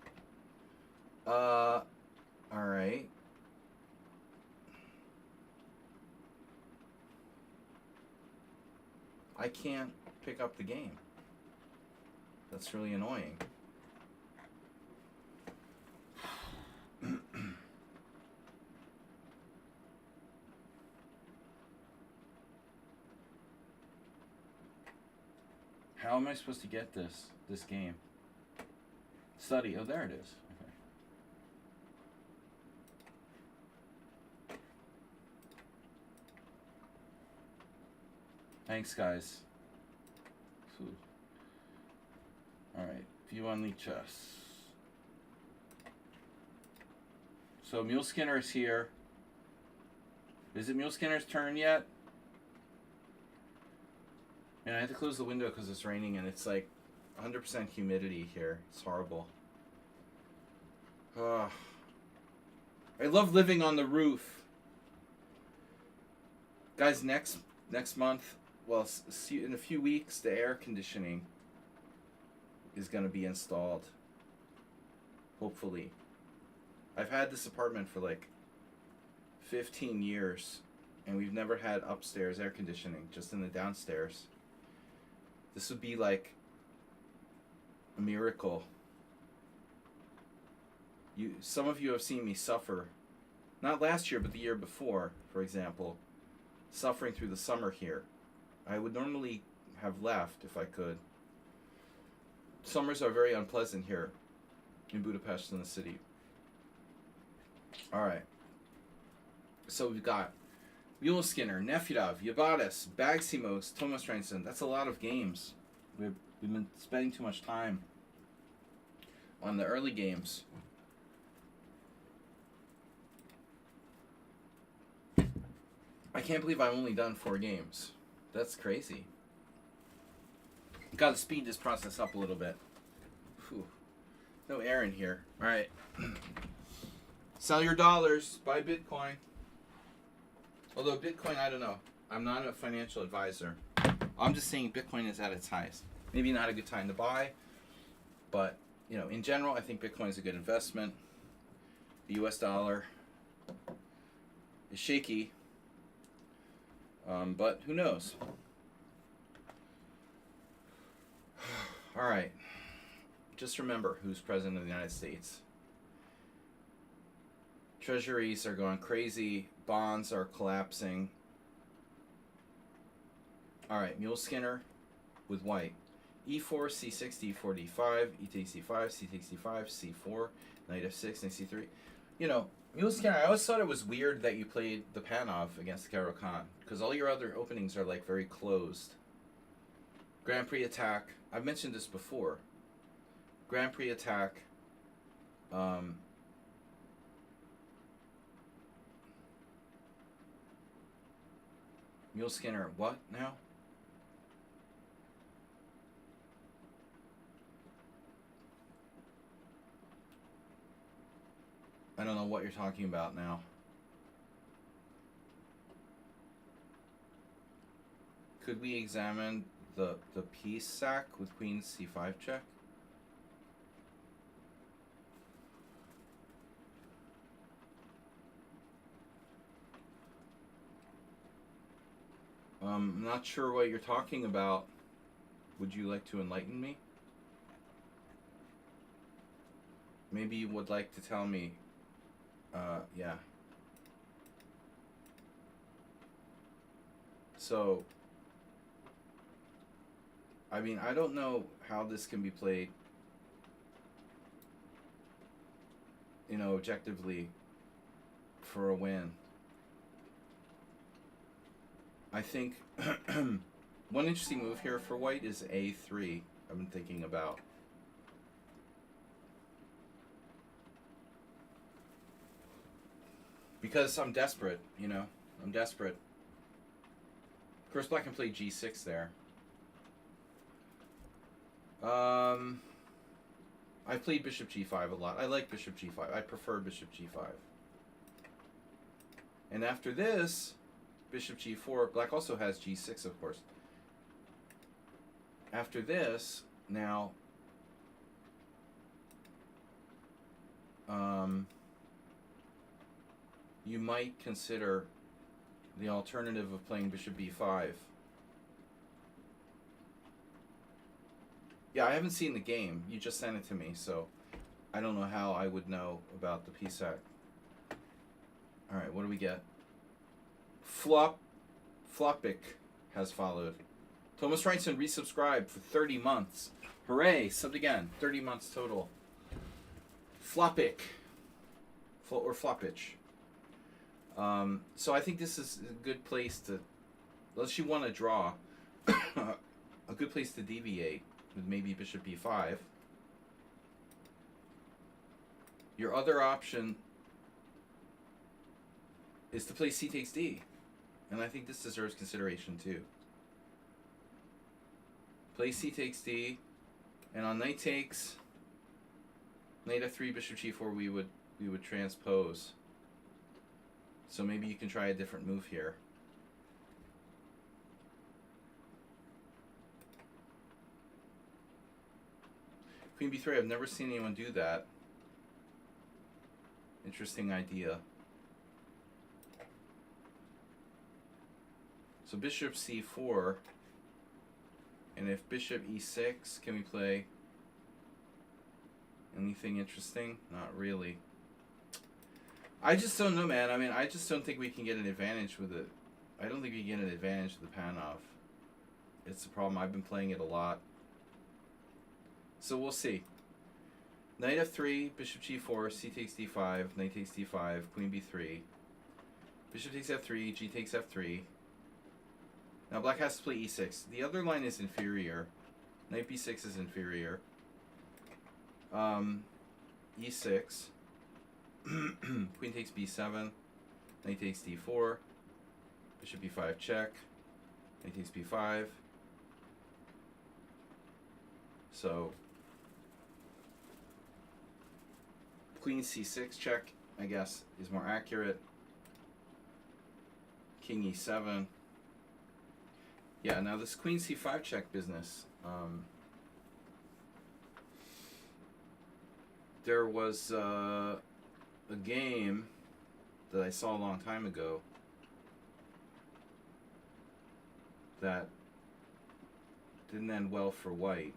All right. I can't pick up the game. That's really annoying. How am I supposed to get this game? Study. Oh, there it is. Okay. Thanks, guys. Alright, view on Lead Chess. So Mule Skinner is here. Is it Mule Skinner's turn yet? And I had to close the window because it's raining and it's like 100% humidity here. It's horrible. I love living on the roof. Guys, next month, well, in a few weeks, the air conditioning is going to be installed. Hopefully. I've had this apartment for like 15 years and we've never had upstairs air conditioning, just in the downstairs. This would be like a miracle. Some of you have seen me suffer, not last year but the year before, for example, suffering through the summer here. I would normally have left if I could. Summers are very unpleasant here in Budapest, in the city. Alright. So we've got Mule Skinner, Nefyadov, Yabatis, Bagsimos, Thomas Reinson. That's a lot of games. We've been spending too much time on the early games. I can't believe I've only done 4 games. That's crazy. Gotta speed this process up a little bit. Whew. No air in here. Alright. Sell your dollars. Buy Bitcoin. Although Bitcoin, I don't know. I'm not a financial advisor. I'm just saying Bitcoin is at its highest. Maybe not a good time to buy. But, you know, in general, I think Bitcoin is a good investment. The US dollar is shaky. But who knows? All right. Just remember who's president of the United States. Treasuries are going crazy. Bonds are collapsing. All right, Mule Skinner with white. E4, C6, D4, D5, E takes C5, C takes C5, C4, Knight F6, Knight C3. You know, Mule Skinner, I always thought it was weird that you played the Panov against the Caro-Kann, because all your other openings are like very closed. Grand Prix attack. I've mentioned this before. Grand Prix attack. Mule Skinner, what now? I don't know what you're talking about now. Could we examine the piece sack with queen c5 check? I'm not sure what you're talking about. Would you like to enlighten me? Maybe you would like to tell me. Yeah. So, I mean, I don't know how this can be played, you know, objectively for a win. I think one interesting move here for white is a3. I've been thinking about. Because I'm desperate, you know. I'm desperate. Of course, black can play g6 there. I played bishop g5 a lot. I like bishop g5. I prefer bishop g5. And after this, bishop g4, black also has g6, of course. After this, now, you might consider the alternative of playing bishop b5. Yeah, I haven't seen the game. You just sent it to me, so I don't know how I would know about the PSAC. Alright, what do we get? Flopic has followed. Thomas Reinson resubscribed for 30 months. Hooray, subbed again. 30 months total. Flopic. Or Flopich. So I think this is a good place to, unless you want to draw, a good place to deviate with maybe bishop b5. Your other option is to play c takes d. And I think this deserves consideration too. Play c takes d, and on knight takes, knight f3, bishop g4, we would transpose. So maybe you can try a different move here. Queen b3, I've never seen anyone do that. Interesting idea. So bishop c4, and if bishop e6, can we play anything interesting? Not really. I just don't know, man. I mean, I just don't think we can get an advantage with it. I don't think we can get an advantage with the Panov. It's the problem. I've been playing it a lot. So we'll see. Knight f3, bishop g4, c takes d5, knight takes d5, queen b3. Bishop takes f3, g takes f3. Now black has to play e6. The other line is inferior. Knight b6 is inferior. E6. Queen takes b7. Knight takes d4. Bishop b5 check. Knight takes b5. So queen c6 check, I guess, is more accurate. King e7. Yeah, now this queen c5 check business. There was a game that I saw a long time ago that didn't end well for white.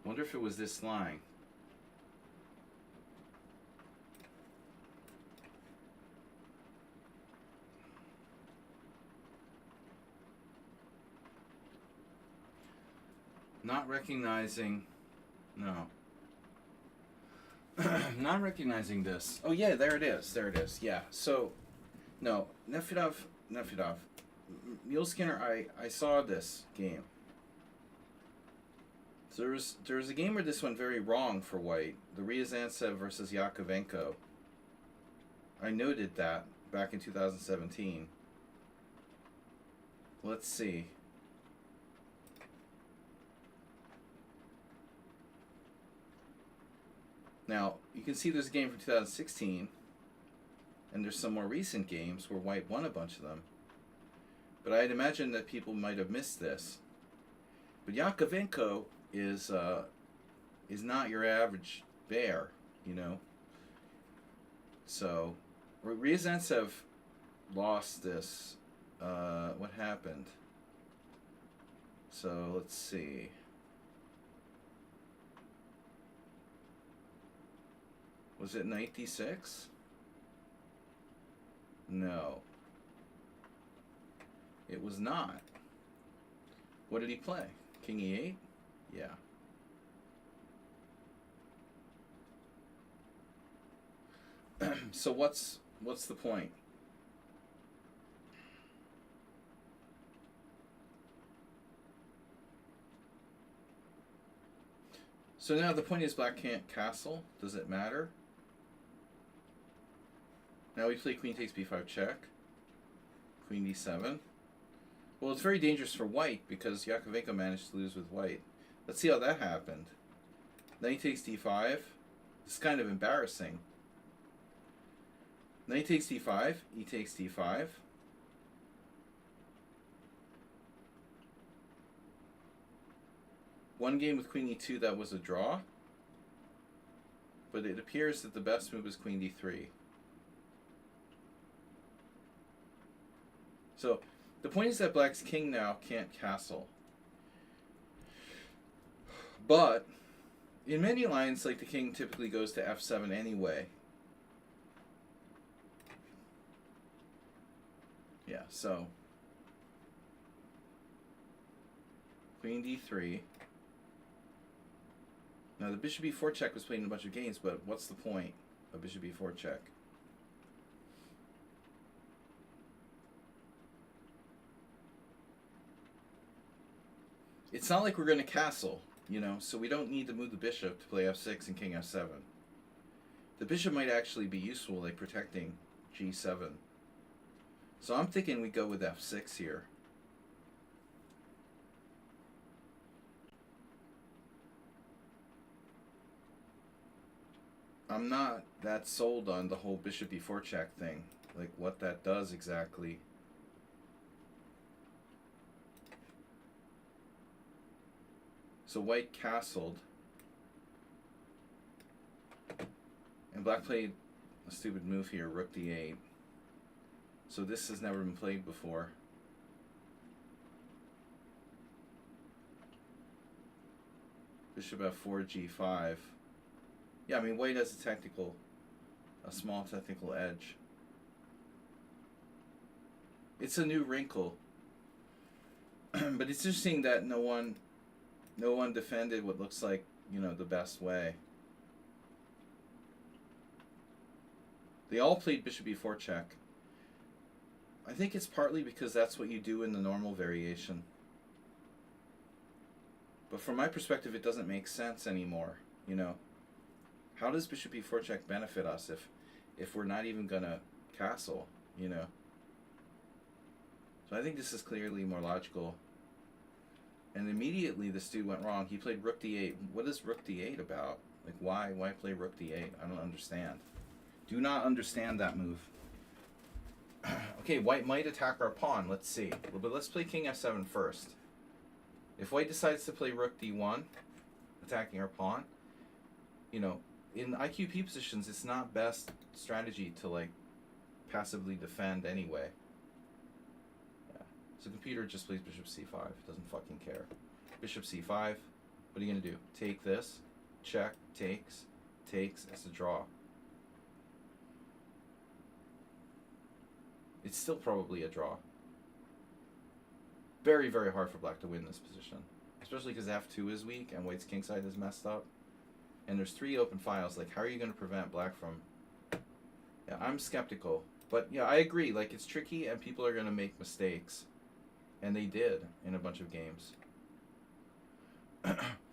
Wonder if it was this line. Not recognizing, no. Not recognizing this. Oh yeah, there it is. There it is. Yeah. So, no, Nefedov. Mule Skinner. I saw this game. So there was a game where this went very wrong for white. The Ryazantsev versus Yakovenko. I noted that back in 2017. let's see. Now, you can see there's a game from 2016, and there's some more recent games where white won a bunch of them. But I'd imagine that people might have missed this. But Yakovenko is not your average bear, you know. So, Ryazantsev lost this. What happened? So, let's see. Was it knight d6? No. It was not. What did he play? King e8? Yeah. So what's the point? So now the point is black can't castle. Does it matter? Now we play queen takes b5 check. Queen d7. Well, it's very dangerous for white because Yakovenko managed to lose with white. Let's see how that happened. Knight takes d5. This is kind of embarrassing. Knight takes d5. E takes d5. One game with queen e2 that was a draw. But it appears that the best move is queen d3. So, the point is that black's king now can't castle. But, in many lines, like the king typically goes to f7 anyway. Yeah, so. Queen d3. Now, the bishop e4 check was played in a bunch of games, but what's the point of bishop e4 check? It's not like we're going to castle, you know, so we don't need to move the bishop to play f6 and king f7. The bishop might actually be useful, like protecting g7. So I'm thinking we go with f6 here. I'm not that sold on the whole bishop e4 check thing, like what that does exactly. So white castled, and black played a stupid move here, rook d8. So this has never been played before. Bishop f4, g5. Yeah, I mean, white has a small technical edge. It's a new wrinkle. But it's interesting that no one defended what looks like, you know, the best way. They all played bishop e4 check. I think it's partly because that's what you do in the normal variation. But from my perspective, it doesn't make sense anymore, you know. How does bishop e4 check benefit us if we're not even going to castle, you know? So I think this is clearly more logical. And immediately this dude went wrong. He played rook d8. What is rook d8 about? Like, why play rook d8? I don't understand. Do not understand that move. Okay, white might attack our pawn. Let's see. But let's play king f7 first. If white decides to play rook d1, attacking our pawn, you know, in IQP positions, it's not best strategy to, like, passively defend anyway. Yeah. So computer just plays bishop c5. Doesn't fucking care. Bishop c5. What are you going to do? Take this. Check. Takes. Takes. It's a draw. It's still probably a draw. Very, very hard for black to win this position. Especially because f2 is weak and white's kingside is messed up. And there's 3 open files. Like, how are you going to prevent black from... Yeah, I'm skeptical. But, yeah, I agree. Like, it's tricky and people are going to make mistakes. And they did in a bunch of games.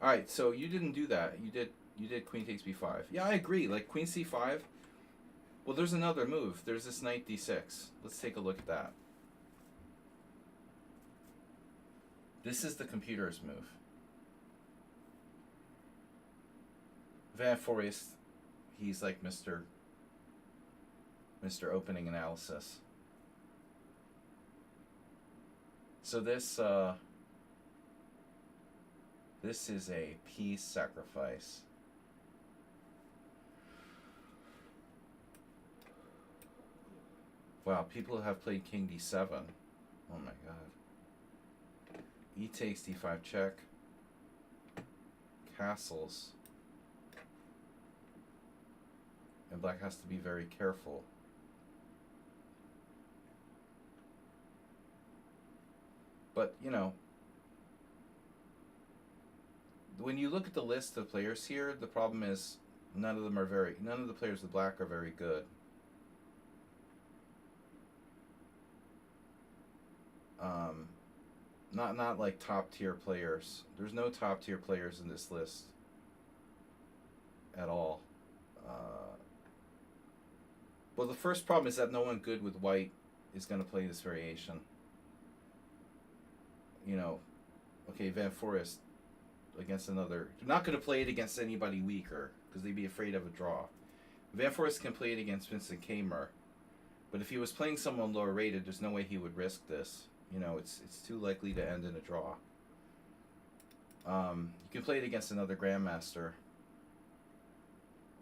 Alright, so you didn't do that. You did queen takes b5. Yeah, I agree. Like, queen c5... Well, there's another move. There's this knight d6. Let's take a look at that. This is the computer's move. Van Forest, he's like Mr. Opening Analysis. So this is a piece sacrifice. Wow, people have played King D7. Oh my god. E takes D5 check. Castles. And black has to be very careful. But, you know, when you look at the list of players here, the problem is none of the players with black are very good. Not like top tier players. There's no top tier players in this list at all. Well, the first problem is that no one good with white is going to play this variation. You know, okay, Van Forest against another. They're not going to play it against anybody weaker because they'd be afraid of a draw. Van Forest can play it against Vincent Kamer, but if he was playing someone lower rated, there's no way he would risk this. You know, it's too likely to end in a draw. You can play it against another Grandmaster.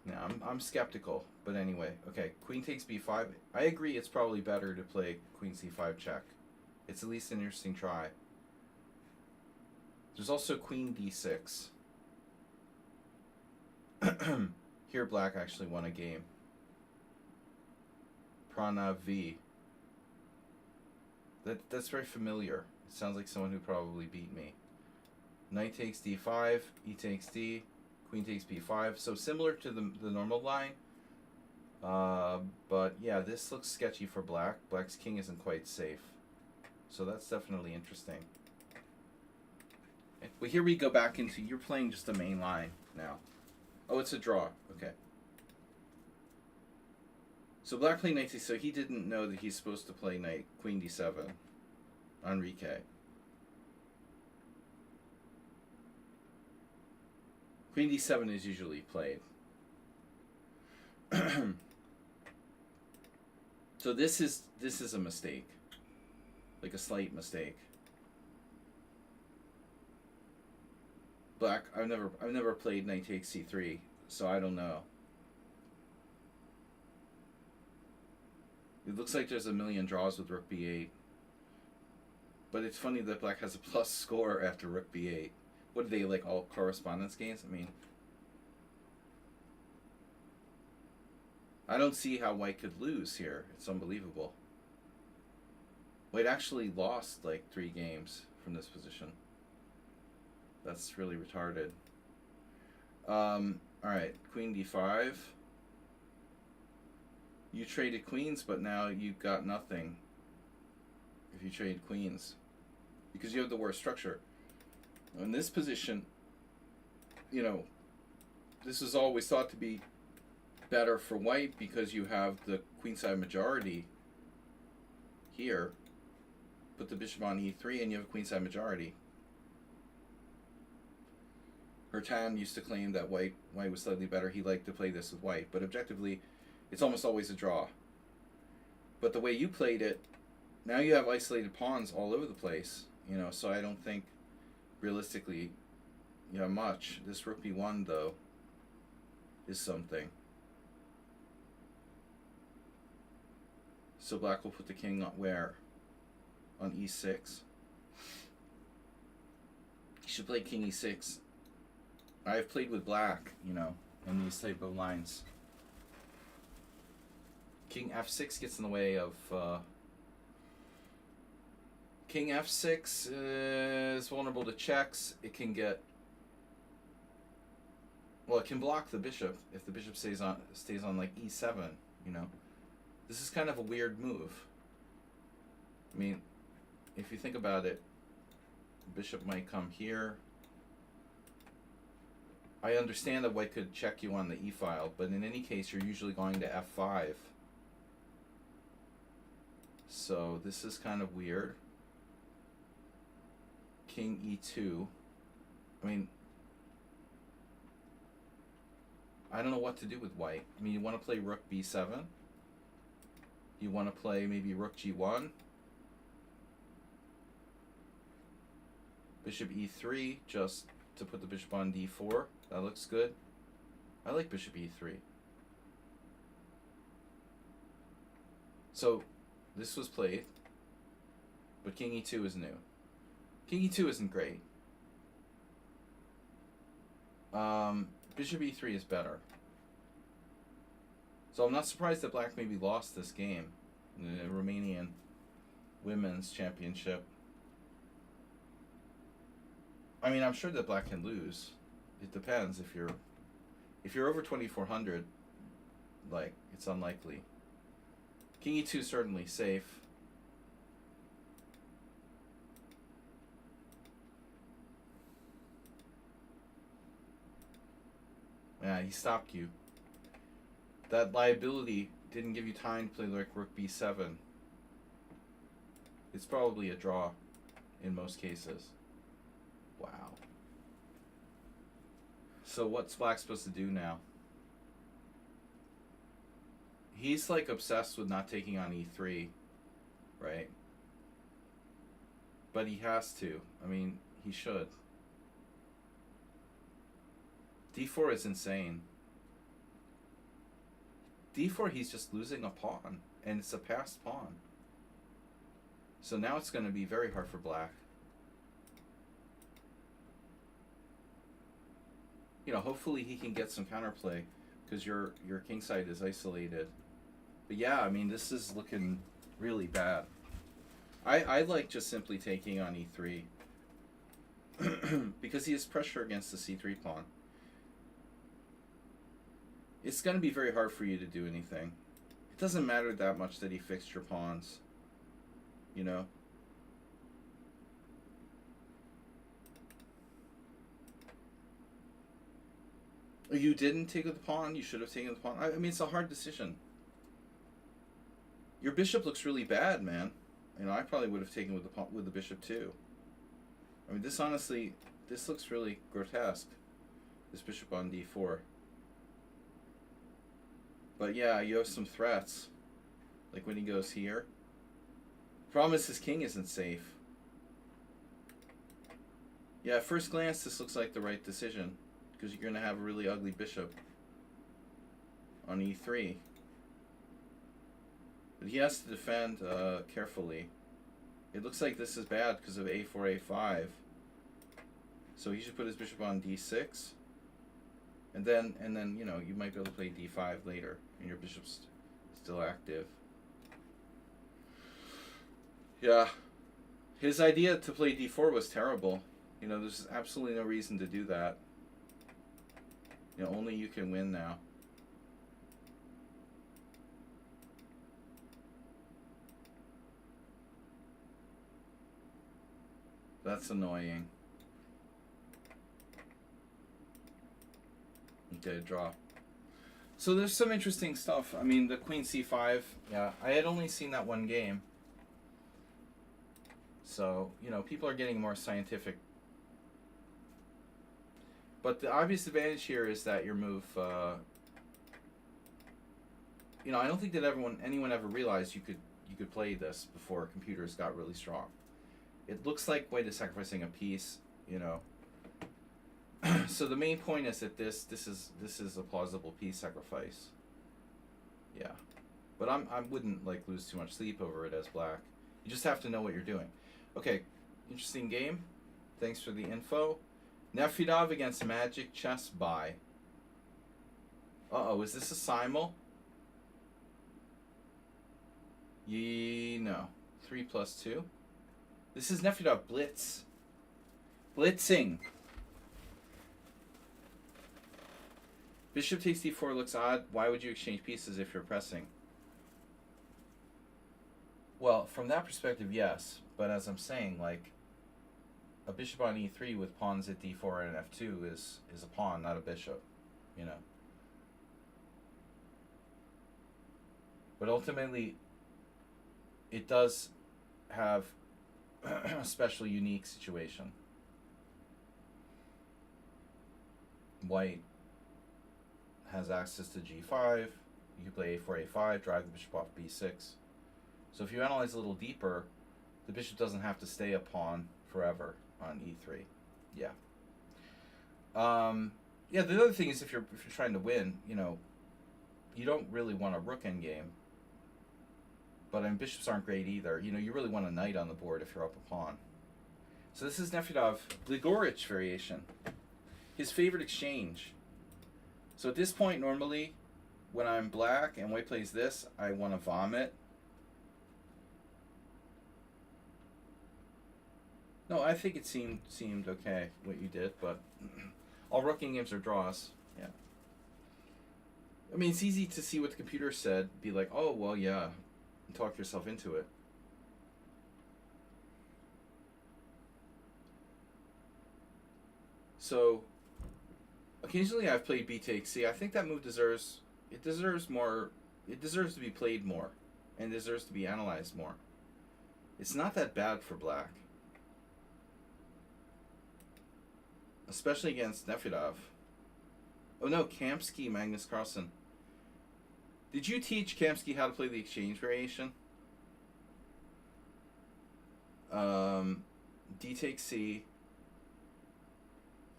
Now, I'm skeptical, but anyway. Okay, Queen takes B5. I agree it's probably better to play Queen C5 check. It's at least an interesting try. There's also Queen D6. Here black actually won a game. Pranav V. That's very familiar. It sounds like someone who probably beat me. Knight takes D5, E takes D, Queen takes B5. So similar to the normal line. But yeah, this looks sketchy for black. Black's king isn't quite safe. So that's definitely interesting. Okay. Well, here we go back into, you're playing just the main line now. Oh, it's a draw. Okay. So black played knight c6, so he didn't know that he's supposed to play knight queen d7. Enrique. Queen d7 is usually played. So this is a mistake. Like a slight mistake. Black, I've never played knight takes c3, so I don't know. It looks like there's a million draws with rook b8. But it's funny that black has a plus score after rook b8. What are they, like all correspondence games? I mean, I don't see how white could lose here. It's unbelievable. White actually lost like 3 games from this position. That's really retarded. Alright, queen d5. You traded queens, but now you've got nothing if you trade queens. Because you have the worst structure. In this position, you know, this is always thought to be better for white because you have the queenside majority here. Put the bishop on e3 and you have a queenside majority. Hertan used to claim that white was slightly better. He liked to play this with white, but objectively, it's almost always a draw. But the way you played it, now you have isolated pawns all over the place, you know, so I don't think realistically you have much. This rook b1 though is something. So black will put the king on where? On e6. You should play king e6. I've played with black, you know, in these type of lines. King f6 gets in the way of king f6 is vulnerable to checks. It can get, well, it can block the bishop if the bishop stays on like e7, you know. This is kind of a weird move. I mean, if you think about it, bishop might come here. I understand that white could check you on the e-file, but in any case, you're usually going to f5. So this is kind of weird. king e2. I mean, I don't know what to do with white. I mean, you want to play rook b7. You want to play maybe rook g1. Bishop e3, just to put the bishop on d4. That looks good. I like bishop e3. So, this was played. But king e2 is new. King e2 isn't great. Bishop e3 is better. So I'm not surprised that black maybe lost this game in the Romanian Women's Championship. I mean, I'm sure that black can lose. It depends. If you're over 2400, like, it's unlikely. King e2 is certainly safe. Yeah, he stopped you. That liability didn't give you time to play like rook b7. It's probably a draw in most cases. Wow. So what's black supposed to do now? He's like obsessed with not taking on e3, right? But he has to. I mean, he should. d4 is insane. d4, he's just losing a pawn, and it's a passed pawn. So now it's going to be very hard for black. You know, hopefully he can get some counterplay, because your king side is isolated. But yeah, I mean, this is looking really bad. I like just simply taking on e3 because he has pressure against the c3 pawn. It's going to be very hard for you to do anything. It doesn't matter that much that he fixed your pawns, you know. You didn't take the pawn. You should have taken the pawn. I mean, it's a hard decision. Your bishop looks really bad, man. You know, I probably would have taken with the bishop too. I mean, this honestly, this looks really grotesque. This bishop on d4. But yeah, you have some threats, like when he goes here. Problem is his king isn't safe. Yeah, at first glance, this looks like the right decision, because you're going to have a really ugly bishop on e3. But he has to defend carefully. It looks like this is bad because of a4, a5. So he should put his bishop on d6. And then, you know, you might be able to play d5 later, and your bishop's still active. Yeah. His idea to play d4 was terrible. You know, there's absolutely no reason to do that. You know, only you can win now. That's annoying. Okay, draw. So there's some interesting stuff. I mean, the queen c5, yeah, I had only seen that one game. So, you know, people are getting more scientific. But the obvious advantage here is that your move, you know, I don't think that anyone ever realized you could play this before computers got really strong. It looks like white is sacrificing a piece, you know. So the main point is that this is a plausible piece sacrifice. Yeah, but I wouldn't like lose too much sleep over it as black. You just have to know what you're doing. Okay, interesting game. Thanks for the info. Nefedov against Magic Chess by. Uh-oh, is this a simul? No. 3 plus 2. This is Nefedov Blitz. Blitzing. Bishop takes d4 looks odd. Why would you exchange pieces if you're pressing? Well, from that perspective, yes. But as I'm saying, like, a bishop on e3 with pawns at d4 and f2 is a pawn, not a bishop, you know. But ultimately, it does have a special unique situation. white has access to g5. You can play a4, a5, drive the bishop off b6. So if you analyze a little deeper, the bishop doesn't have to stay a pawn forever on e3. Yeah. Yeah, the other thing is if you're trying to win, you know, you don't really want a rook endgame. But bishops aren't great either. You know, you really want a knight on the board if you're up a pawn. So this is Nefyadov Gligorich variation. His favorite exchange. So at this point, normally, when I'm black and white plays this, I want to vomit. No, I think it seemed okay what you did, but all rook games are draws. Yeah. I mean, it's easy to see what the computer said. Be like, oh well, yeah, and talk yourself into it. So occasionally I've played b takes c. I think that move deserves more. It deserves to be played more, and deserves to be analyzed more. It's not that bad for black, especially against Nefyadov. Oh no, Kamsky, Magnus Carlsen. Did you teach Kamsky how to play the exchange variation? D takes c.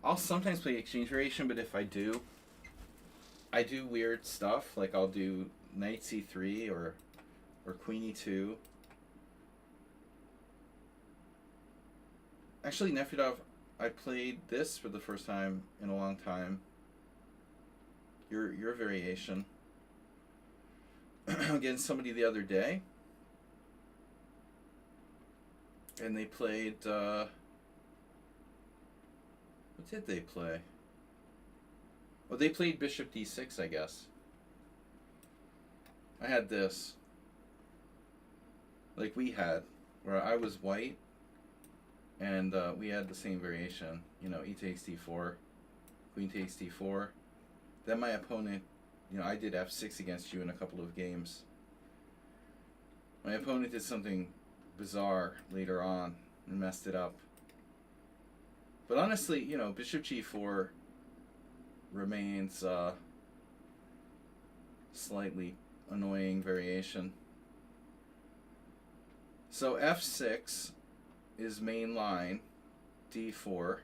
I'll sometimes play exchange variation, but if I do weird stuff. Like I'll do knight c3 or queen e2. Actually, Nefyadov, I played this for the first time in a long time. Your variation against somebody the other day, and they played. What did they play? Well, they played bishop d6, I guess. I had this, like we had, where I was white, and we had the same variation. You know, e takes d4, queen takes d4. Then my opponent, you know, I did f6 against you in a couple of games. My opponent did something bizarre later on and messed it up. But honestly, you know, bishop g4 remains slightly annoying variation. So f6 is main line, d4,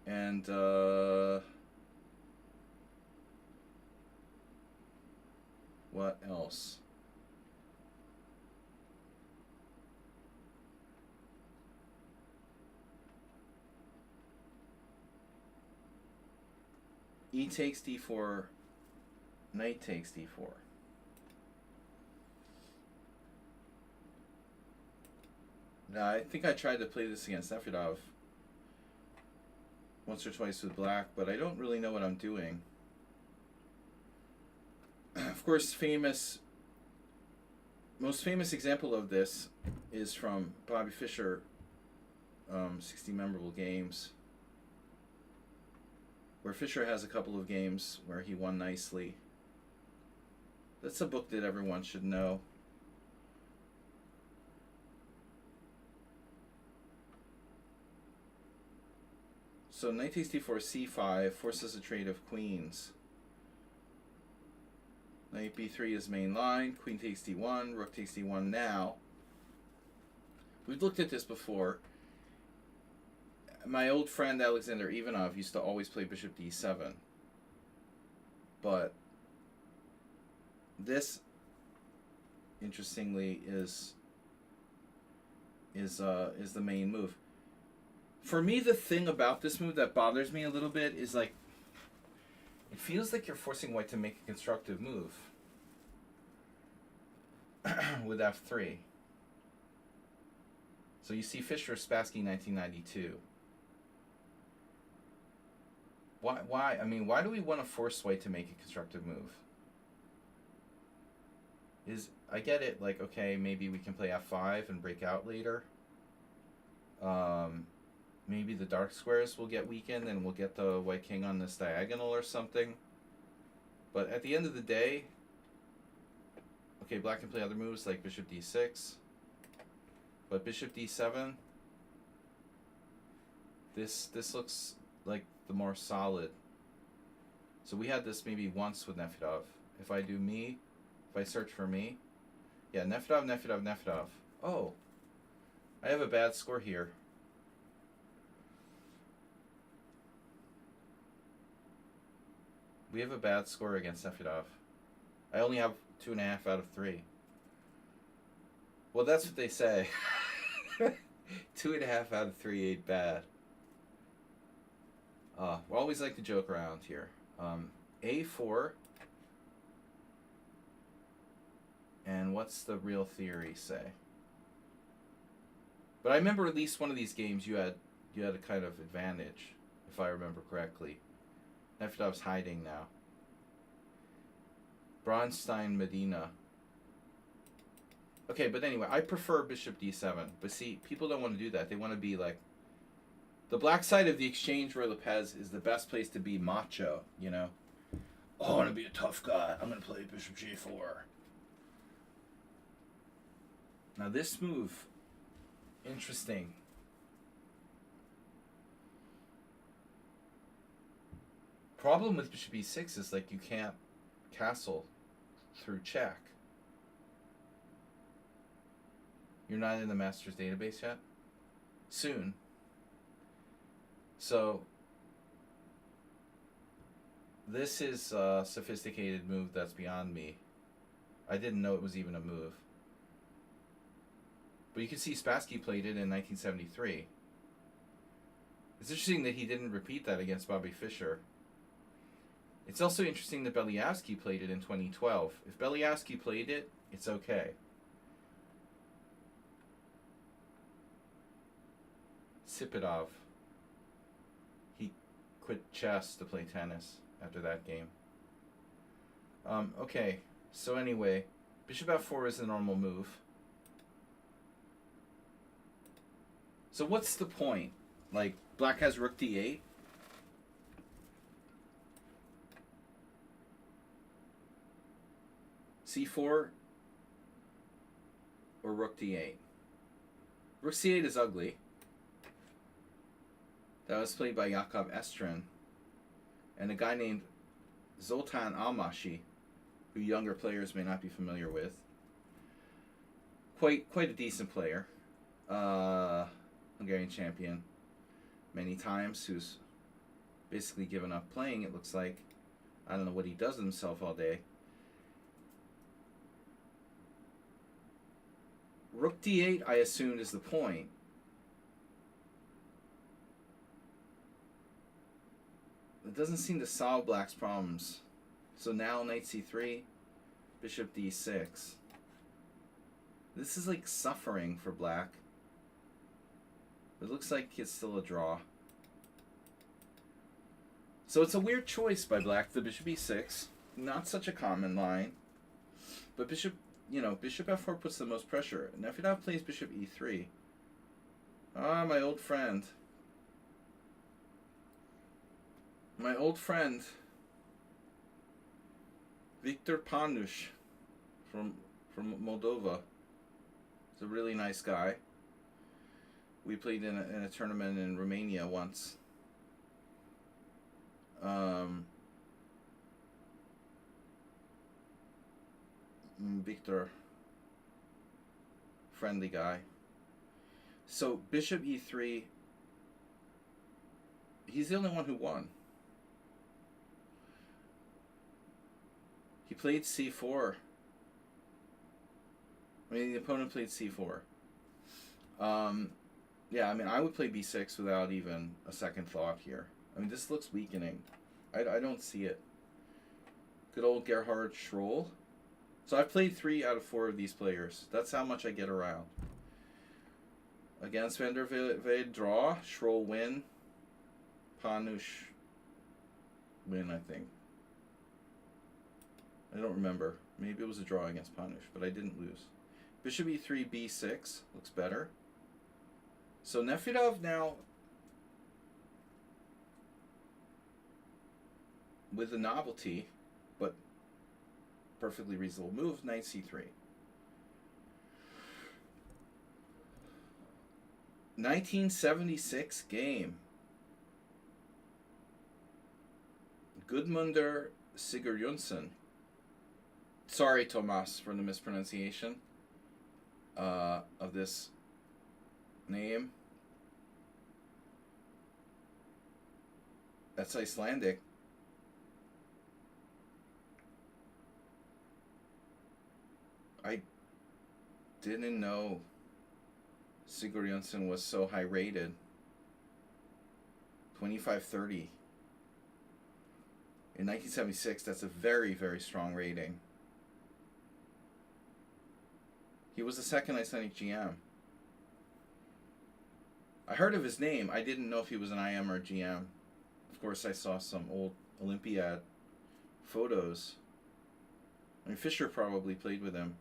and what else? E takes d4, knight takes d4. Now, I think I tried to play this against Nefyadov once or twice with black, but I don't really know what I'm doing. Of course, most famous example of this is from Bobby Fischer, 60 Memorable Games, where Fischer has a couple of games where he won nicely. That's a book that everyone should know. So knight takes d4, c5 forces a trade of queens. Knight b3 is main line, queen takes d1, rook takes d1 now. We've looked at this before. My old friend Alexander Ivanov used to always play bishop d7. But this, interestingly, is the main move. For me, the thing about this move that bothers me a little bit is like, it feels like you're forcing white to make a constructive move with f3. So you see Fischer, Spassky, 1992. Why? I mean, why do we want to force white to make a constructive move? I get it, like, okay, maybe we can play f5 and break out later. Maybe the dark squares will get weakened and we'll get the white king on this diagonal or something. But at the end of the day, okay, black can play other moves like bishop d6. But bishop d7, this looks like the more solid. So we had this maybe once with Nefedov. If I do me, if I search for me, yeah, Nefedov. Oh, I have a bad score here. We have a bad score against Nefedov. I only have 2.5 out of 3. Well, that's what they say. 2.5 out of 3 ain't bad. We always like to joke around here. A4. And what's the real theory say? But I remember at least one of these games you had a kind of advantage, if I remember correctly. Nefedov's hiding now. Bronstein Medina. Okay, but anyway, I prefer bishop d7. But see, people don't want to do that. They want to be like... The black side of the exchange where Lopez is the best place to be macho, you know? Oh, I want to be a tough guy. I'm going to play bishop g4. Now this move, interesting. Problem with bishop e6 is like you can't castle through check. You're not in the master's database yet? Soon. So this is a sophisticated move that's beyond me. I didn't know it was even a move. But you can see Spassky played it in 1973. It's interesting that he didn't repeat that against Bobby Fischer. It's also interesting that Beliavsky played it in 2012. If Beliavsky played it, it's okay. Sipidov. He quit chess to play tennis after that game. Okay, so anyway, bishop f4 is the normal move. So what's the point? Like, black has rook d8. c4 or rook d8. Rook c8 is ugly. That was played by Yakov Estrin and a guy named Zoltan Almashi, who younger players may not be familiar with. Quite a decent player. Hungarian champion many times, who's basically given up playing, it looks like. I don't know what he does with himself all day. Rook d8, I assumed, is the point. It doesn't seem to solve black's problems. So now knight c3, bishop d6. This is like suffering for black. It looks like it's still a draw. So it's a weird choice by black, the bishop e6. Not such a common line. But bishop f4 puts the most pressure. Nefedov plays bishop e3. Ah, my old friend. My old friend. Viktor Panush from Moldova. He's a really nice guy. We played in a tournament in Romania once. Victor, friendly guy. So bishop e3. He's the only one who won. He played c4. I mean, the opponent played c4. Yeah, I mean, I would play b6 without even a second thought here. I mean, this looks weakening. I don't see it. Good old Gerhard Schroll. So I've played 3 out of 4 of these players. That's how much I get around. Against Van der Velde, draw. Schroll win. Panush win, I think. I don't remember. Maybe it was a draw against Panush, but I didn't lose. Bishop e3, b6. Looks better. So Nefedov now, with the novelty, but perfectly reasonable move, knight c3. 1976 game. Gudmundur Sigurjonsson. Sorry, Tomas, for the mispronunciation of this name. That's Icelandic. I didn't know Sigurjonsson was so high rated. 2530. In 1976, that's a very, very strong rating. He was the second Icelandic GM. I heard of his name. I didn't know if he was an IM or a GM. Of course, I saw some old Olympiad photos. I mean, Fischer probably played with him.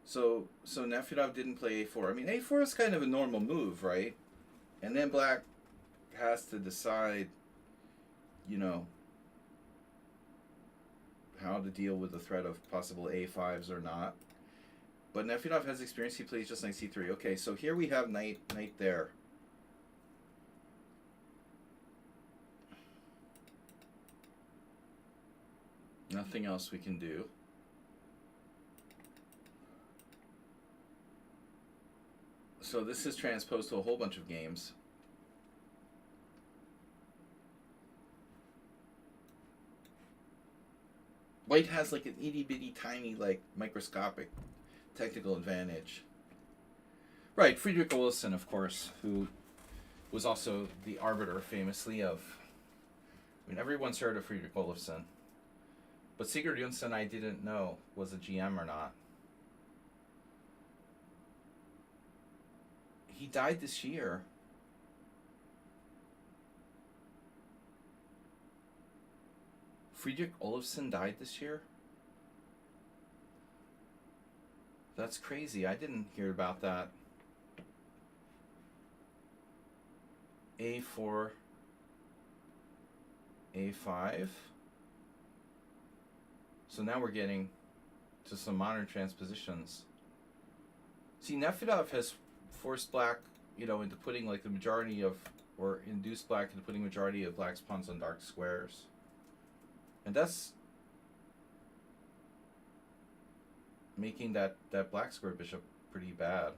So Nefedov didn't play a4. I mean, a4 is kind of a normal move, right? And then black has to decide, you know, how to deal with the threat of possible a5s or not. But Nefedov has experience. He plays just knight c3. Okay, so here we have knight there. Nothing else we can do. So this is transposed to a whole bunch of games. White has like an itty bitty tiny like microscopic technical advantage. Right, Friedrich Olofsson, of course, who was also the arbiter famously of, I mean, everyone's heard of Friedrich Olofsson. But Sigurjonsson I didn't know was a GM or not. He died this year. Friedrich Olofsson died this year? That's crazy. I didn't hear about that. A4, A5. So now we're getting to some modern transpositions. See, Nefedov has forced black, you know, into putting like the majority of, or induced black into putting majority of black's pawns on dark squares. And that's making that black square bishop pretty bad.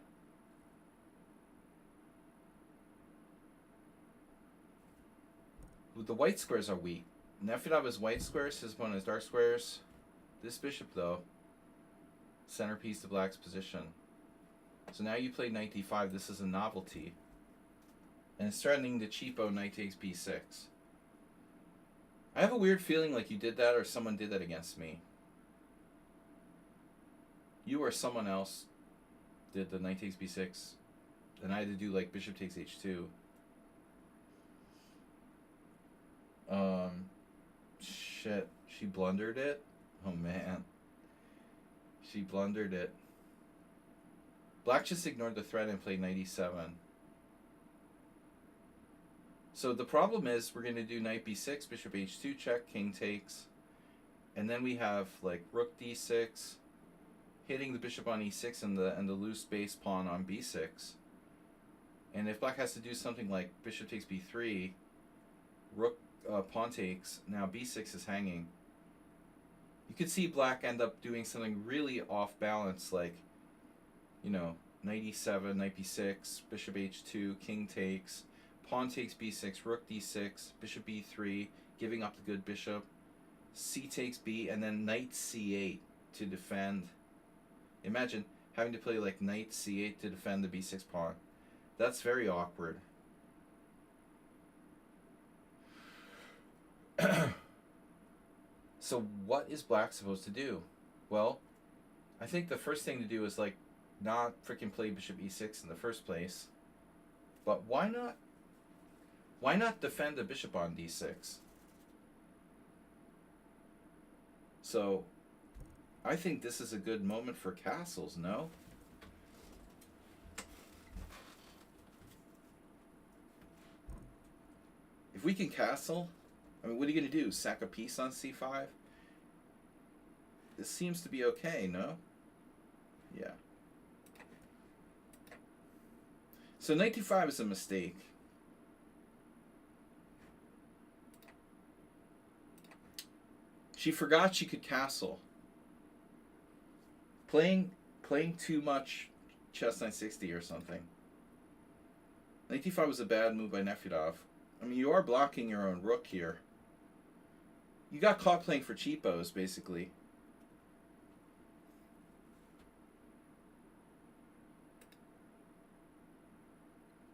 The white squares are weak. Nefedov has white squares, his opponent has dark squares. This bishop, though, centerpiece to black's position. So now you play knight d5. This is a novelty. And it's threatening the cheapo knight takes b6. I have a weird feeling like you did that or someone did that against me. You or someone else did the knight takes b6. And I had to do like bishop takes h2. Shit. She blundered it? Oh man. She blundered it. Black just ignored the threat and played knight e7. So the problem is we're going to do knight b6, bishop h2 check, king takes. And then we have like rook d6, hitting the bishop on e6 and the loose base pawn on b6. And if black has to do something like bishop takes b3, rook pawn takes, now b6 is hanging. You could see black end up doing something really off balance, like, you know, knight e7, knight b6, bishop h2, king takes, pawn takes b6, rook d6, bishop b3, giving up the good bishop, c takes b, and then knight c8 to defend. Imagine having to play like knight c8 to defend the b6 pawn. That's very awkward. So what is black supposed to do? Well, I think the first thing to do is like not freaking play bishop e6 in the first place. But why not defend the bishop on d6? So I think this is a good moment for castles, no? If we can castle, I mean, what are you going to do? Sack a piece on c5? This seems to be okay, no? Yeah. So knight d5 is a mistake. She forgot she could castle. Playing too much chess 960 or something. Knight d5 was a bad move by Nefedov. I mean, you are blocking your own rook here. You got caught playing for cheapos, basically.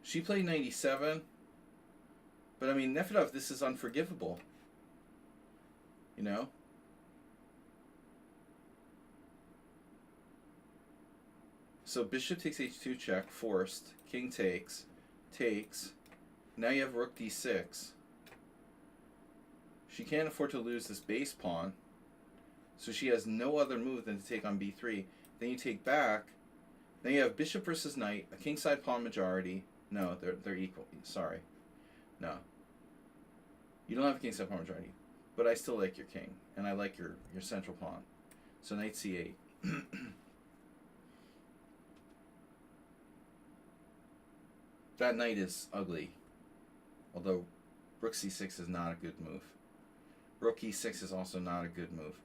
She played 97. But I mean, Nefedov, this is unforgivable. You know? So bishop takes h2 check, forced. King takes. Takes. Now you have rook d6. She can't afford to lose this base pawn. So she has no other move than to take on b3. Then you take back. Then you have bishop versus knight, a kingside pawn majority. No, they're equal. Sorry. No. You don't have a kingside pawn majority. But I still like your king. And I like your central pawn. So knight c8. That knight is ugly. Although rook c6 is not a good move. Rook e6 is also not a good move.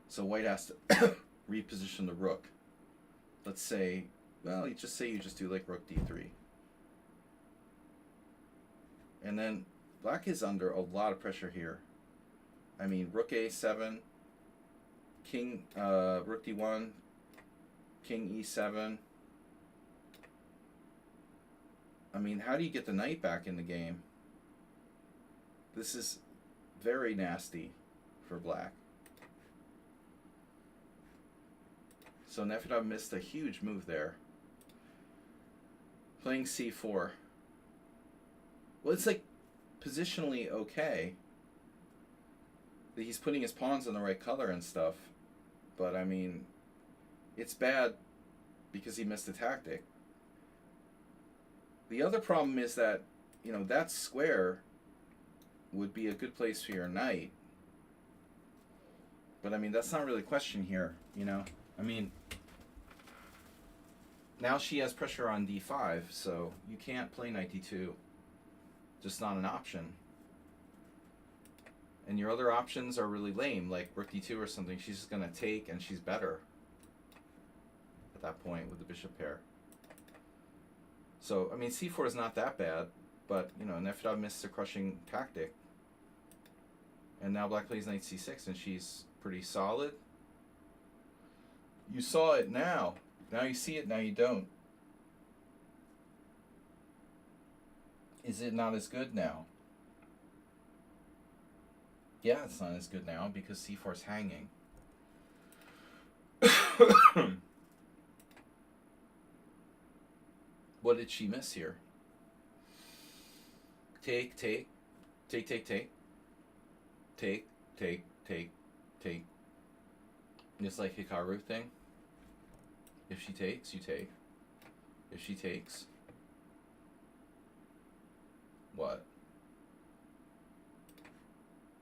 So white has to reposition the rook. Let's say, well, you just do like rook d3. And then black is under a lot of pressure here. I mean, rook a7, king, rook d1, king e7. I mean, how do you get the knight back in the game? This is very nasty for black. So Nefedov missed a huge move there. Playing c4. Well, it's like positionally okay. He's putting his pawns in the right color and stuff. But I mean, it's bad because he missed a tactic. The other problem is that, you know, that square would be a good place for your knight. But I mean, that's not really a question here, you know? I mean, now she has pressure on d5, so you can't play knight d2. Just not an option. And your other options are really lame, like rook d2 or something. She's just going to take, and she's better at that point with the bishop pair. So, I mean, c4 is not that bad, but, you know, Nefedov missed a crushing tactic. And now black plays knight c6, and she's pretty solid. You saw it now. Now you see it, now you don't. Is it not as good now? Yeah, it's not as good now because c4 is hanging. What did she miss here? Take, take, take, take, take. Take, take, take, take. It's like Hikaru thing. If she takes, you take. If she takes, what?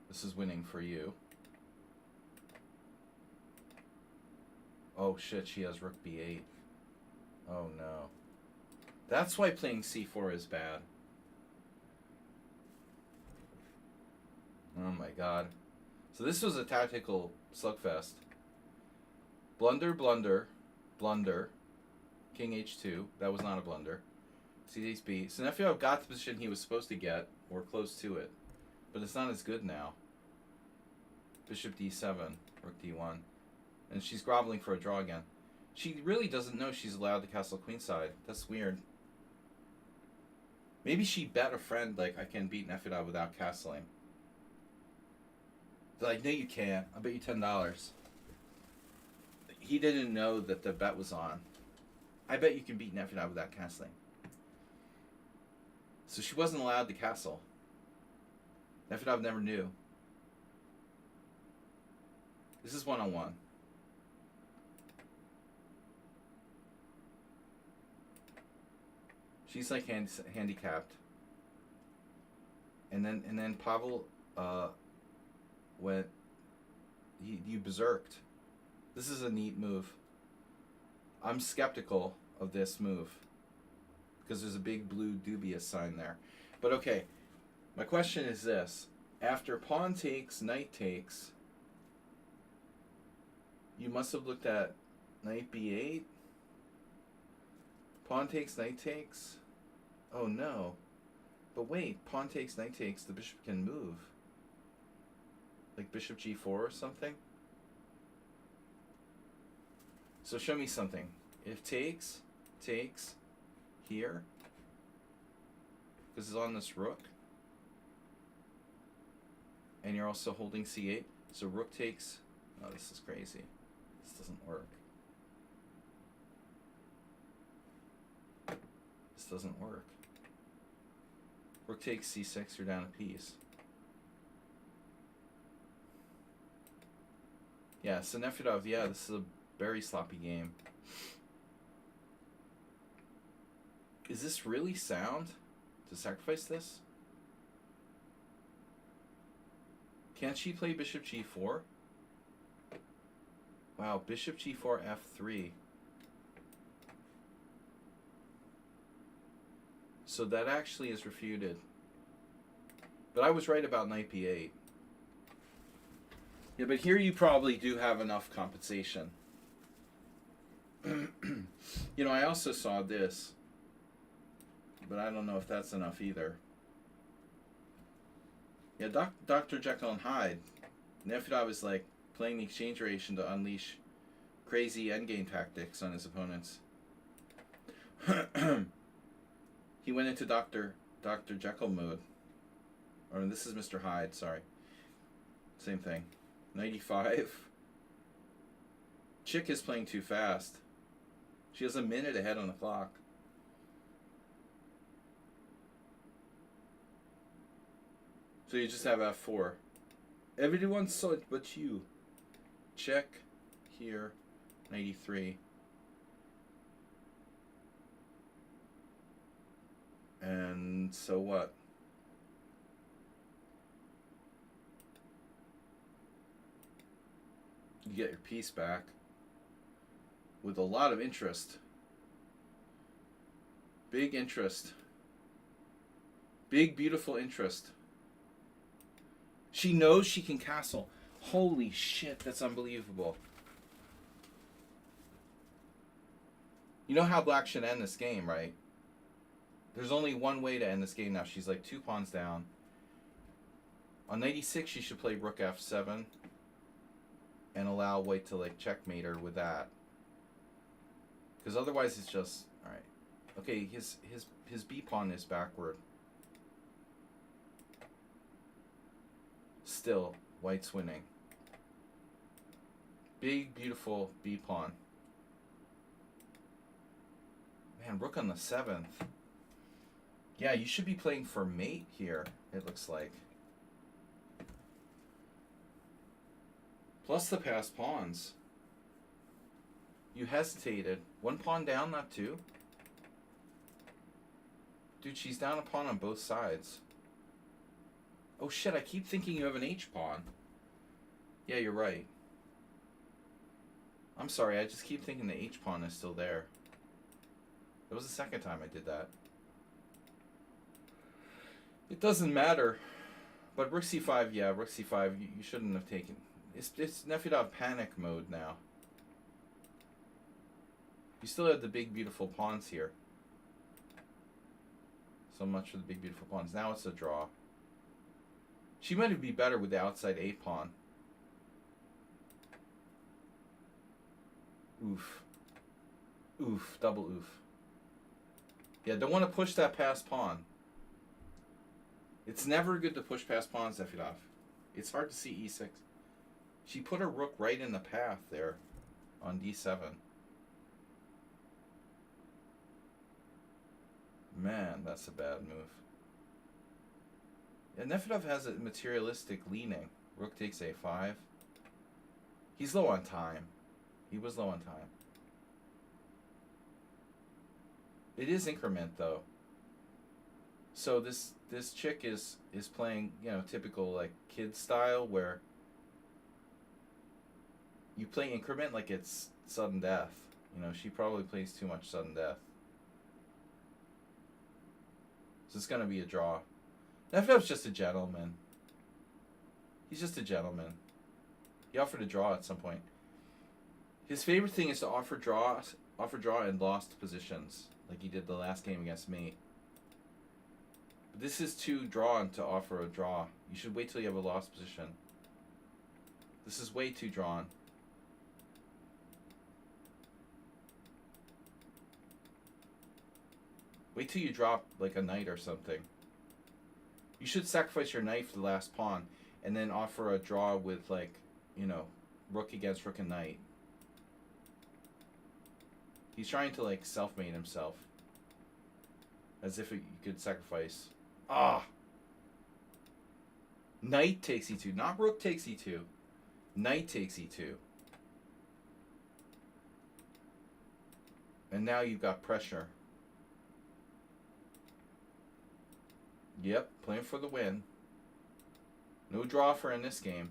This is winning for you. Oh shit, she has rook b8. Oh no. That's why playing c4 is bad. Oh my god. So this was a tactical slugfest. Blunder, blunder, blunder. King h2. That was not a blunder. C takes b. So Nefedov got the position he was supposed to get, or close to it. But it's not as good now. Bishop d7, rook d1. And she's groveling for a draw again. She really doesn't know she's allowed to castle queenside. That's weird. Maybe she bet a friend, like, I can beat Nefedov without castling. They're like, no you can't. I'll bet you $10. He didn't know that the bet was on. I bet you can beat Nefedov without castling. So she wasn't allowed to castle. Nefedov never knew. This is one-on-one. She's like handicapped. And then Pavel went. You berserked. This is a neat move. I'm skeptical of this move because there's a big blue dubious sign there. But okay, my question is this. After pawn takes, knight takes, you must have looked at knight b8. Pawn takes, knight takes. Oh no. But wait, pawn takes, knight takes, the bishop can move. Like bishop g4 or something? So show me something. If takes, here, because it's on this rook, and you're also holding c8, so rook takes, oh, this is crazy. This doesn't work. This doesn't work. Rook takes c6, you're down a piece. Yeah, so Nefedov, yeah, this is a very sloppy game. Is this really sound to sacrifice this? Can't she play bishop g4? Wow, bishop g4 f3. So that actually is refuted. But I was right about knight b8. Yeah, but here you probably do have enough compensation. You know, I also saw this, but I don't know if that's enough either. Yeah, Dr. Jekyll and Hyde. Nefedov is like playing the exchange variation to unleash crazy endgame tactics on his opponents. He went into Dr. Jekyll mode. Or this is Mr. Hyde, sorry. Same thing. 95. Chick is playing too fast. She has a minute ahead on the clock. So you just have f4. Everyone saw it but you. Check here, 93. And so what? You get your piece back with a lot of interest. Big interest. Big, beautiful interest. She knows she can castle. Holy shit, that's unbelievable. You know how black should end this game, right? There's only one way to end this game now. She's like 2 pawns down. On 96, she should play rook f7 and allow white to like checkmate her with that. Because otherwise it's just, alright. Okay, his b pawn is backward. Still, white's winning. Big, beautiful b pawn. Man, rook on the 7th. Yeah, you should be playing for mate here, it looks like. Plus the passed pawns. You hesitated. 1 pawn down, not 2? Dude, she's down a pawn on both sides. Oh shit, I keep thinking you have an H pawn. Yeah, you're right. I'm sorry, I just keep thinking the H pawn is still there. That was the second time I did that. It doesn't matter. But rook c5, yeah, rook c5, you shouldn't have taken. It's Nefedov panic mode now. You still have the big, beautiful pawns here. So much for the big, beautiful pawns. Now it's a draw. She might be better with the outside a pawn. Oof. Oof. Double oof. Yeah, don't want to push that past pawn. It's never good to push past pawns, Nefedov. It's hard to see e6. She put her rook right in the path there on d7. Man, that's a bad move. And Nefedov has a materialistic leaning. Rook takes a5. He's low on time. He was low on time. It is increment though. So this chick is playing, you know, typical like kid style where you play increment like it's sudden death. You know, she probably plays too much sudden death. So it's going to be a draw. Nefnov's just a gentleman. He's just a gentleman. He offered a draw at some point. His favorite thing is to offer draw in lost positions, like he did the last game against me. But this is too drawn to offer a draw. You should wait till you have a lost position. This is way too drawn. Wait till you drop like a knight or something. You should sacrifice your knight for the last pawn and then offer a draw with, like, you know, rook against rook and knight. He's trying to, like, self-mate himself. As if you could sacrifice. Ah! Knight takes e2. Not rook takes e2. Knight takes e2. And now you've got pressure. Yep, playing for the win. No draw for in this game.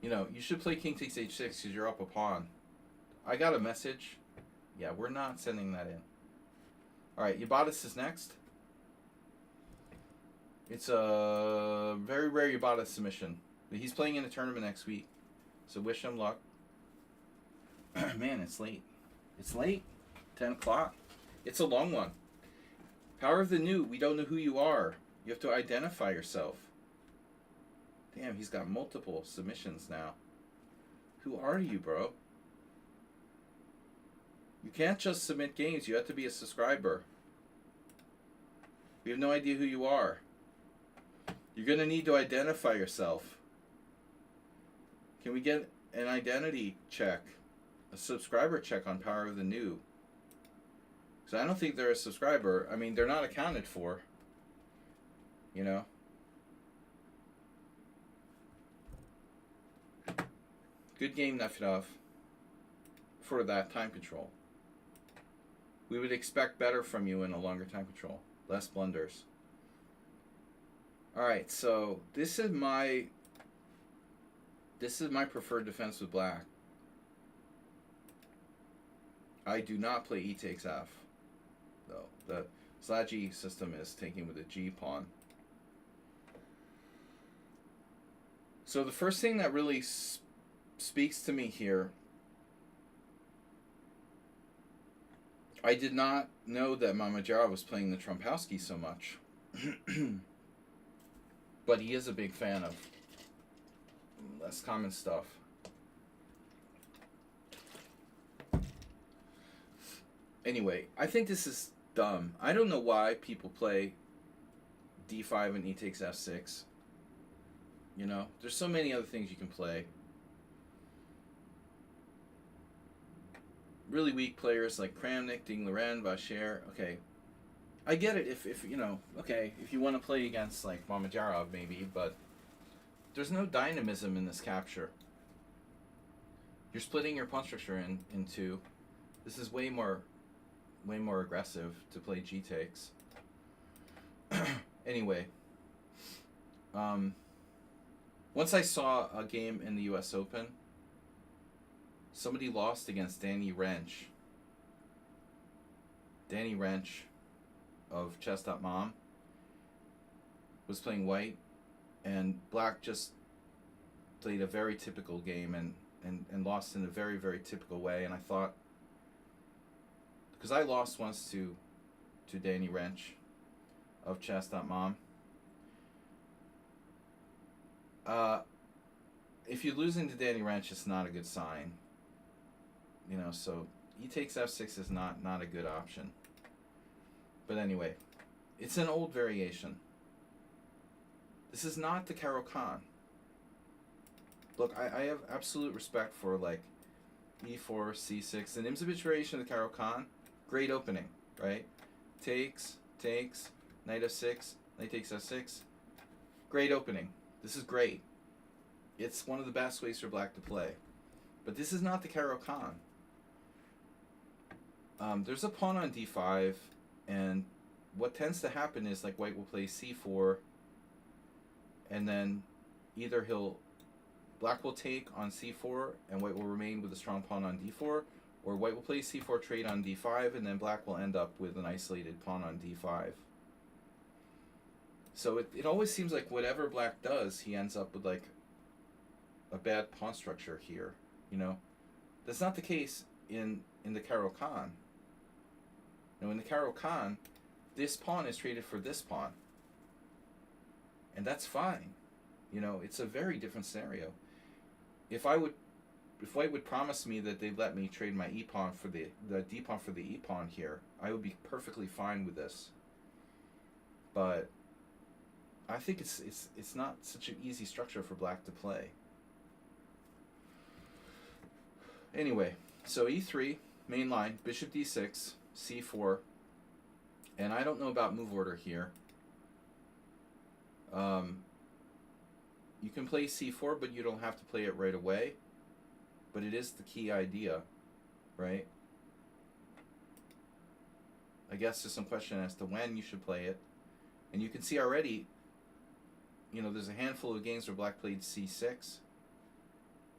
You know, you should play king takes h6 because you're up a pawn. I got a message. Yeah, we're not sending that in. Alright, Yabatis is next. It's a very rare Yabatis submission. But he's playing in a tournament next week. So wish him luck. Man, it's late. It's late. 10 o'clock. It's a long one. Power of the New. We don't know who you are. You have to identify yourself. Damn, he's got multiple submissions now. Who are you, bro? You can't just submit games. You have to be a subscriber. We have no idea who you are. You're going to need to identify yourself. Can we get an identity check? A subscriber check on Power of the New? Because I don't think they're a subscriber. I mean, they're not accounted for. You know? Good game, Nefedov, for that time control. We would expect better from you in a longer time control. Less blunders. Alright, so this is my preferred defense with black. I do not play e takes f, though. The Sladgie system is taking with a g pawn. So the first thing that really speaks to me here, I did not know that Mamajara was playing the Trumpowski so much. But he is a big fan of less common stuff. Anyway, I think this is dumb. I don't know why people play d5 and e takes f6. You know, there's so many other things you can play. Really weak players like Kramnik, Ding Loren, Vacher. Okay, I get it if you know, okay, if you want to play against like Mamajarov maybe, but there's no dynamism in this capture. You're splitting your pawn structure in two. This is way more aggressive to play g takes. Anyway, once I saw a game in the U.S. Open, somebody lost against Danny Wrench. Danny Wrench of Chess.mom was playing white, and black just played a very typical game and lost in a very, very typical way. And I thought, because I lost once to Danny Wrench of Chess.mom. If you're losing to Danny Wrench, it's not a good sign. You know, so e takes f6 is not a good option. But anyway, it's an old variation. This is not the Caro-Kann. Look, I have absolute respect for like e4, c6. The Nimzovich variation of the Caro-Kann, great opening, right? Takes, knight f6, knight takes f6. Great opening. This is great. It's one of the best ways for black to play. But this is not the Caro-Kann. There's a pawn on d5, and what tends to happen is like white will play c4, and then either he'll Black will take on c4, and white will remain with a strong pawn on d4, or white will play c4 trade on d5, and then black will end up with an isolated pawn on d5. So it always seems like whatever black does, he ends up with like a bad pawn structure here, you know? That's not the case in the Caro-Kann. Now in the Caro-Kann, this pawn is traded for this pawn. And that's fine. You know, it's a very different scenario. If white would promise me that they'd let me trade my e-pawn for the d-pawn for the e-pawn here, I would be perfectly fine with this. But I think it's not such an easy structure for black to play. Anyway, so e3, main line, bishop d6, c4, and I don't know about move order here. You can play c4, but you don't have to play it right away. But it is the key idea, right? I guess there's some question as to when you should play it. And you can see already, you know, there's a handful of games where black played c6.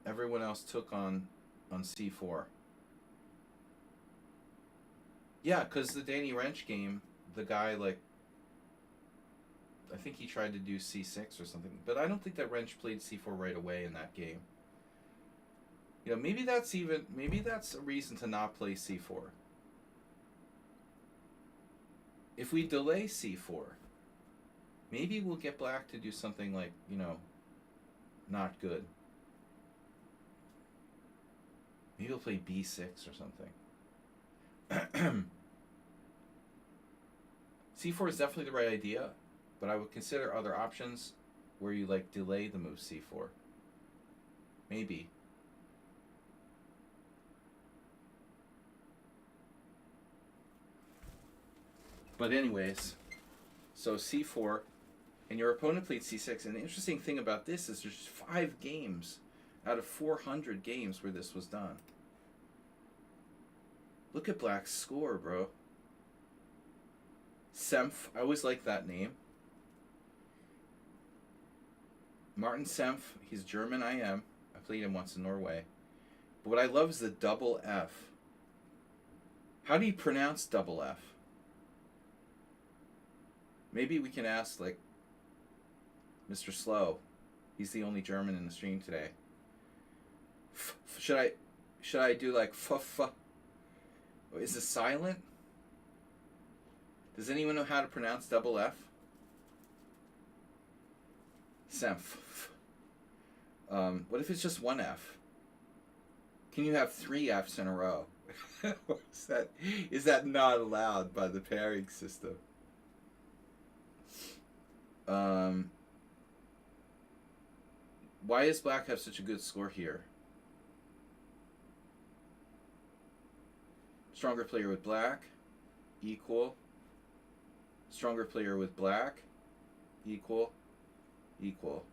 Everyone else took on c4. Yeah, because the Danny Wrench game, the guy, like, I think he tried to do c6 or something. But I don't think that Wrench played c4 right away in that game. You know, maybe that's a reason to not play c4. If we delay c4, maybe we'll get black to do something like, you know, not good. Maybe we'll play b6 or something. c4 is definitely the right idea, but I would consider other options where you like delay the move c4. Maybe. But anyways, so c4, and your opponent played c6. And the interesting thing about this is there's 5 games out of 400 games where this was done. Look at black's score, bro. Senf, I always like that name. Martin Senf, he's German, I am. I played him once in Norway. But what I love is the double F. How do you pronounce double F? Maybe we can ask, like, Mr. Slow. He's the only German in the stream today. Should I do like f? Is it silent? Does anyone know how to pronounce double F? Senf. What if it's just one F? Can you have 3 Fs in a row? Is that not allowed by the pairing system? Why does black have such a good score here? Stronger player with black, equal. Stronger player with black, equal, equal.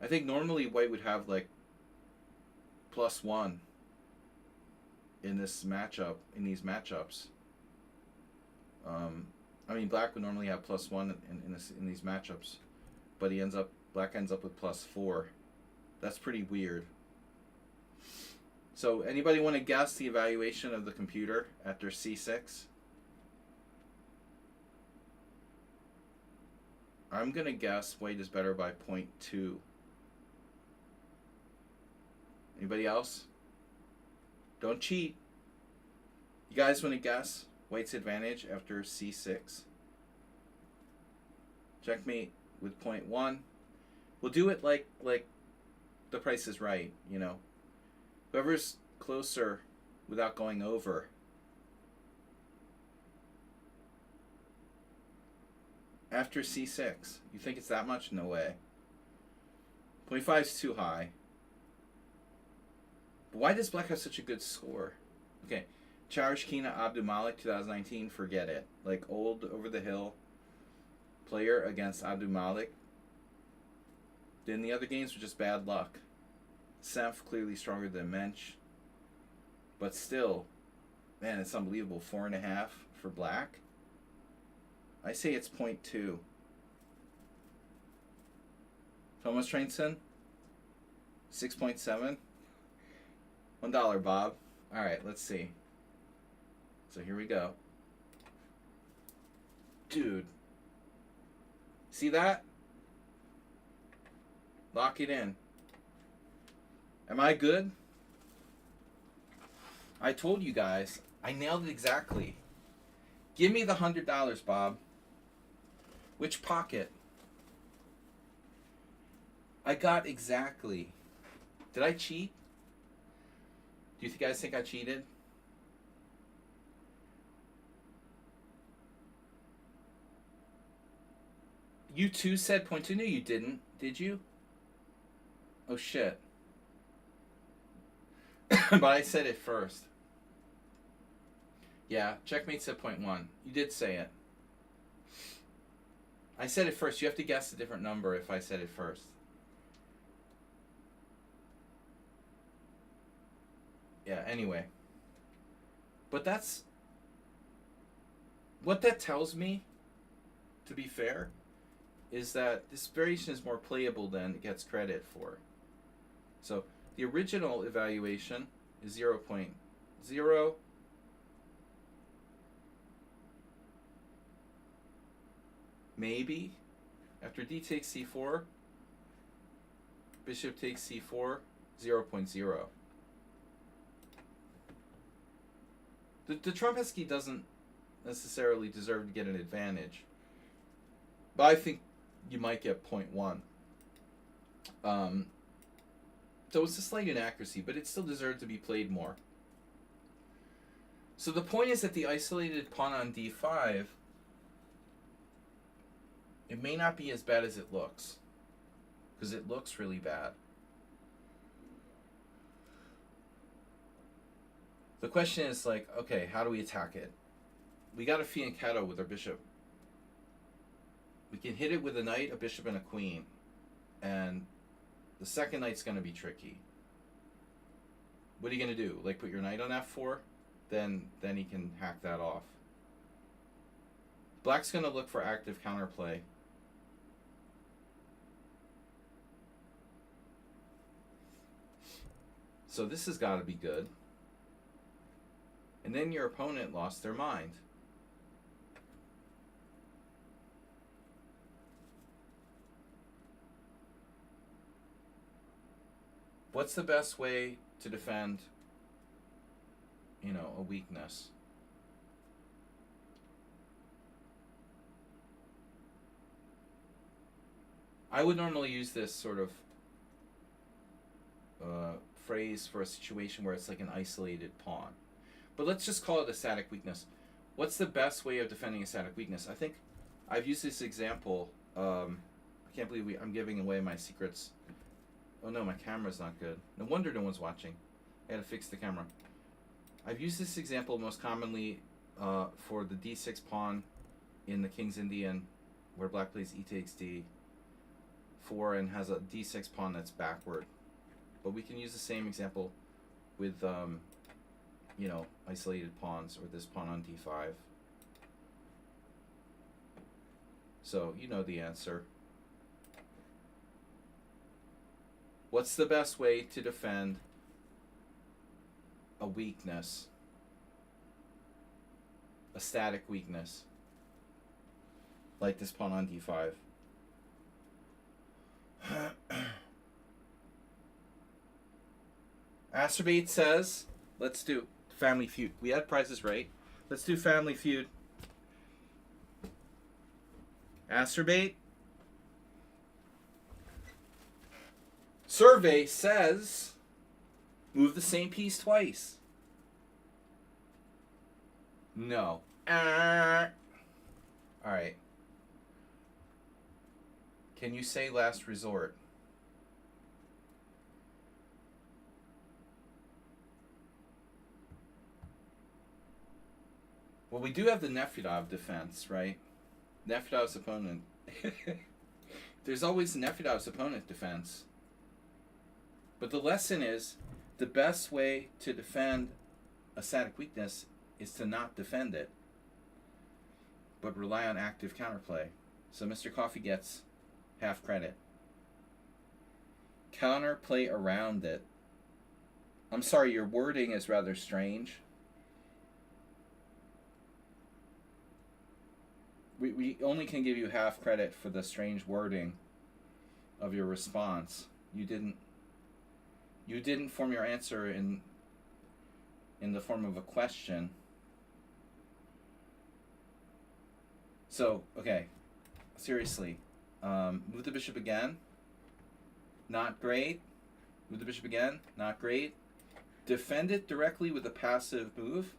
I think normally white would have like +1 in this matchup, in these matchups. I mean, black would normally have +1 in these matchups, but black ends up with +4. That's pretty weird. So, anybody want to guess the evaluation of the computer after c6? I'm gonna guess white is better by 0.2. Anybody else? Don't cheat. You guys want to guess white's advantage after c6? Checkmate with 0.1. We'll do it like the Price is Right, you know. Whoever's closer without going over. After c6. You think it's that much? No way. 0.5 is too high. But why does black have such a good score? Okay. Charishkina Abdul Malik 2019, forget it. Like old over the hill player against Abdul Malik. Then the other games were just bad luck. Senf clearly stronger than Mensch. But still, man, it's unbelievable. 4.5 for black. I say it's 0.2. Thomas Trainson, 6.7. $1, Bob. All right, let's see. So here we go. Dude. See that? Lock it in. Am I good? I told you guys. I nailed it exactly. Give me the $100, Bob. Which pocket? I got exactly. Did I cheat? Do you guys think I cheated? You too said point two. No, you didn't. Did you? Oh, shit. But I said it first. Yeah, checkmate said point one. You did say it. I said it first. You have to guess a different number if I said it first. Yeah, anyway. But that's... What that tells me, to be fair, is that this variation is more playable than it gets credit for. So the original evaluation is 0.0. Maybe. After d takes c4, bishop takes c4, 0.0. The Trompetsky doesn't necessarily deserve to get an advantage, but I think you might get 0.1. So it's a slight inaccuracy, but it still deserved to be played more. So the point is that the isolated pawn on d5, it may not be as bad as it looks, because it looks really bad. The question is like, okay, how do we attack it? We got a fianchetto with our bishop. We can hit it with a knight, a bishop, and a queen. And the second knight's going to be tricky. What are you going to do? Like put your knight on f4? Then he can hack that off. Black's going to look for active counterplay. So this has got to be good. And then your opponent lost their mind. What's the best way to defend, a weakness? I would normally use this sort of phrase for a situation where it's like an isolated pawn. But let's just call it a static weakness. What's the best way of defending a static weakness? I think I've used this example. I can't believe I'm giving away my secrets. Oh no, my camera's not good. No wonder no one's watching. I gotta fix the camera. I've used this example most commonly for the d6 pawn in the King's Indian, where black plays e takes d4 and has a d6 pawn that's backward. But we can use the same example with isolated pawns, or this pawn on d5. So you know the answer. What's the best way to defend a weakness? A static weakness. Like this pawn on d5. Acerbate says, let's do Family Feud. We had prizes right. Let's do Family Feud. Acerbate. Survey says, move the same piece twice. No. Alright. Can you say last resort? Well, we do have the Nefedov defense, right? Nefedov's opponent. There's always Nefedov's opponent defense. But the lesson is, the best way to defend a static weakness is to not defend it, but rely on active counterplay. So Mr. Coffee gets half credit. Counter play around it. I'm sorry, your wording is rather strange. We only can give you half credit for the strange wording of your response. You didn't form your answer in the form of a question. So, okay, seriously, move the bishop again. Not great. Move the bishop again. Not great. Defend it directly with a passive move.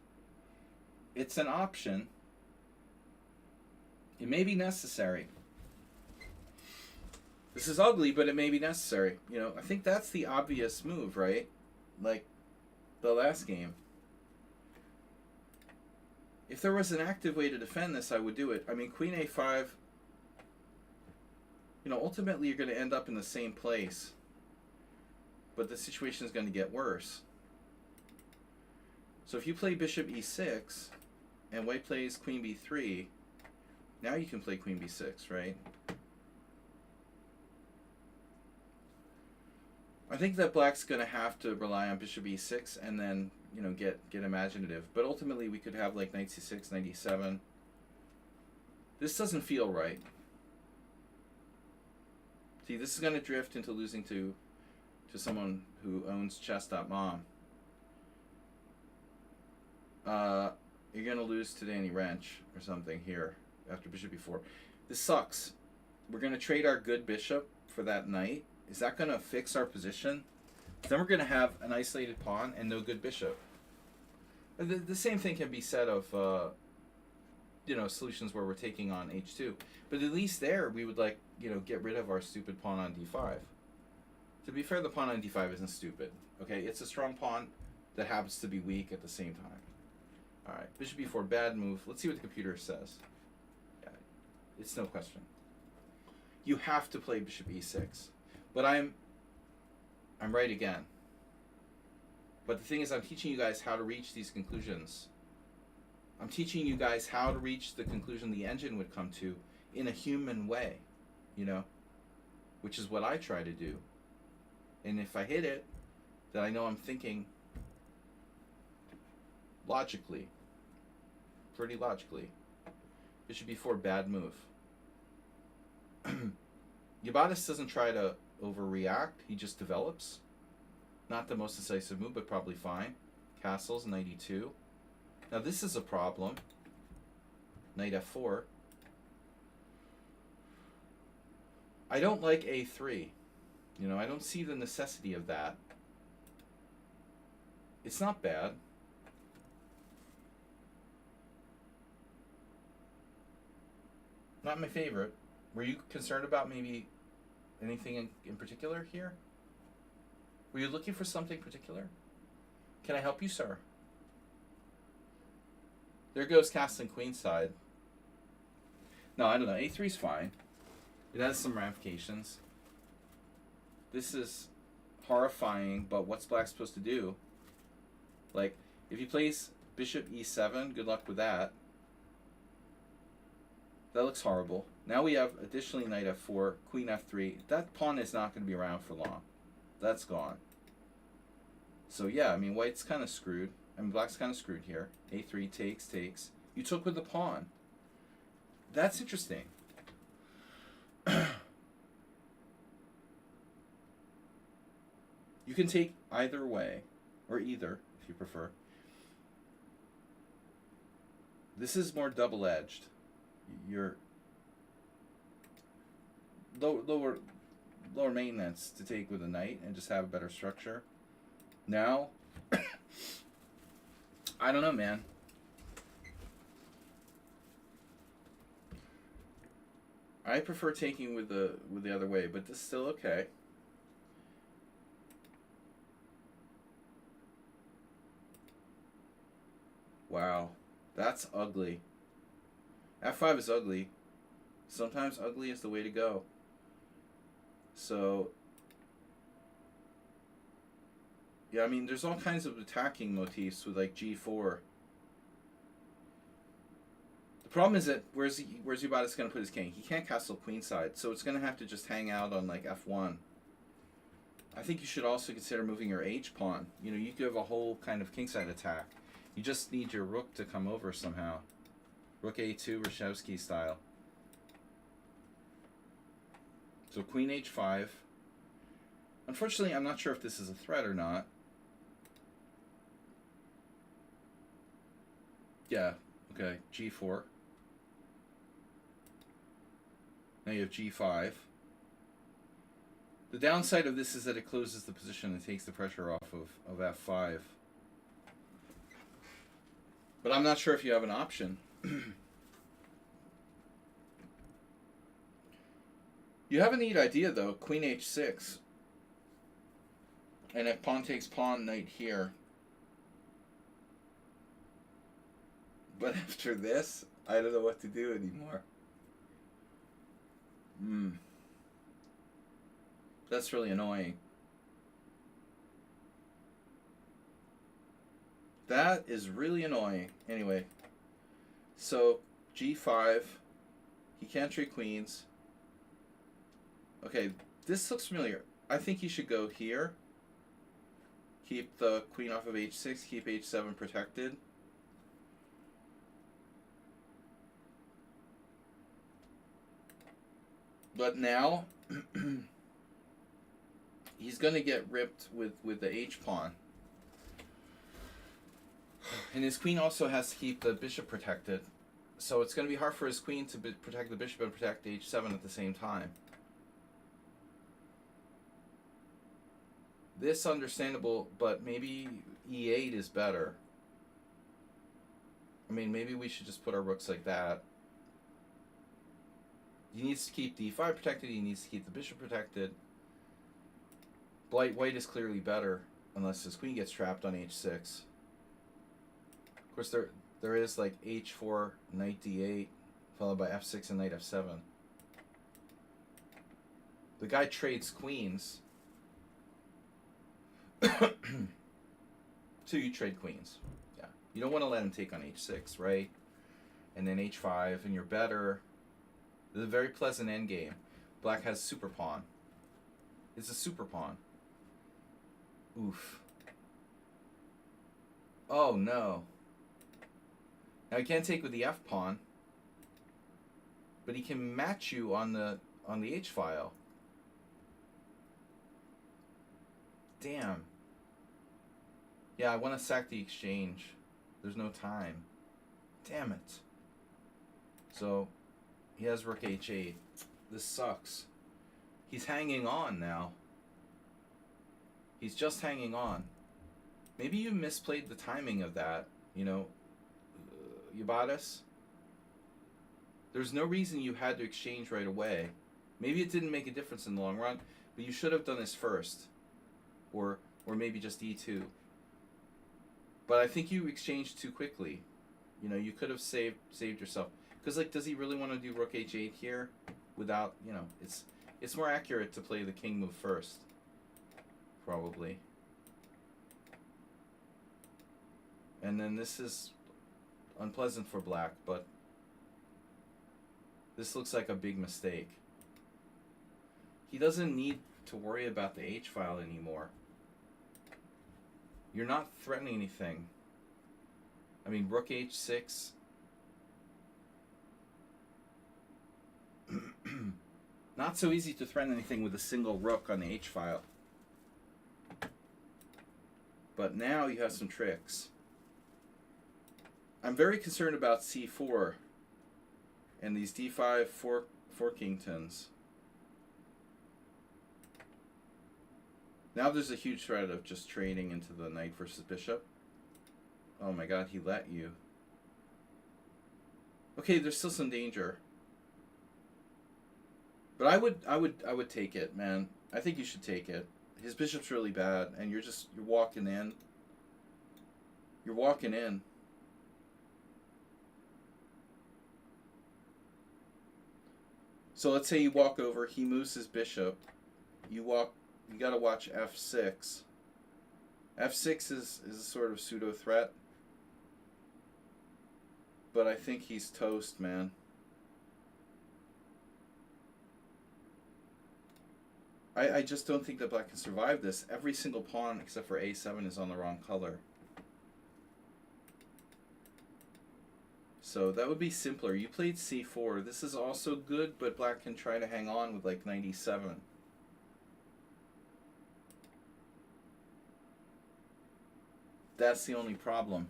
It's an option. It may be necessary. This is ugly, but it may be necessary. You know, I think that's the obvious move, right? Like the last game. If there was an active way to defend this, I would do it. I mean, queen a5, you know, ultimately you're going to end up in the same place. But the situation is going to get worse. So if you play bishop e6, and white plays queen b3, now you can play queen b6, right? I think that black's going to have to rely on bishop e6 and then, you know, get imaginative. But ultimately we could have like knight c6, knight e7. This doesn't feel right. See, this is going to drift into losing to someone who owns chess.mom. You're going to lose to Danny Wrench or something here after bishop e4. This sucks. We're going to trade our good bishop for that knight. Is that going to fix our position? Then we're going to have an isolated pawn and no good bishop. The same thing can be said of, you know, solutions where we're taking on h2. But at least there we would, like, you know, get rid of our stupid pawn on d5. To be fair, the pawn on d5 isn't stupid. Okay, it's a strong pawn that happens to be weak at the same time. All right, bishop e4, bad move. Let's see what the computer says. Yeah, it's no question. You have to play bishop e6. But I'm right again. But the thing is, I'm teaching you guys how to reach these conclusions. I'm teaching you guys how to reach the conclusion the engine would come to in a human way, you know, which is what I try to do. And if I hit it, then I know I'm thinking logically, pretty logically. Bishop e4, bad move. Yabatis doesn't try to overreact, he just develops. Not the most decisive move, but probably fine. Castles, knight e2. Now this is a problem. Knight f4. I don't like a3. You know, I don't see the necessity of that. It's not bad. Not my favorite. Were you concerned about maybe anything in particular here? Were you looking for something particular? Can I help you, sir? There goes castling queenside. No, I don't know. a3 is fine. It has some ramifications. This is horrifying, but what's black supposed to do? Like, if he plays bishop e7, good luck with that. That looks horrible. Now we have additionally knight f4, queen f3. That pawn is not going to be around for long. That's gone. So yeah, I mean, white's kind of screwed. I mean, black's kind of screwed here. a3 takes. You took with the pawn. That's interesting. You can take either way, or either, if you prefer. This is more double-edged. You're lower maintenance to take with a knight and just have a better structure. Now, I don't know, man. I prefer taking with the other way, but this is still okay. Wow, that's ugly. F5 is ugly. Sometimes ugly is the way to go. So, yeah, I mean, there's all kinds of attacking motifs with like G4. The problem is that where's Yabatis going to put his king? He can't castle queenside, so it's going to have to just hang out on like F1. I think you should also consider moving your H pawn. You know, you could have a whole kind of kingside attack. You just need your rook to come over somehow. Rook A2, Reshevsky style. So queen H5. Unfortunately, I'm not sure if this is a threat or not. Yeah, okay, G4. Now you have G5. The downside of this is that it closes the position and takes the pressure off of F5. But I'm not sure if you have an option. You have a neat idea, though. Queen H6. And if pawn takes pawn, knight here. But after this, I don't know what to do anymore. That's really annoying. That is really annoying. Anyway, so G5. He can't trade queens. Okay, this looks familiar. I think he should go here. Keep the queen off of H6. Keep H7 protected. But now, he's going to get ripped with the H pawn. And his queen also has to keep the bishop protected. So it's going to be hard for his queen to protect the bishop and protect H7 at the same time. This understandable, but maybe E8 is better. I mean, maybe we should just put our rooks like that. He needs to keep D5 protected. He needs to keep the bishop protected. White is clearly better, unless his queen gets trapped on H6. Of course, there is like H4, knight D8, followed by F6 and knight F7. The guy trades queens. So you trade queens. Yeah. You don't want to let him take on H6, right? And then H5, and you're better. It's a very pleasant endgame. Black has super pawn. It's a super pawn. Oof. Oh no. Now he can't take with the F pawn, but he can match you on the H file. Damn. Yeah, I want to sack the exchange. There's no time. Damn it. So he has rook H8. This sucks. He's hanging on now. He's just hanging on. Maybe you misplayed the timing of that, you know, Ubatis. There's no reason you had to exchange right away. Maybe it didn't make a difference in the long run, but you should have done this first. Or maybe just E2. But I think you exchanged too quickly. You know, you could have saved yourself. Because, like, does he really want to do rook H8 here? Without, you know, it's more accurate to play the king move first. Probably. And then this is unpleasant for black, but this looks like a big mistake. He doesn't need to worry about the H file anymore. You're not threatening anything. I mean, rook H6. Not so easy to threaten anything with a single rook on the H file. But now you have some tricks. I'm very concerned about C4 and these D5 Forkingtons. Now there's a huge threat of just trading into the knight versus bishop. Oh my god, he let you. Okay, there's still some danger. But I would take it, man. I think you should take it. His bishop's really bad, and you're walking in. You're walking in. So let's say you walk over, he moves his bishop. You gotta watch F6. F6 is a sort of pseudo threat. But I think he's toast, man. I just don't think that black can survive this. Every single pawn except for a7 is on the wrong color. So that would be simpler. You played c4. This is also good, but black can try to hang on with like knight e7. That's the only problem.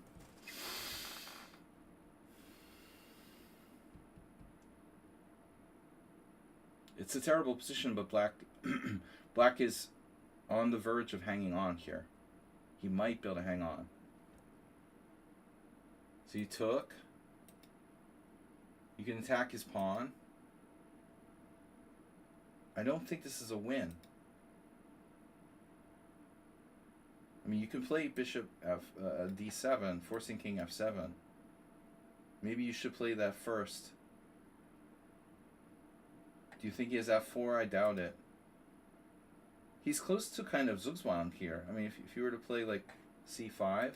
It's a terrible position, but black black is on the verge of hanging on here. He might be able to hang on. So you took. You can attack his pawn. I don't think this is a win. I mean, you can play bishop d7, forcing king f7. Maybe you should play that first. Do you think he has f4? I doubt it. He's close to kind of Zugzwang here. I mean, if you were to play like c5.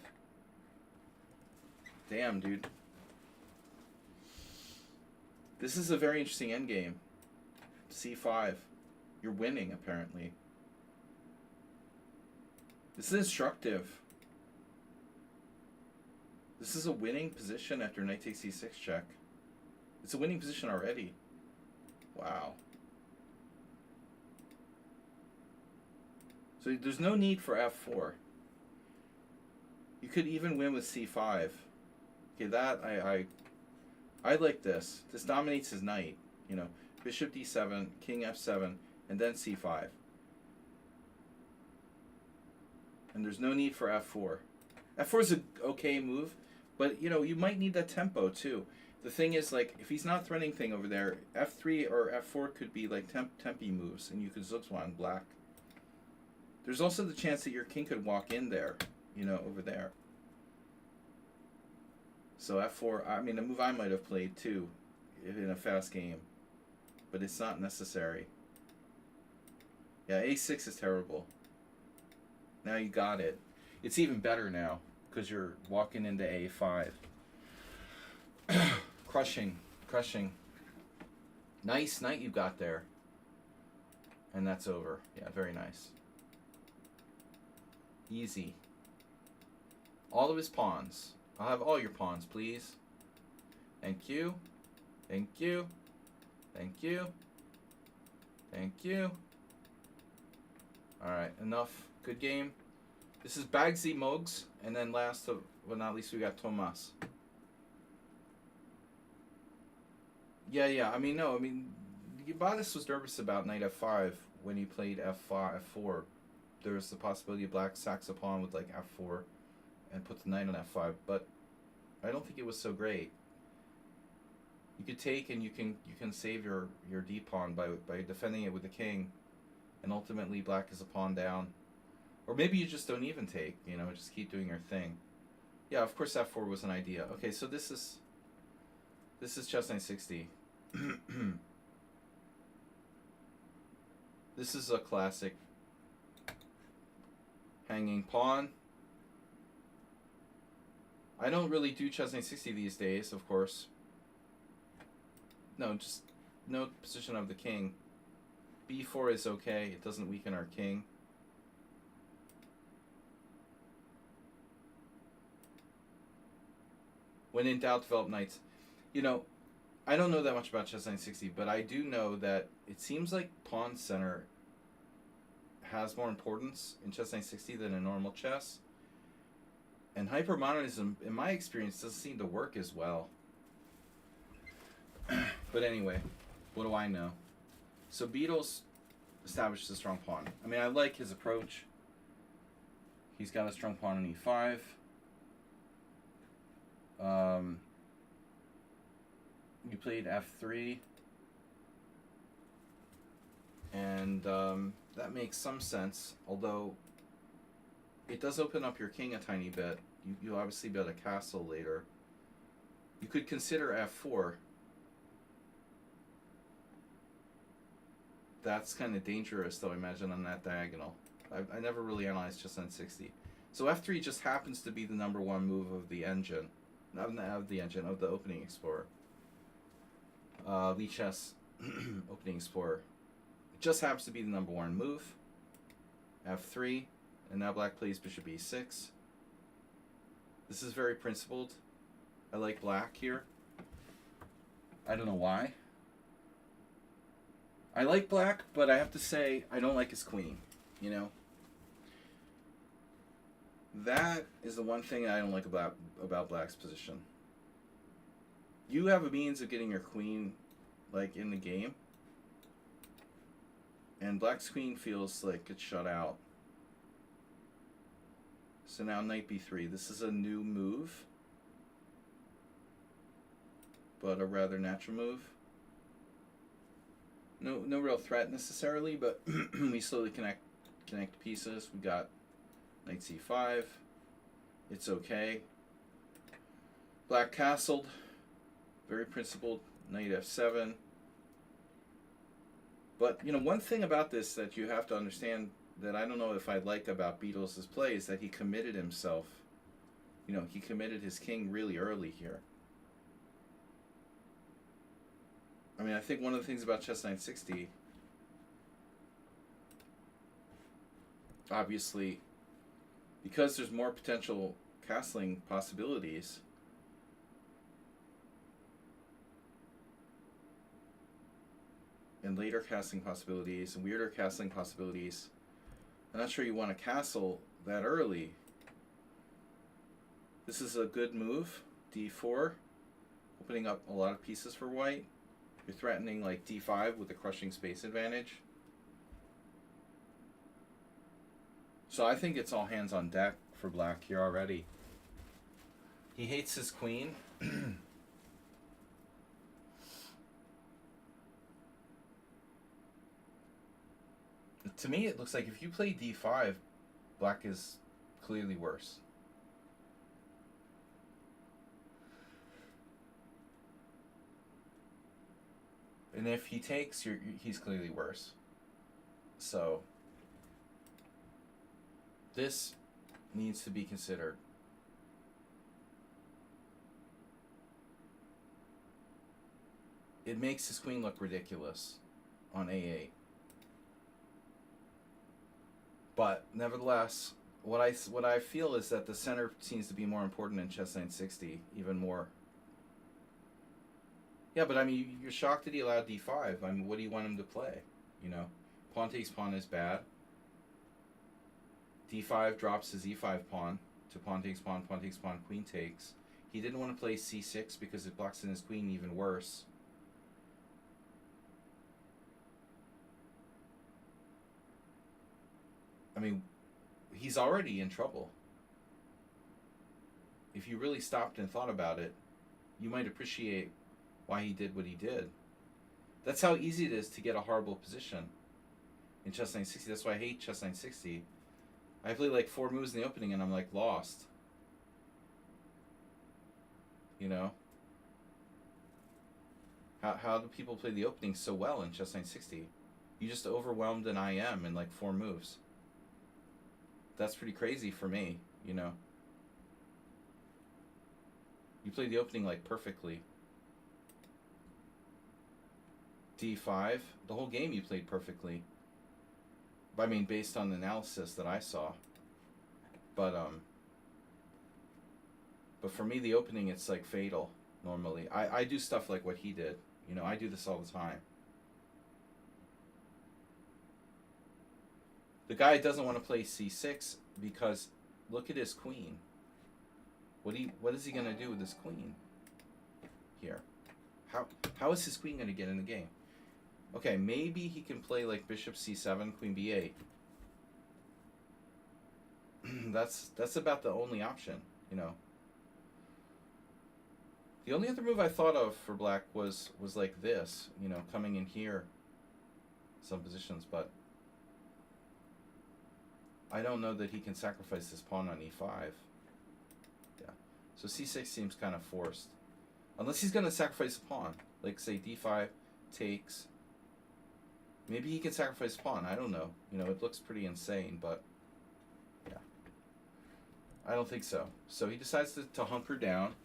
Damn, dude. This is a very interesting endgame. c5. You're winning, apparently. This is instructive. This is a winning position after knight takes c6 check. It's a winning position already. Wow. So there's no need for f4. You could even win with c5. Okay, that I like this. This dominates his knight. You know, bishop d7, king f7, and then c5. And there's no need for f4. f4 is an okay move, but you know, you might need that tempo too. The thing is, like, if he's not threatening thing over there, f3 or f4 could be like tempi moves, and you could Zugzwang black. There's also the chance that your king could walk in there, you know, over there. So f4, I mean, a move I might have played too in a fast game, but it's not necessary. Yeah, a6 is terrible. Now you got it. It's even better now because you're walking into a5. Crushing, crushing. Nice knight you got there. And that's over. Yeah, very nice. Easy. All of his pawns. I'll have all your pawns, please. Thank you. Thank you. Thank you. Thank you. Alright, enough. Good game. This is Bagsy Mogs. And then last but not least, we got Tomas. Yeah. I mean, no. I mean, Yabadis was nervous about knight f5 when he played f4. There was the possibility of black sacks a pawn with like f4 and put the knight on f5, but I don't think it was so great. You could take and you can save your d pawn by defending it with the king, and ultimately black is a pawn down. Or maybe you just don't even take, you know, just keep doing your thing. Yeah, of course f4 was an idea. Okay, so this is chess 960. This is a classic hanging pawn. I don't really do chess 960 these days, of course. No, just no position of the king. b4 is okay. It doesn't weaken our king. When in doubt, develop knights. You know, I don't know that much about chess 960, but I do know that it seems like pawn center has more importance in chess 960 than in normal chess. And hypermodernism, in my experience, doesn't seem to work as well. But anyway, what do I know? So Beatles established a strong pawn. I mean, I like his approach. He's got a strong pawn on e5. You played f3. And that makes some sense, although it does open up your king a tiny bit. You'll obviously be able to castle later. You could consider f4. That's kind of dangerous, though, I imagine, on that diagonal. I never really analyzed chess 960. So f3 just happens to be the number one move of the engine. Not of the engine, of the opening explorer. Lichess opening explorer. just happens to be the number 1 move. F3, and now black plays bishop e6. This is very principled. I like black here. I don't know why. I like black, but I have to say I don't like his queen, you know? That is the one thing I don't like about black's position. You have a means of getting your queen, like, in the game, and black's queen feels like it's shut out. So now knight b3. This is a new move, but a rather natural move. No real threat necessarily, but we slowly connect pieces. We got knight c5. It's okay. Black castled. Very principled. Knight f7. But, you know, one thing about this that you have to understand that I don't know if I like about Beatles' play is that he committed himself. You know, he committed his king really early here. I mean, I think one of the things about chess 960, obviously, because there's more potential castling possibilities, and later castling possibilities, and weirder castling possibilities, I'm not sure you want to castle that early. This is a good move, d4, opening up a lot of pieces for white. You're threatening like d5 with a crushing space advantage. So I think it's all hands on deck for black here already. He hates his queen. To me, it looks like if you play d5, black is clearly worse. And if he takes, he's clearly worse. So this needs to be considered. It makes his queen look ridiculous on a8. But nevertheless, what I feel is that the center seems to be more important in chess 960, even more. Yeah, but I mean, you're shocked that he allowed d5. I mean, what do you want him to play? You know, pawn takes pawn is bad. d5 drops his e5 pawn to pawn takes pawn, queen takes. He didn't want to play c6 because it blocks in his queen even worse. I mean, he's already in trouble. If you really stopped and thought about it, you might appreciate why he did what he did. That's how easy it is to get a horrible position in chess 960. That's why I hate chess 960. I play like 4 moves in the opening and I'm like lost. You know? How do people play the opening so well in chess 960? You just overwhelmed an IM in like 4 moves. That's pretty crazy for me, you know. You played the opening like perfectly. d5, the whole game you played perfectly. I mean, based on the analysis that I saw. But for me, the opening, it's like fatal, normally. I do stuff like what he did. You know, I do this all the time. The guy doesn't want to play c6 because look at his queen. What is he going to do with his queen here? How is his queen going to get in the game? Okay, maybe he can play like bishop c7, queen b8. That's about the only option, you know. The only other move I thought of for black was like this, you know, coming in here, some positions, but I don't know that he can sacrifice his pawn on e5. Yeah, so c6 seems kind of forced, unless he's going to sacrifice a pawn, like say d5 takes. Maybe he can sacrifice a pawn. I don't know. You know, it looks pretty insane, but yeah, I don't think so. So he decides to hunker down.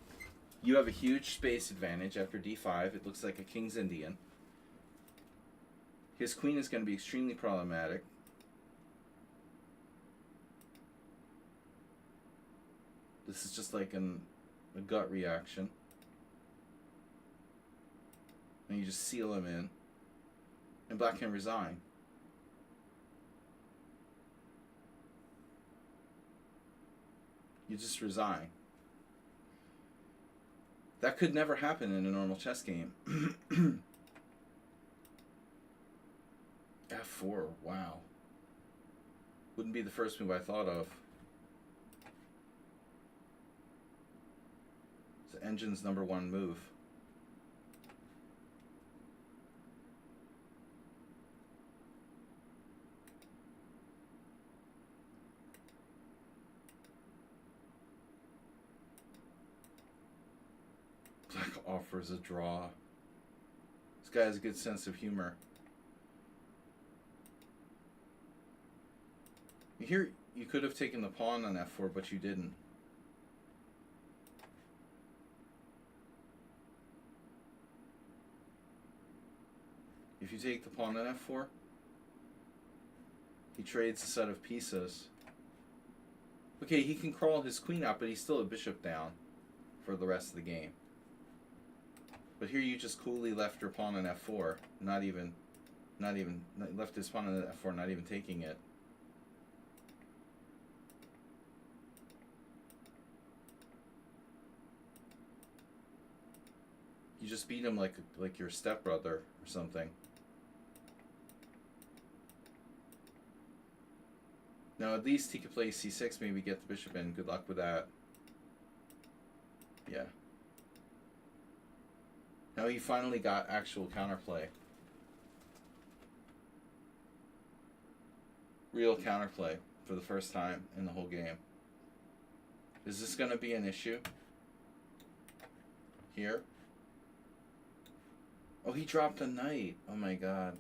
You have a huge space advantage after d5. It looks like a King's Indian. His queen is going to be extremely problematic. This is just like a gut reaction. And you just seal him in. And black can resign. You just resign. That could never happen in a normal chess game. F4, wow. Wouldn't be the first move I thought of. It's the engine's #1 move. Black offers a draw. This guy has a good sense of humor. Here, you could have taken the pawn on F4, but you didn't. If you take the pawn on F4, he trades a set of pieces. Okay, he can crawl his queen out, but he's still a bishop down for the rest of the game. But here you just coolly left your pawn on F4, not even left his pawn on F4, not even taking it. You just beat him like your stepbrother or something. Now at least he could play c6, maybe get the bishop in. Good luck with that. Yeah. Now he finally got actual counterplay. Real counterplay for the first time in the whole game. Is this going to be an issue? Here? Oh, he dropped a knight. Oh my god.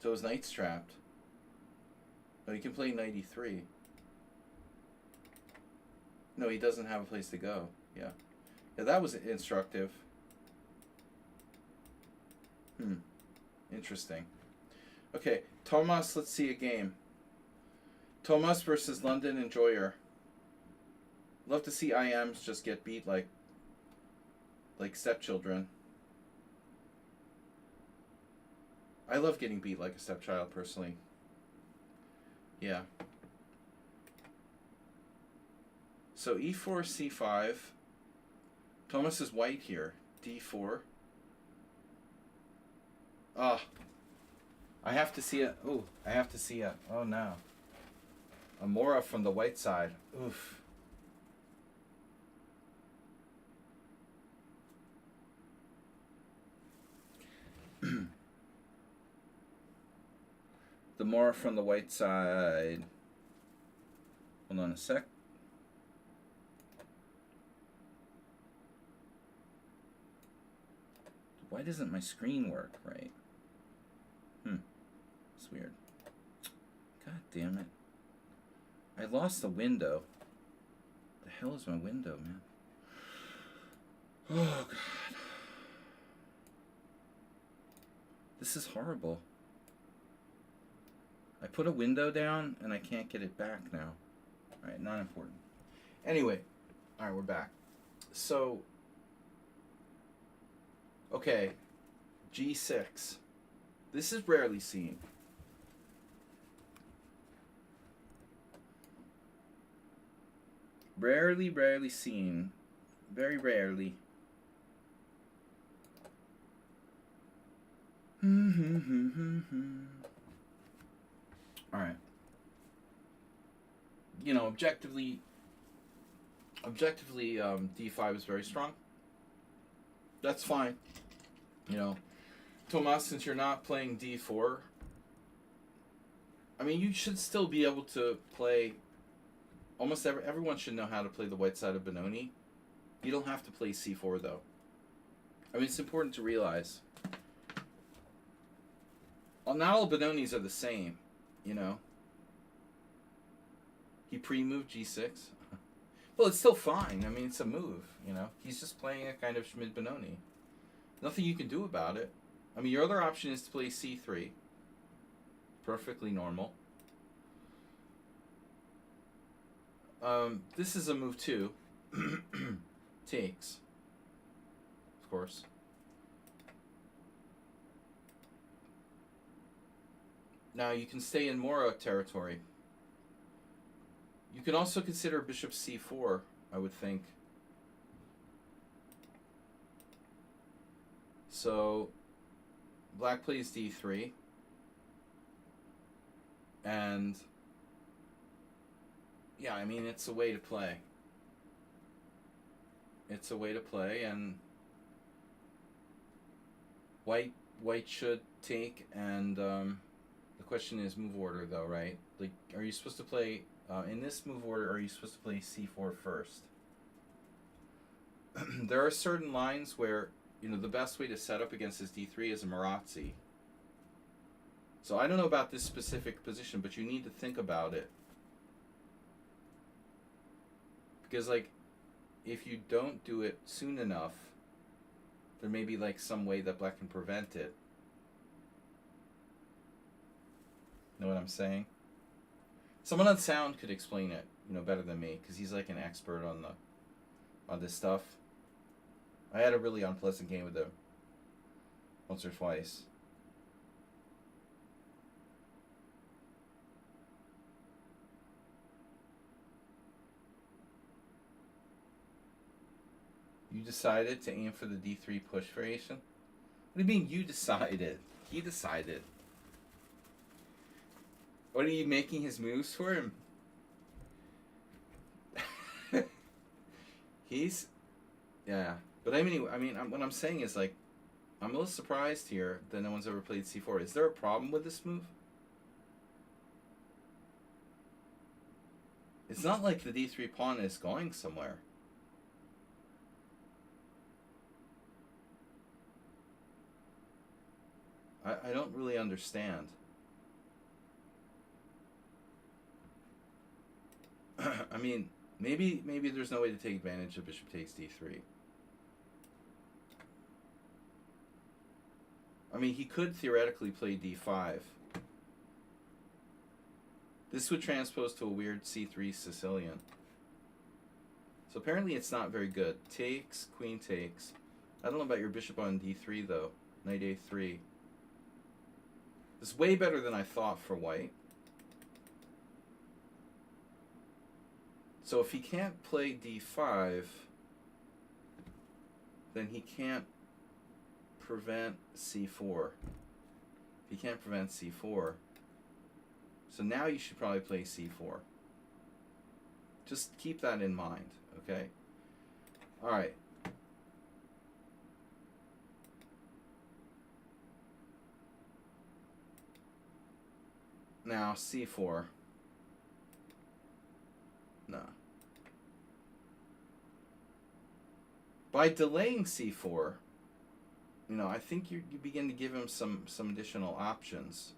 So his knight's trapped. Oh, he can play knight e3. No, he doesn't have a place to go. Yeah. Yeah, that was instructive. Interesting. Okay, Thomas, let's see a game. Thomas versus London Enjoyer. Love to see IMs just get beat like stepchildren. I love getting beat like a stepchild, personally. Yeah. So e4, c5. Thomas is white here. d4. Ah. I have to see it. Oh, I have to see it. Oh no. A Mora from the white side. Oof. The Mora from the white side. Hold on a sec. Why doesn't my screen work right? It's weird. God damn it. I lost the window. The hell is my window, man? Oh, God. This is horrible. I put a window down and I can't get it back now. Alright, not important. Anyway, alright, we're back. So, okay, g6. This is rarely seen. Rarely seen. Very rarely. Alright. You know, objectively, d5 is very strong. That's fine. You know, Tomas, since you're not playing d4, I mean, you should still be able to play. Almost everyone should know how to play the white side of Benoni. You don't have to play c4 though. I mean, it's important to realize. Well, not all Benonis are the same, you know. He pre-moved g6. Well, it's still fine. I mean, it's a move, you know. He's just playing a kind of Schmid Benoni. Nothing you can do about it. I mean, your other option is to play c3. Perfectly normal. This is a move too. Takes. Of course. Now you can stay in Mora territory. You can also consider bishop c4, I would think. So black plays d3. And yeah, I mean, it's a way to play. It's a way to play, and white should take, and the question is move order though, right? Like, are you supposed to play in this move order, are you supposed to play c4 first? There are certain lines where, you know, the best way to set up against this d3 is a Marazzi. So I don't know about this specific position, but you need to think about it. Because, like, if you don't do it soon enough, there may be, like, some way that black can prevent it. Know what I'm saying? Someone on sound could explain it, you know, better than me, because he's, like, an expert on this stuff. I had a really unpleasant game with him once or twice. You decided to aim for the d3 push variation? What do you mean you decided? He decided. What, are you making his moves for him? Yeah. But I mean, what I'm saying is, like, I'm a little surprised here that no one's ever played c4. Is there a problem with this move? It's not like the d3 pawn is going somewhere. I don't really understand. I mean, maybe there's no way to take advantage of bishop takes d3. I mean, he could theoretically play d5. This would transpose to a weird c3 Sicilian. So apparently it's not very good. Takes, queen takes. I don't know about your bishop on d3 though. Knight a3. This is way better than I thought for white. So if he can't play d5, then he can't prevent c4. He can't prevent c4. So now you should probably play c4. Just keep that in mind, okay? All right. Now c4. No. By delaying c4, you know, I think you begin to give him some additional options.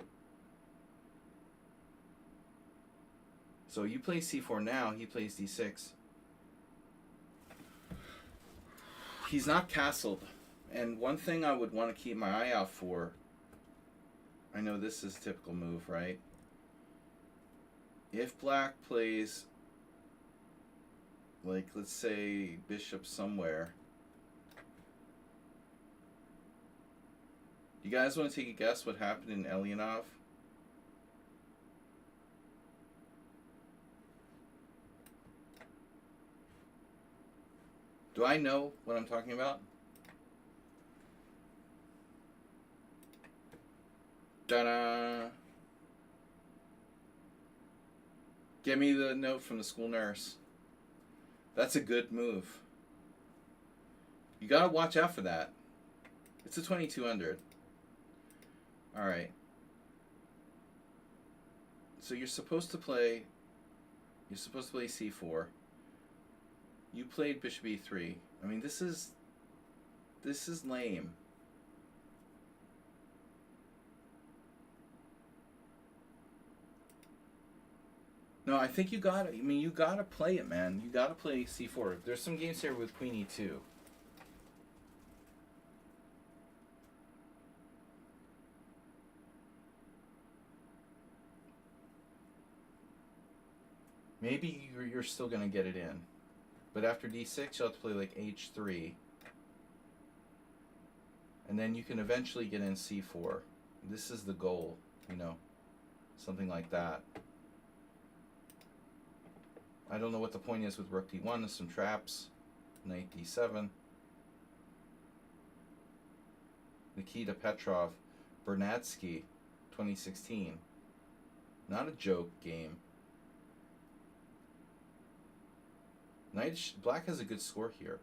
So you play c4 now, he plays d6. He's not castled. And one thing I would want to keep my eye out for, I know this is a typical move, right? If black plays, like, let's say bishop somewhere. You guys want to take a guess what happened in Elianov? Do I know what I'm talking about? Ta-da! Give me the note from the school nurse. That's a good move. You gotta watch out for that. It's a 2200. Alright. So you're supposed to play c4. You played bishop e3. I mean, this is lame. No, I think you gotta play it, man. You gotta play c4. There's some games here with queen e2. Maybe you're still going to get it in. But after d6, you'll have to play like h3. And then you can eventually get in c4. This is the goal, you know. Something like that. I don't know what the point is with rook d1. There's some traps. Knight d7. Nikita Petrov. Bernatsky, 2016. Not a joke game. Black has a good score here.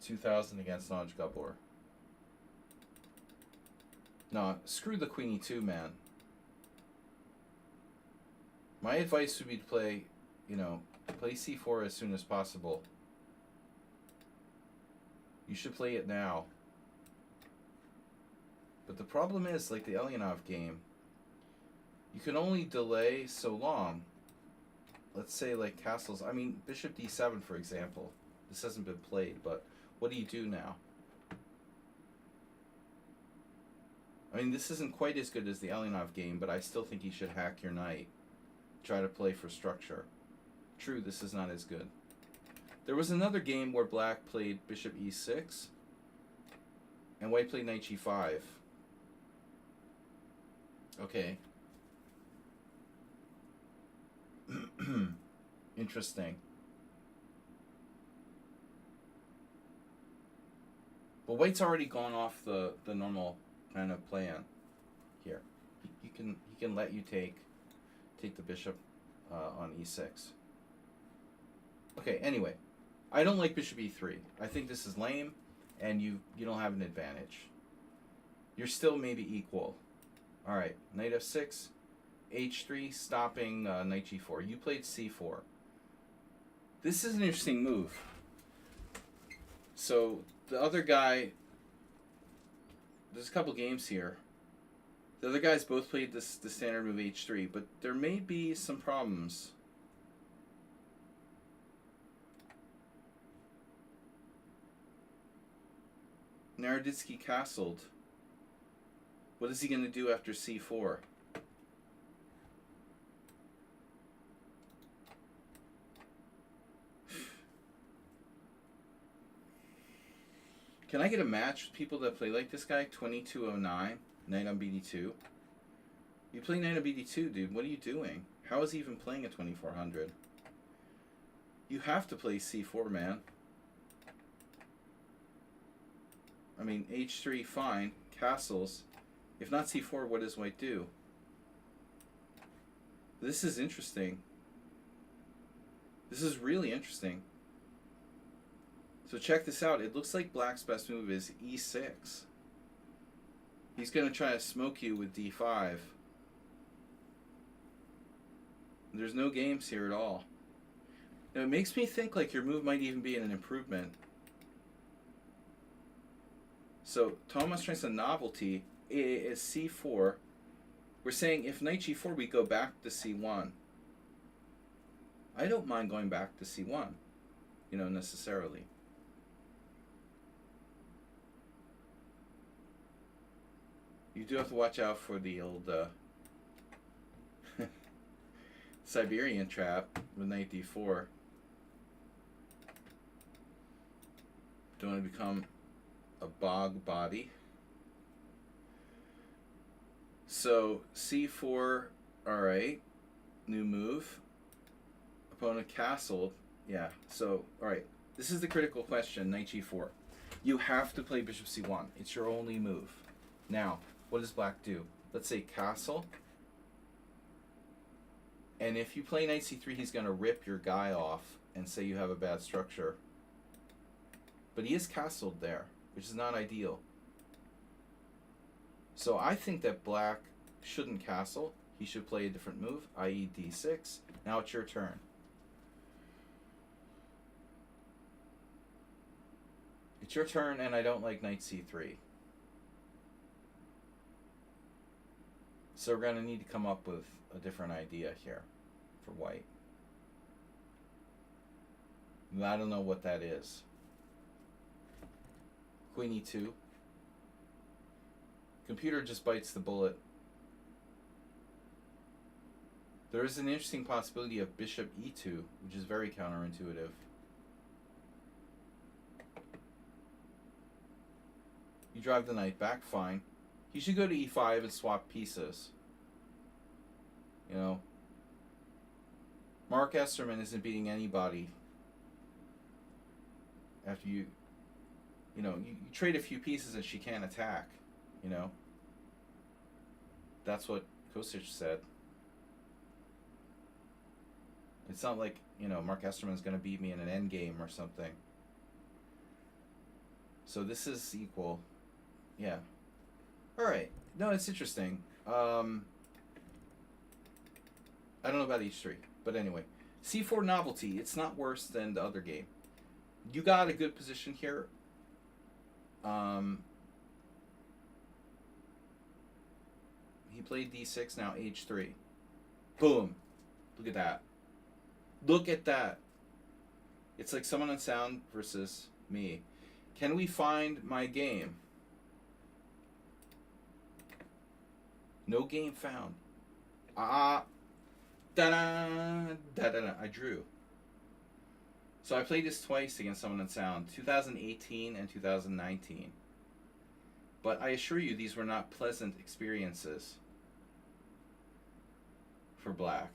2000 against Naj Gabor. No, screw the queen e2, man. My advice would be to play, you know, play c4 as soon as possible. You should play it now. But the problem is, like the Elyanov game, you can only delay so long. Let's say like castles. I mean, bishop d7, for example. This hasn't been played, but what do you do now? I mean, this isn't quite as good as the Elyanov game, but I still think you should hack your knight. Try to play for structure. True, this is not as good. There was another game where black played bishop e6, and white played knight g5. Okay. Interesting. But white's already gone off the normal kind of plan here. He can let you take the bishop on e6. Okay, anyway. I don't like bishop e3. I think this is lame, and you don't have an advantage. You're still maybe equal. Alright, knight f6, h3, stopping knight g4. You played c4. This is an interesting move. So, the other guy, there's a couple games here. The other guys both played the standard move h3, but there may be some problems. Naroditsky castled. What is he going to do after c4? Can I get a match with people that play like this guy? 2209, knight on bd2. You play knight on bd2, dude. What are you doing? How is he even playing at 2400? You have to play c4, man. I mean, h3, fine. Castles. If not c4, what does white do? This is interesting. This is really interesting. So check this out. It looks like black's best move is e6. He's going to try to smoke you with d5. There's no games here at all. Now, it makes me think like your move might even be an improvement. So Thomas tries a novelty. Is c4. We're saying if knight g4, we go back to c1. I don't mind going back to c1, you know, necessarily. You do have to watch out for the old Siberian trap with knight d4. Don't want to become a bog body. So c4, alright, new move. Opponent castled, yeah, so, alright, this is the critical question, knight g4. You have to play bishop c1, it's your only move. Now, what does black do? Let's say castle, and if you play knight c3, he's going to rip your guy off and say you have a bad structure. But he is castled there, which is not ideal. So I think that black shouldn't castle. He should play a different move, i.e. d6. Now it's your turn. It's your turn, and I don't like knight c3. So we're going to need to come up with a different idea here for white. And I don't know what that is. Queen e2. Computer just bites the bullet. There is an interesting possibility of bishop e2, which is very counterintuitive. You drive the knight back, fine. You should go to e5 and swap pieces. You know, Mark Esterman isn't beating anybody after you trade a few pieces and she can't attack, you know. That's what Kosic said. It's not like, Mark Esterman's going to beat me in an endgame or something. So this is equal. Yeah. All right. No, it's interesting. I don't know about h3, but anyway. c4 novelty. It's not worse than the other game. You got a good position here. He played d6, now h3. Boom. Look at that. Look at that. It's like someone on sound versus me. Can we find my game? No game found. Da-da, da-da-da. I drew. So I played this twice against someone on sound, 2018 and 2019. But I assure you, these were not pleasant experiences for black.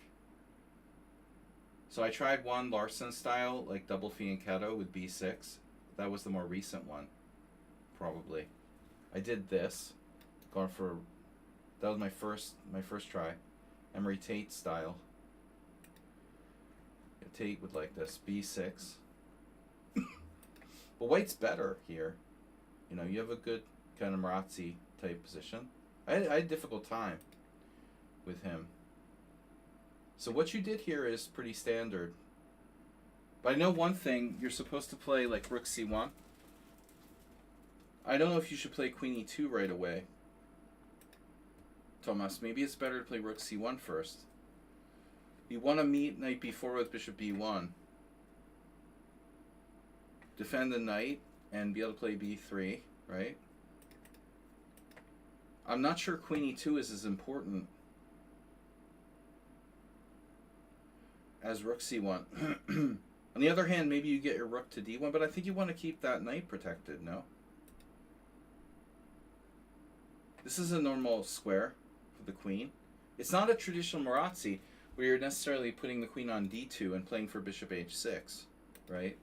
So I tried one Larson style, like double fianchetto with b6. That was the more recent one, probably. I did this, going for, that was my first try, Emery Tate style. Tate would like this, b6. But white's better here. You have a good kind of Marazzi type position. I had a difficult time with him. So what you did here is pretty standard. But I know one thing, you're supposed to play like rook c1. I don't know if you should play queen e2 right away. Thomas, maybe it's better to play rook c1 first. You want to meet knight b4 with bishop b1. Defend the knight and be able to play b3, right? I'm not sure queen e2 is as important as rook c1. On the other hand, maybe you get your rook to d1, but I think you want to keep that knight protected, no? This is a normal square for the queen. It's not a traditional Marazzi where you're necessarily putting the queen on d2 and playing for bishop h6, right?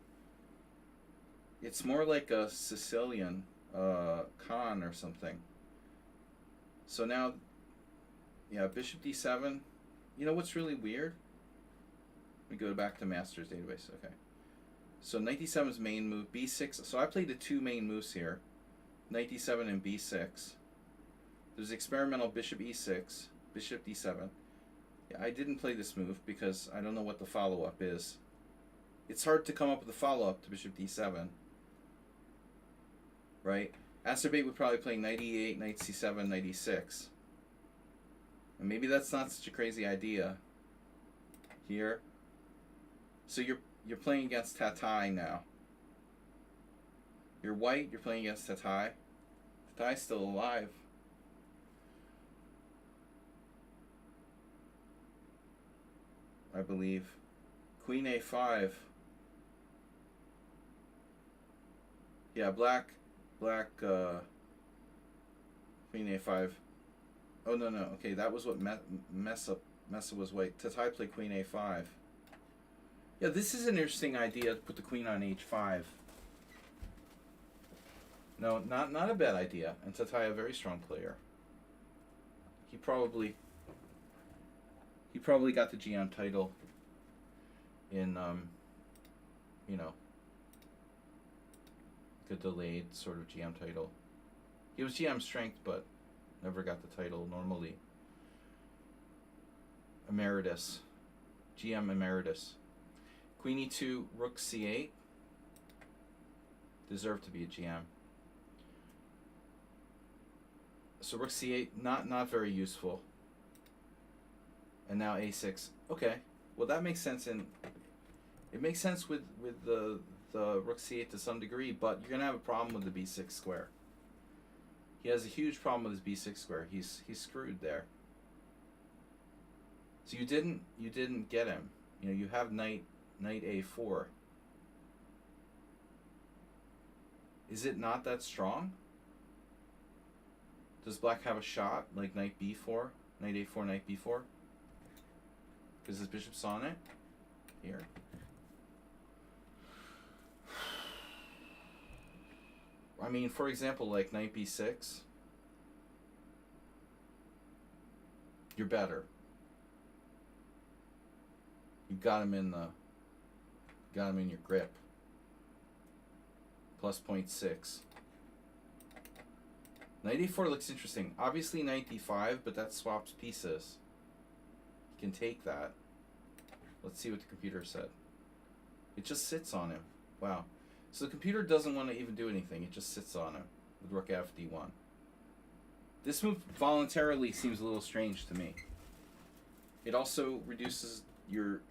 It's more like a Sicilian Khan or something. So now, yeah, bishop d7. You know what's really weird? Let me go back to master's database. Okay. So knight d7 is main move, b6. So I played the two main moves here. Knight d7 and b6. There's experimental bishop e6, bishop d7. Yeah, I didn't play this move because I don't know what the follow-up is. It's hard to come up with a follow-up to bishop d7. Right? Asterbate would probably play knight e8, knight c7, knight e6. And maybe that's not such a crazy idea. Here. So you're playing against Tatai now. You're white, you're playing against Tatai. Tatai's still alive. I believe. Queen a5. Yeah, black, queen a5. Oh, no. Okay, that was what Messa was white. Tatai played queen a5. Yeah, this is an interesting idea to put the queen on h5. No, not a bad idea. And Tatai, a very strong player. He probably got the GM title in, the delayed sort of GM title. He was GM strength, but never got the title normally. Emeritus. GM emeritus. Queen e2, rook c8. Deserved to be a GM. So rook c8, not very useful. And now a6. Okay. Well, that makes sense. It makes sense with the rook c8 to some degree, but you're gonna have a problem with the b6 square. He has a huge problem with his b6 square. He's screwed there. So So you didn't get him. You know, you have knight a4. Is it not that strong? Does black have a shot like knight b4, knight a4, knight b4? Because his bishop's on it here. I mean, for example, like knight b6, you're better. You got him in your grip. Plus 0.6. Knight a4 looks interesting. Obviously knight d5, but that swaps pieces. You can take that. Let's see what the computer said. It just sits on him. Wow. So the computer doesn't want to even do anything. It just sits on him with rook fd1. This move voluntarily seems a little strange to me. It also reduces your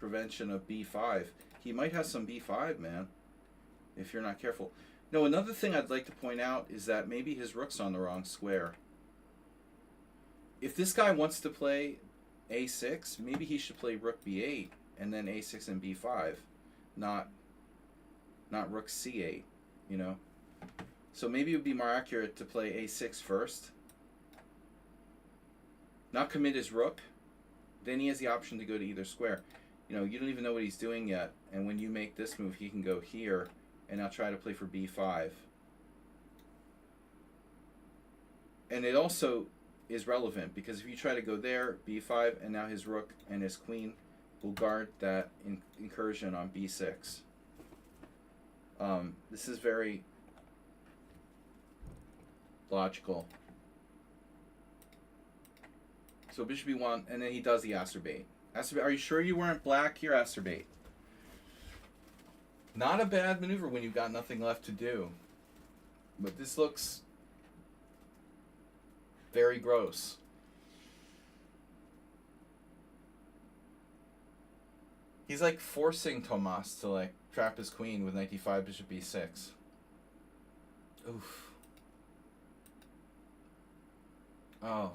prevention of b5. He might have some b5, man, if you're not careful. No, another thing I'd like to point out is that maybe his rook's on the wrong square. If this guy wants to play a6, maybe he should play rook b8 and then a6 and b5, not rook c8, you know? So maybe it would be more accurate to play a6 first, not commit his rook, then he has the option to go to either square. You know, you don't even know what he's doing yet, and when you make this move, he can go here, and I'll try to play for b5. And it also is relevant, because if you try to go there, b5, and now his rook and his queen will guard that incursion on b6. This is very logical. So bishop b1, and then he does the acerbate. Are you sure you weren't black here, acerbate? Not a bad maneuver when you've got nothing left to do. But this looks very gross. He's like forcing Tomas to like trap his queen with knight d5, bishop b6. Oof. Oh.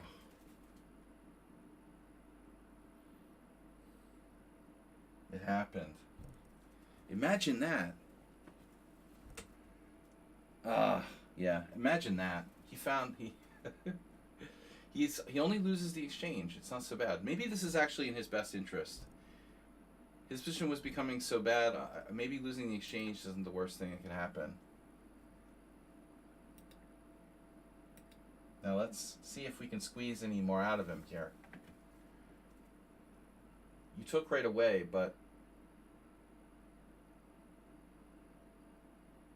It happened. Imagine that. Yeah, imagine that. He only loses the exchange. It's not so bad. Maybe this is actually in his best interest. His position was becoming so bad, maybe losing the exchange isn't the worst thing that could happen. Now let's see if we can squeeze any more out of him here. You took right away, but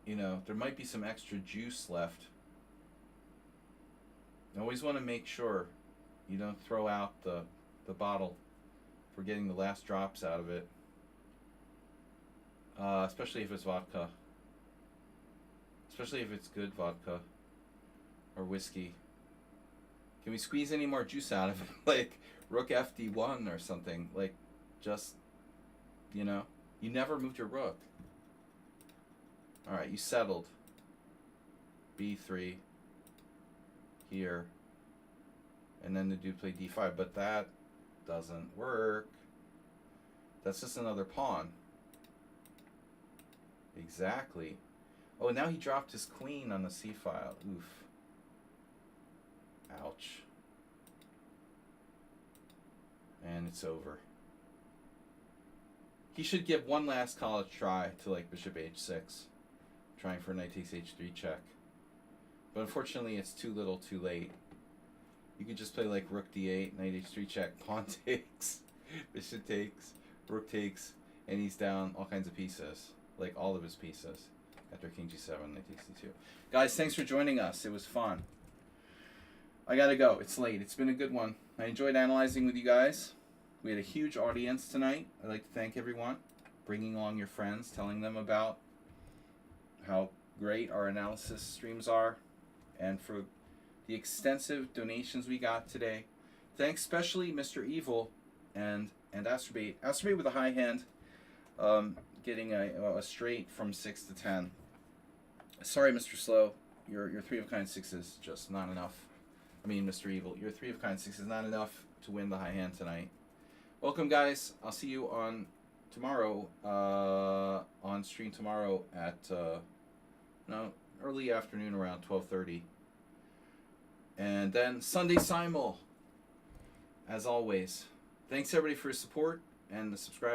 you know, there might be some extra juice left. You always want to make sure you don't throw out the bottle for getting the last drops out of it. Especially if it's vodka. Especially if it's good vodka or whiskey. Can we squeeze any more juice out of it? Like rook fd1 or something. Like just, you know, you never moved your rook. Alright, you settled. b3 here. And then the dude played d5, but that doesn't work. That's just another pawn. Exactly. Oh, now he dropped his queen on the c file. Oof. Ouch. And it's over. He should give one last college try to like bishop h6. Trying for knight takes h3 check. But unfortunately it's too little too late. You could just play like rook d8, knight h3 check, pawn takes, bishop takes, rook takes, and he's down all kinds of pieces. Like all of his pieces. After king g7, knight takes d2. Guys, thanks for joining us. It was fun. I gotta go. It's late. It's been a good one. I enjoyed analyzing with you guys. We had a huge audience tonight. I'd like to thank everyone. Bringing along your friends, telling them about how great our analysis streams are, and for the extensive donations we got today. Thanks especially Mr. Evil and Astrobate. Astrobate with a high hand, getting a straight from 6 to 10. Sorry, Mr. Slow, your 3 of kind 6 is just not enough. I mean, Mr. Evil, your 3 of kind 6 is not enough to win the high hand tonight. Welcome, guys. I'll see you on tomorrow. On stream tomorrow at early afternoon around 12:30, and then Sunday simul. As always, thanks everybody for your support and the subscribers.